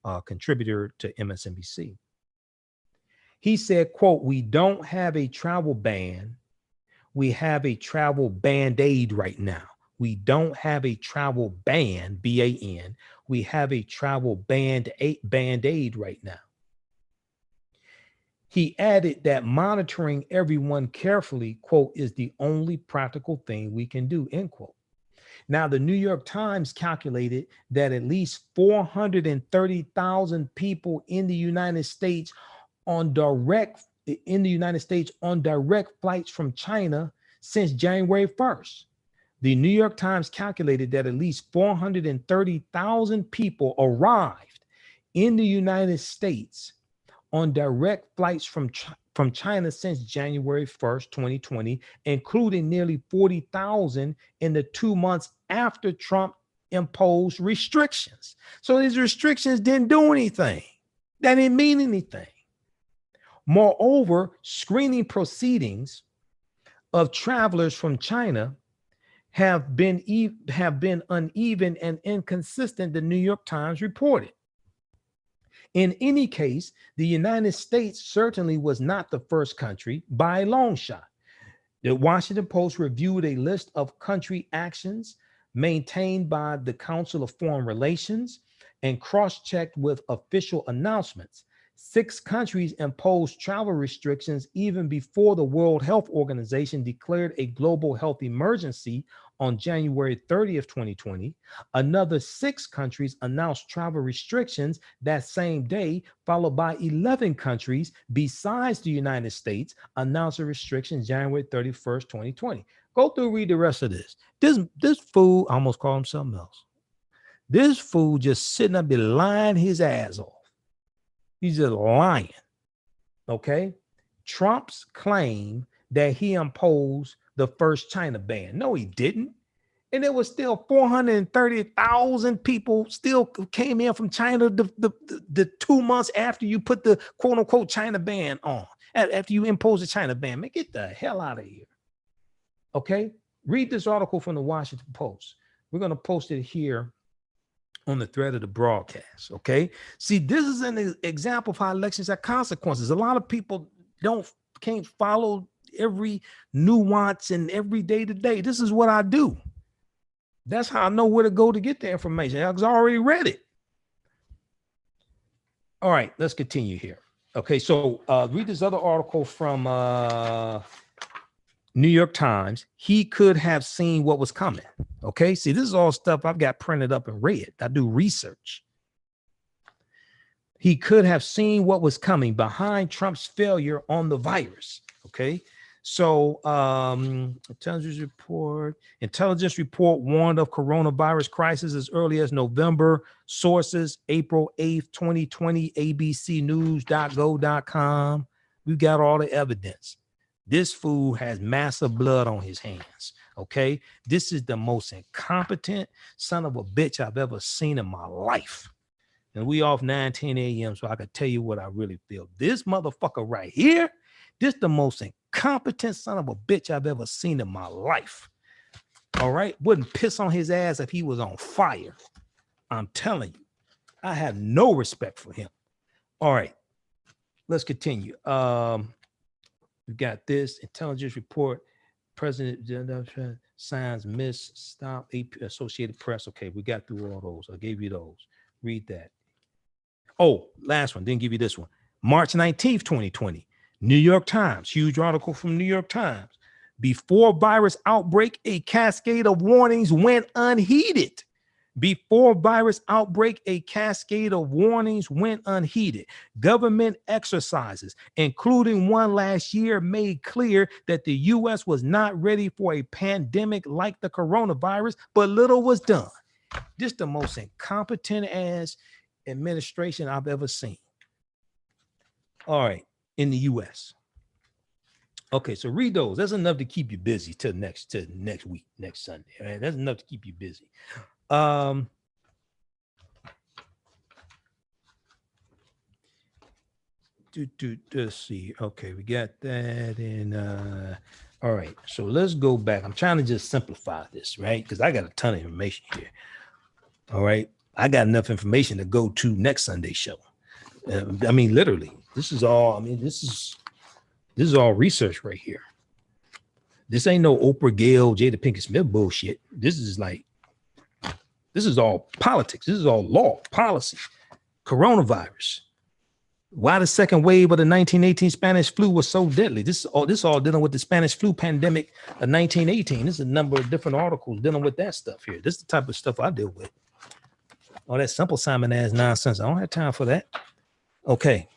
a contributor to MSNBC. He said, quote, we don't have a travel ban. We have a travel band-aid right now. We don't have a travel ban, B-A-N. We have a travel band-aid right now. He added that monitoring everyone carefully, quote, is the only practical thing we can do, end quote. Now, the New York Times calculated that at least 430,000 people in the United States on direct flights from China since January 1st. The New York Times calculated that at least 430,000 people arrived in the United States on direct flights from China since January 1st, 2020, including nearly 40,000 in the 2 months after Trump imposed restrictions. So these restrictions didn't do anything. That didn't mean anything. Moreover, screening proceedings of travelers from China have been uneven and inconsistent, the New York Times reported. In any case, the United States certainly was not the first country by a long shot. The Washington Post reviewed a list of country actions maintained by the Council of Foreign Relations and cross-checked with official announcements. 6 countries imposed travel restrictions even before the World Health Organization declared a global health emergency on January 30th, 2020. Another 6 countries announced travel restrictions that same day, followed by 11 countries besides the United States announced the restrictions January 31st, 2020. Go through, read the rest of this. This fool, I almost call him something else. This fool just sitting up there lying his ass off. He's just lying. Okay. Trump's claim that he imposed the first China ban. No, he didn't. And there was still 430,000 people still came in from China the 2 months after you put the quote unquote China ban on, after you impose the China ban. Man, get the hell out of here. Okay. Read this article from the Washington Post. We're going to post it here on the thread of the broadcast. Okay. See, this is an example of how elections have consequences. A lot of people can't follow every nuance and every day to day. This is what I do. That's how I know where to go to get the information, because I already read it. All right, let's continue here. Okay, so read this other article from New York Times. He could have seen what was coming. Okay, see, this is all stuff I've got printed up and read. I do research. He could have seen what was coming behind Trump's failure on the virus. Okay, so intelligence report warned of coronavirus crisis as early as November. Sources, April 8th, 2020, abcnews.go.com. We've got all the evidence. This fool has massive blood on his hands. Okay, this is the most incompetent son of a bitch I've ever seen in my life. And we off 9:10 a.m. so I can tell you what I really feel. This motherfucker right here, this the most incompetent son of a bitch I've ever seen in my life. All right, wouldn't piss on his ass if he was on fire. I'm telling you, I have no respect for him. All right, let's continue. We got this intelligence report. President signs miss stop Associated Press. Okay, we got through all those. I gave you those. Read that. Oh, last one. Didn't give you this one. March 19th, 2020. New York Times. Huge article from New York Times. Before virus outbreak, a cascade of warnings went unheeded. Before virus outbreak, a cascade of warnings went unheeded. Government exercises, including one last year, made clear that the U.S. was not ready for a pandemic like the coronavirus, but little was done. This is the most incompetent ass administration I've ever seen. All right, in the U.S. Okay, so read those. That's enough to keep you busy till next week, next Sunday. All right, that's enough to keep you busy. Let's see. Okay, we got that. And all right, so let's go back. I'm trying to just simplify this, right? Because I got a ton of information here. All right, I got enough information to go to next Sunday's show. I mean, literally, this is all. I mean, this is all research right here. This ain't no Oprah, Gayle, Jada Pinkett Smith bullshit. This is all politics. This is all law, policy, coronavirus. Why the second wave of the 1918 Spanish flu was so deadly. This all dealing with the Spanish flu pandemic of 1918. There's a number of different articles dealing with that stuff here. This is the type of stuff I deal with. All that Simple Simon ass nonsense. I don't have time for that. Okay.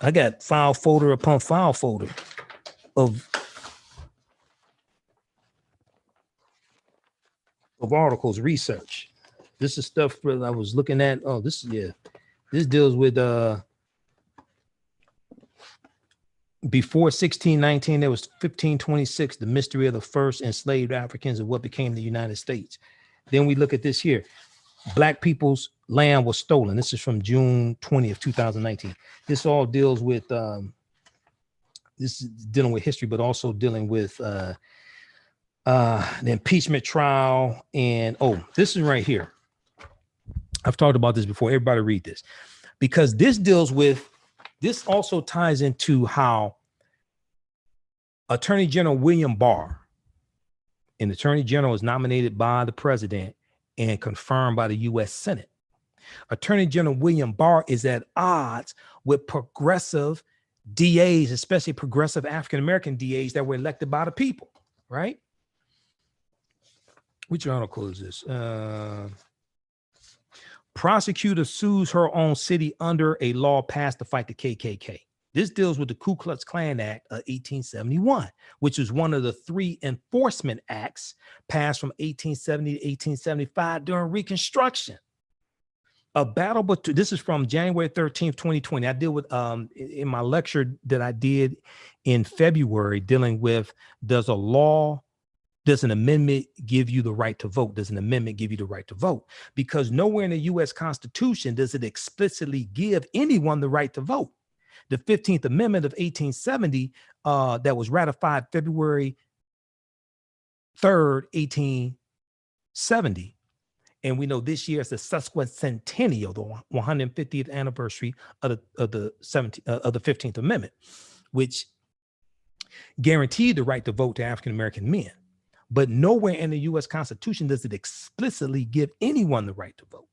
I got file folder upon file folder of articles, research. This is stuff that I was looking at. Oh, this deals with before 1619, there was 1526, the mystery of the first enslaved Africans and what became the United States. Then we look at this here. Black people's land was stolen. This is from June 20th, 2019. This all deals with this is dealing with history, but also dealing with the impeachment trial. And this is right here. I've talked about this before. Everybody read this, because this also ties into how Attorney General William Barr An attorney general is nominated by the president and confirmed by the U.S. Senate. Attorney General William Barr is at odds with progressive DAs, especially progressive African-American DAs that were elected by the people, right? Which article is this? Prosecutor sues her own city under a law passed to fight the KKK. This deals with the Ku Klux Klan Act of 1871, which is one of the 3 enforcement acts passed from 1870 to 1875 during Reconstruction. A battle, but this is from January 13th, 2020. I deal with in my lecture that I did in February, dealing with does an amendment give you the right to vote? Does an amendment give you the right to vote? Because nowhere in the U.S. Constitution does it explicitly give anyone the right to vote. The 15th Amendment of 1870 that was ratified February 3rd, 1870. And we know this year is the subsequent centennial, the 150th anniversary of the 15th Amendment, which guaranteed the right to vote to African-American men. But nowhere in the U.S. Constitution does it explicitly give anyone the right to vote,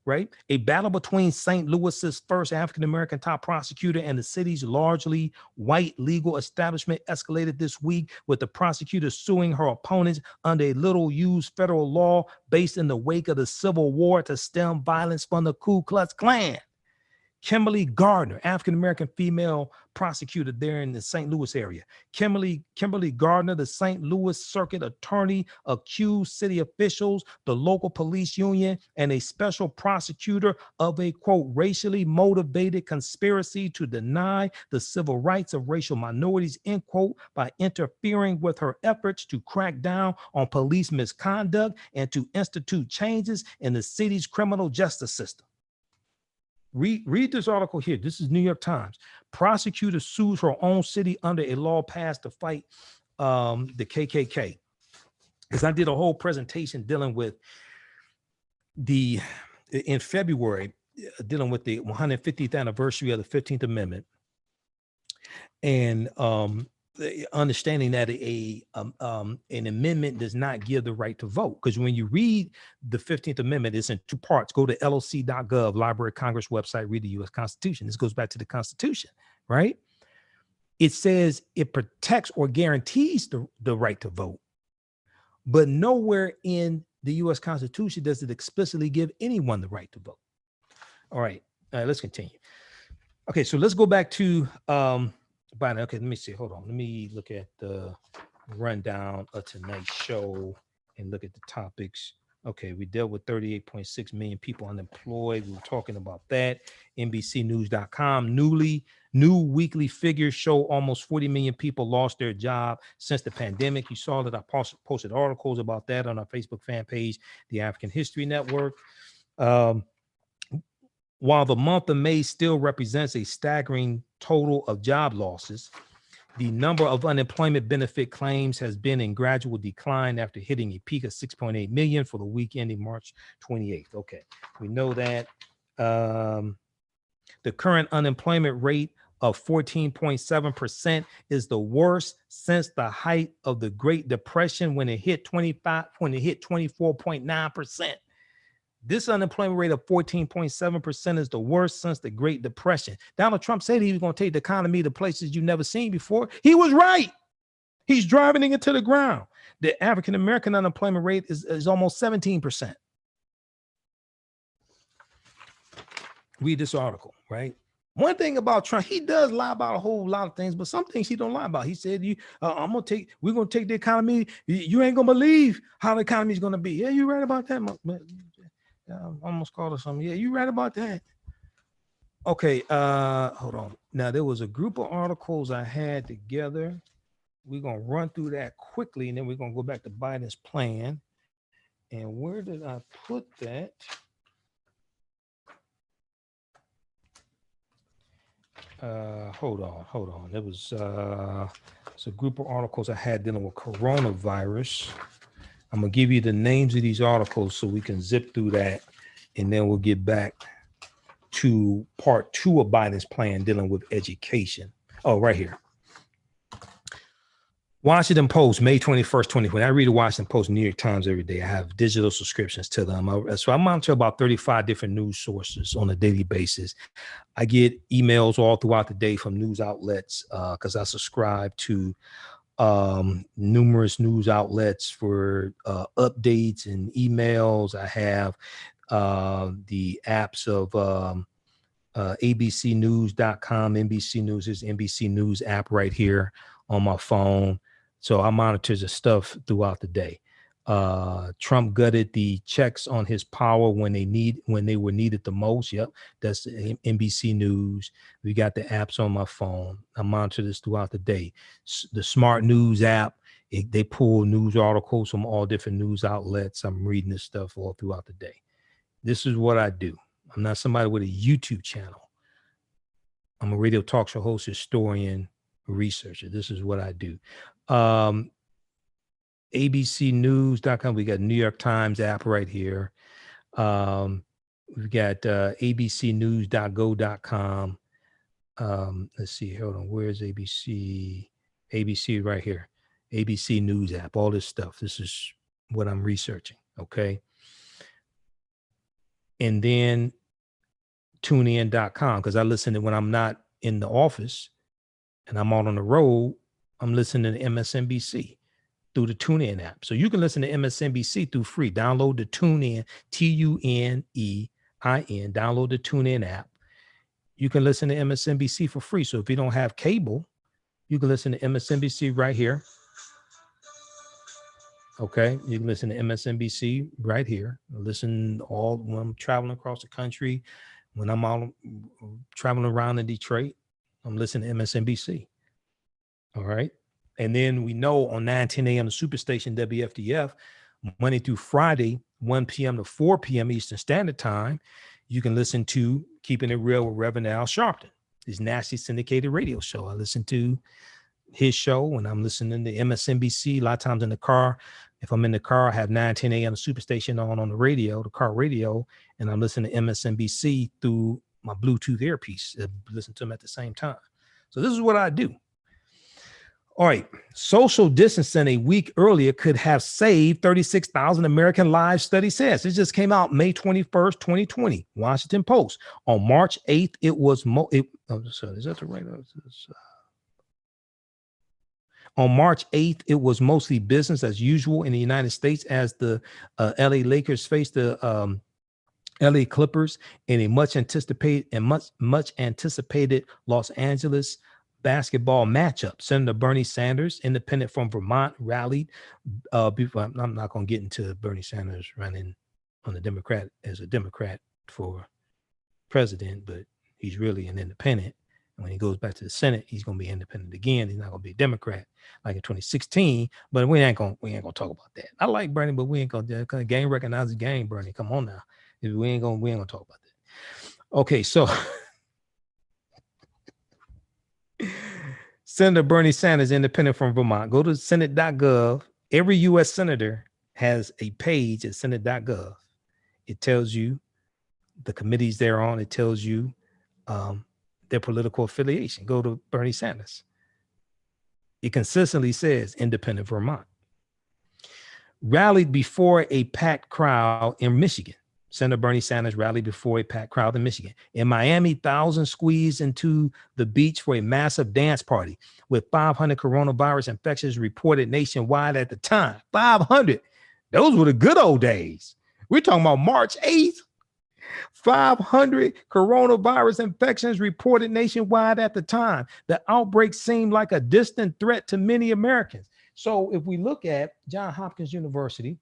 right? A battle between St. Louis's first African-American top prosecutor and the city's largely white legal establishment escalated this week, with the prosecutor suing her opponents under a little-used federal law based in the wake of the Civil War to stem violence from the Ku Klux Klan. Kimberly Gardner, African-American female prosecutor there in the St. Louis area. Kimberly Gardner, the St. Louis Circuit Attorney, accused city officials, the local police union, and a special prosecutor of a, quote, racially motivated conspiracy to deny the civil rights of racial minorities, end quote, by interfering with her efforts to crack down on police misconduct and to institute changes in the city's criminal justice system. Read this article here. This is New York Times. Prosecutor sues her own city under a law passed to fight the KKK. Because I did a whole presentation dealing with in February, dealing with the 150th anniversary of the 15th Amendment. And understanding that an amendment does not give the right to vote. Because when you read the 15th Amendment, it's in 2 parts. Go to loc.gov, Library of Congress website, read the U.S. Constitution. This goes back to the Constitution, right? It says it protects or guarantees the right to vote. But nowhere in the U.S. Constitution does it explicitly give anyone the right to vote. All right, let's continue. Okay, so let's go back to Biden. Okay, let me see. Hold on. Let me look at the rundown of tonight's show and look at the topics. Okay, we dealt with 38.6 million people unemployed. We were talking about that. NBCnews.com. New weekly figures show almost 40 million people lost their job since the pandemic. You saw that I posted articles about that on our Facebook fan page, the African History Network. While the month of May still represents a staggering total of job losses, the number of unemployment benefit claims has been in gradual decline after hitting a peak of 6.8 million for the week ending March 28th. Okay, we know that. The current unemployment rate of 14.7% is the worst since the height of the Great Depression when it hit 24.9%. This unemployment rate of 14.7% is the worst since the Great Depression. Donald Trump said he was going to take the economy to places you've never seen before. He was right. He's driving it into the ground. The African-American unemployment rate is almost 17%. Read this article, right? One thing about Trump, he does lie about a whole lot of things, but some things he don't lie about. He said, we're going to take the economy. You ain't going to believe how the economy is going to be. Yeah, you're right about that. I almost called it something. Yeah, you're right about that. Okay, hold on. Now, there was a group of articles I had together. We're going to run through that quickly, and then we're going to go back to Biden's plan. And where did I put that? Hold on. There was it's a group of articles I had dealing with coronavirus. I'm gonna give you the names of these articles so we can zip through that, and then we'll get back to part 2 of Biden's plan dealing with education. Oh, right here. Washington Post, May 21st, 2020. I read the Washington Post, New York Times every day. I have digital subscriptions to them. So I monitor about 35 different news sources on a daily basis. I get emails all throughout the day from news outlets because I subscribe to numerous news outlets for updates and emails. I have the apps of abcnews.com, NBC News is NBC News app right here on my phone. So I monitor the stuff throughout the day. Trump gutted the checks on his power when they were needed the most. Yep, that's NBC News. We got the apps on my phone. I monitor this throughout the day. The Smart News app, they pull news articles from all different news outlets. I'm reading this stuff all throughout the day. This is what I do. I'm not somebody with a YouTube channel. I'm a radio talk show host, historian, researcher. This is what I do. abcnews.com. We got New York Times app right here. We've got abcnews.go.com. Let's see. Hold on. Where's ABC? ABC right here. ABC News app. All this stuff. This is what I'm researching. Okay. And then tunein.com, because I listen to when I'm not in the office and I'm out on the road, I'm listening to MSNBC through the TuneIn app. So you can listen to MSNBC through free. Download the TuneIn, TuneIn, download the TuneIn app. You can listen to MSNBC for free. So if you don't have cable, you can listen to MSNBC right here. Okay, you can listen to MSNBC right here. Listen all when I'm traveling across the country, when I'm out traveling around in Detroit, I'm listening to MSNBC. All right. And then we know on 9:10 a.m. the Superstation WFDF, Monday through Friday, 1 p.m. to 4 p.m. Eastern Standard Time, you can listen to Keeping It Real with Reverend Al Sharpton, his nationally syndicated radio show. I listen to his show when I'm listening to MSNBC. A lot of times in the car, if I'm in the car, I have 9:10 a.m. the Superstation on the radio, the car radio, and I'm listening to MSNBC through my Bluetooth earpiece. Listen to them at the same time. So this is what I do. All right. Social distancing a week earlier could have saved 36,000 American lives, study says. It just came out May 21st, 2020, Washington Post. On March 8th, it was is that the right? On March 8th, it was mostly business as usual in the United States as the LA Lakers faced the LA Clippers in a much anticipated Los Angeles basketball matchup. Senator Bernie Sanders, independent from Vermont, rallied. I'm not going to get into Bernie Sanders running on the Democrat as a Democrat for president, but he's really an independent. And when he goes back to the Senate, he's going to be independent again. He's not going to be a Democrat like in 2016. But we ain't going to talk about that. I like Bernie, but we ain't going to game recognizes game. Bernie, come on now. We ain't going to talk about that. Okay, so Senator Bernie Sanders, independent from Vermont. Go to Senate.gov. Every U.S. senator has a page at Senate.gov. It tells you the committees they're on. It tells you their political affiliation. Go to Bernie Sanders. It consistently says independent Vermont. Rallied before a packed crowd in Michigan. Senator Bernie Sanders rallied before a packed crowd in Michigan. In Miami, thousands squeezed into the beach for a massive dance party with 500 coronavirus infections reported nationwide at the time. 500. Those were the good old days. We're talking about March 8th. 500 coronavirus infections reported nationwide at the time. The outbreak seemed like a distant threat to many Americans. So if we look at Johns Hopkins University,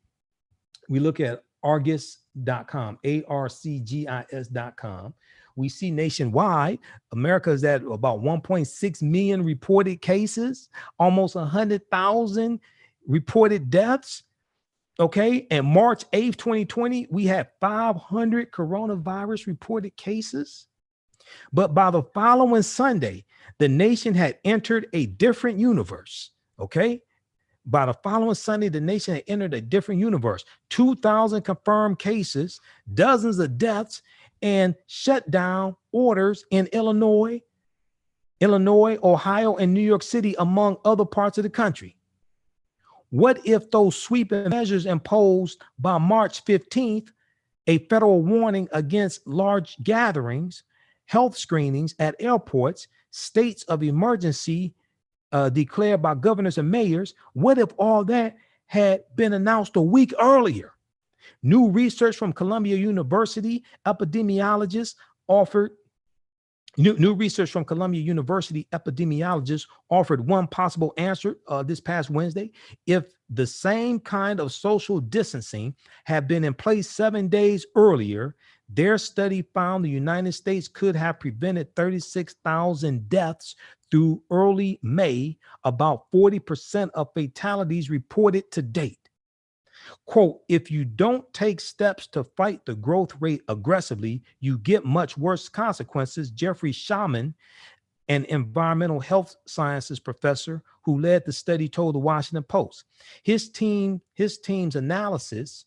we look at Argus.com, ARCGIS.com. We see nationwide, America is at about 1.6 million reported cases, almost 100,000 reported deaths. Okay. And March 8th, 2020, we had 500 coronavirus reported cases. But by the following Sunday, the nation had entered a different universe. Okay. By the following Sunday, the nation had entered a different universe. 2,000 confirmed cases, dozens of deaths, and shutdown orders in Illinois, Ohio, and New York City, among other parts of the country. What if those sweeping measures imposed by March 15th, a federal warning against large gatherings, health screenings at airports, states of emergency declared by governors and mayors, what if all that had been announced a week earlier? New research from Columbia University epidemiologists offered New research from Columbia University epidemiologists offered one possible answer this past Wednesday. If the same kind of social distancing had been in place 7 days earlier, their study found the United States could have prevented 36,000 deaths through early May, about 40% of fatalities reported to date. Quote, if you don't take steps to fight the growth rate aggressively, you get much worse consequences. Jeffrey Shaman, an environmental health sciences professor who led the study, told the Washington Post. His team's analysis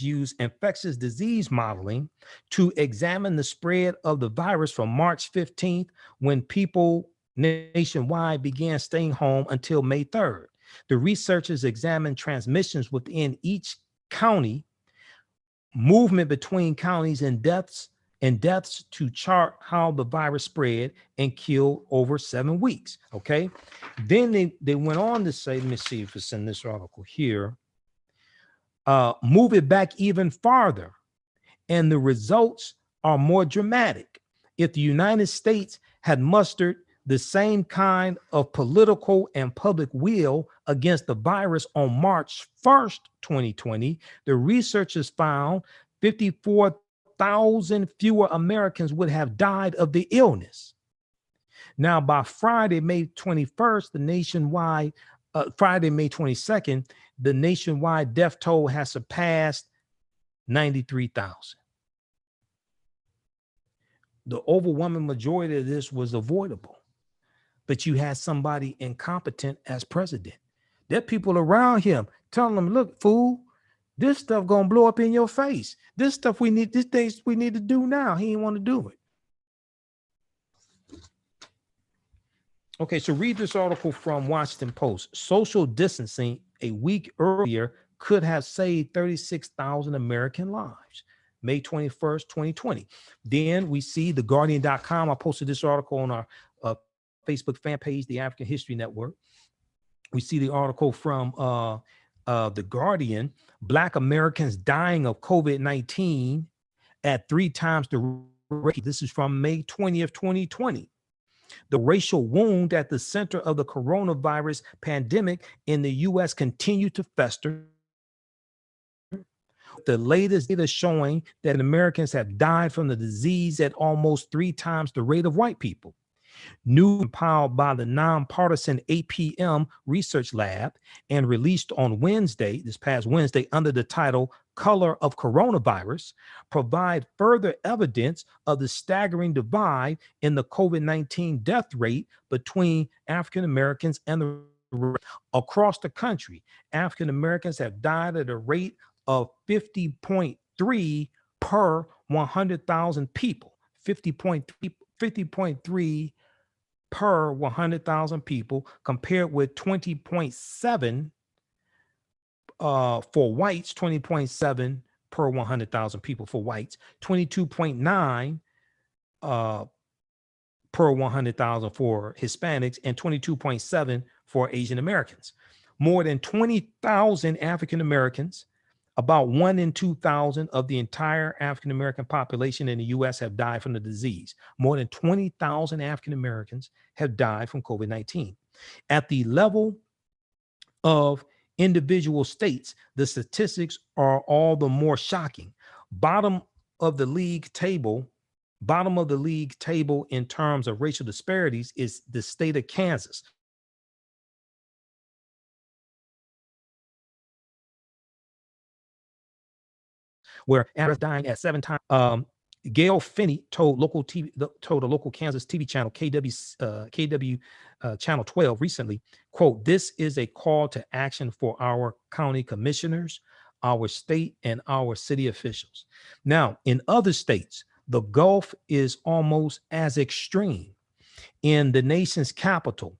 used infectious disease modeling to examine the spread of the virus from March 15th, when people nationwide began staying home, until May 3rd. The researchers examined transmissions within each county, movement between counties, and deaths to chart how the virus spread and killed over 7 weeks. Okay. Then they went on to say, let me see if it's in this article here. Move it back even farther, and the results are more dramatic. If the United States had mustered the same kind of political and public will against the virus on March 1st, 2020, the researchers found 54,000 fewer Americans would have died of the illness. Now, by Friday, May 21st, Friday, May 22nd, the nationwide death toll has surpassed 93,000. The overwhelming majority of this was avoidable, but you had somebody incompetent as president. There are people around him telling him, look, fool, this stuff gonna blow up in your face. This stuff we need, this things we need to do now. He didn't want to do it. Okay, so read this article from Washington Post. Social distancing a week earlier could have saved 36,000 American lives. May 21st, 2020. Then we see theguardian.com. I posted this article on our Facebook fan page, the African History Network. We see the article from The Guardian. Black Americans dying of COVID-19 at 3 times the rate. This is from May 20th, 2020. The racial wound at the center of the coronavirus pandemic in the U.S. continued to fester. The latest data showing that Americans have died from the disease at almost 3 times the rate of white people. New compiled by the nonpartisan APM Research Lab and released on Wednesday, this past Wednesday, under the title Color of Coronavirus, provide further evidence of the staggering divide in the COVID-19 death rate between African Americans and the rest. Across the country, African Americans have died at a rate of 50.3 per 100,000 people, 50.3 per 100,000 people, compared with 20.7 for whites, 20.7 per 100,000 people for whites, 22.9 per 100,000 for Hispanics, and 22.7 for Asian Americans. More than 20,000 African Americans, about 1 in 2,000 of the entire African American population in the U.S. have died from the disease. More than 20,000 African Americans have died from COVID-19. At the level of individual states, the statistics are all the more shocking. Bottom of the league table in terms of racial disparities is the state of Kansas, where Africans dying at 7 times. Gail Finney told a local Kansas TV channel, KW Channel 12 recently, quote, "This is a call to action for our county commissioners, our state and our city officials." Now, in other states, the gulf is almost as extreme. In the nation's capital,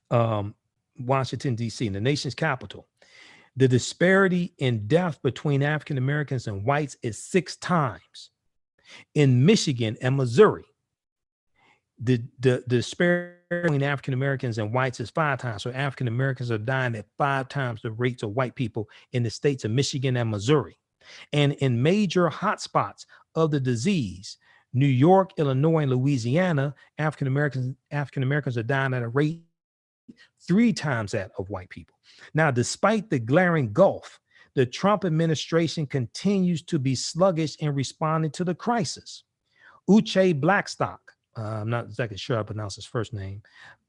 Washington, D.C., in the nation's capital. The disparity in death between African Americans and whites is 6 times. In Michigan and Missouri, the disparity between African Americans and whites is 5 times. So African Americans are dying at 5 times the rates of white people in the states of Michigan and Missouri. And in major hotspots of the disease, New York, Illinois, and Louisiana, African Americans are dying at a rate 3 times that of white people. Now, despite the glaring gulf, the Trump administration continues to be sluggish in responding to the crisis. Uche Blackstock, I'm not exactly sure I pronounce his first name,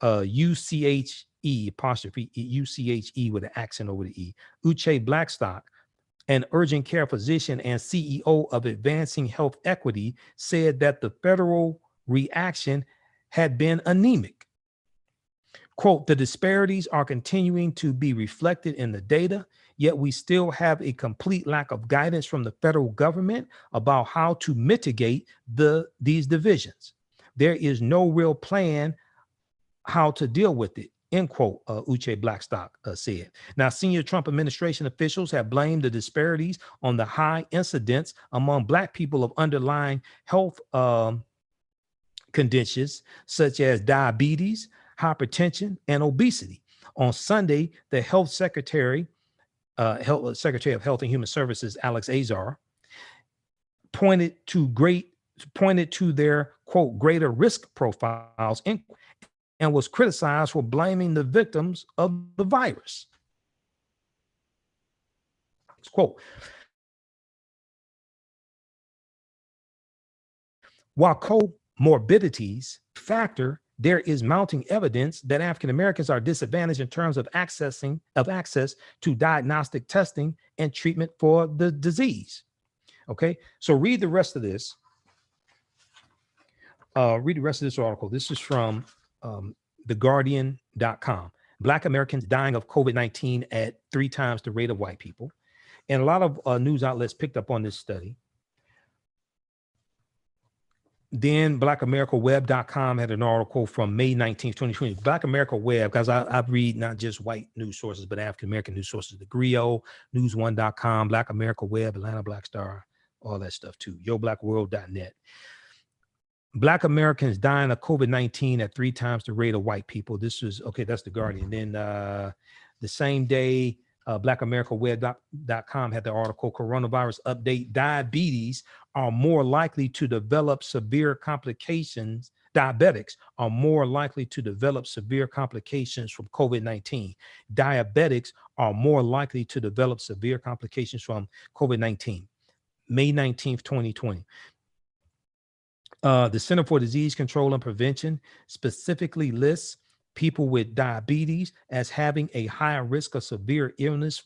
U-C-H-E, apostrophe U-C-H-E with an accent over the E. Uche Blackstock, an urgent care physician and CEO of Advancing Health Equity, said that the federal reaction had been anemic. Quote, the disparities are continuing to be reflected in the data, yet we still have a complete lack of guidance from the federal government about how to mitigate these divisions. There is no real plan how to deal with it, end quote, Uche Blackstock said. Now, senior Trump administration officials have blamed the disparities on the high incidence among Black people of underlying health conditions such as diabetes, hypertension, and obesity. On Sunday, the health secretary, Secretary of Health and Human Services, Alex Azar, pointed to their, quote, greater risk profiles, and was criticized for blaming the victims of the virus. Quote, while comorbidities factor, there is mounting evidence that African Americans are disadvantaged in terms of access to diagnostic testing and treatment for the disease. Okay, so read the rest of this. Read the rest of this article. This is from theguardian.com. Black Americans dying of COVID-19 at 3 times the rate of white people. And a lot of news outlets picked up on this study. Then blackamericaweb.com had an article from May 19th, 2020. Black America Web, because I read not just white news sources, but African-American news sources, the Griot, news1.com, Black America Web, Atlanta Black Star, all that stuff too, yoblackworld.net. Black Americans dying of COVID-19 at 3 times the rate of white people. This was, okay, that's the Guardian. Then the same day, blackamericaweb.com had the article, coronavirus update, diabetes are more likely to develop severe complications. Diabetics are more likely to develop severe complications from COVID-19. Diabetics are more likely to develop severe complications from COVID-19. May 19th, 2020. The Center for Disease Control and Prevention specifically lists people with diabetes as having a higher risk of severe illness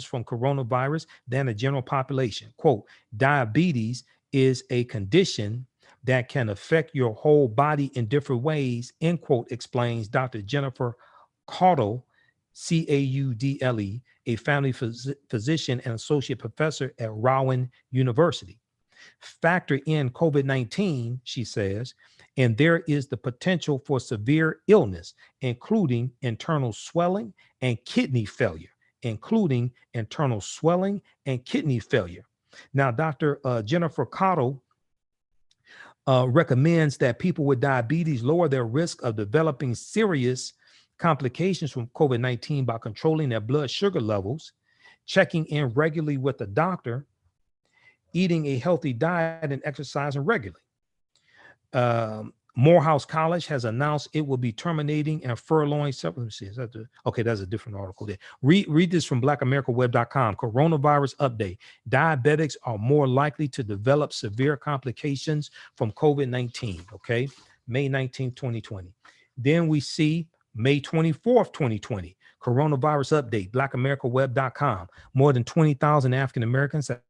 from coronavirus than the general population. Quote, diabetes is a condition that can affect your whole body in different ways, end quote, explains Dr. Jennifer Caudle, C-A-U-D-L-E, a family physician and associate professor at Rowan University. Factor in COVID-19, she says, and there is the potential for severe illness, including internal swelling and kidney failure, Now, Dr. Jennifer Caudle recommends that people with diabetes lower their risk of developing serious complications from COVID-19 by controlling their blood sugar levels, checking in regularly with a doctor, eating a healthy diet, and exercising regularly. Morehouse College has announced it will be terminating and furloughing supplements. Okay, that's a different article there. Read this from blackamericaweb.com. Coronavirus update. Diabetics are more likely to develop severe complications from COVID-19. Okay, May 19th, 2020. Then we see May 24th, 2020. Coronavirus update. blackamericaweb.com. More than 20,000 African Americans have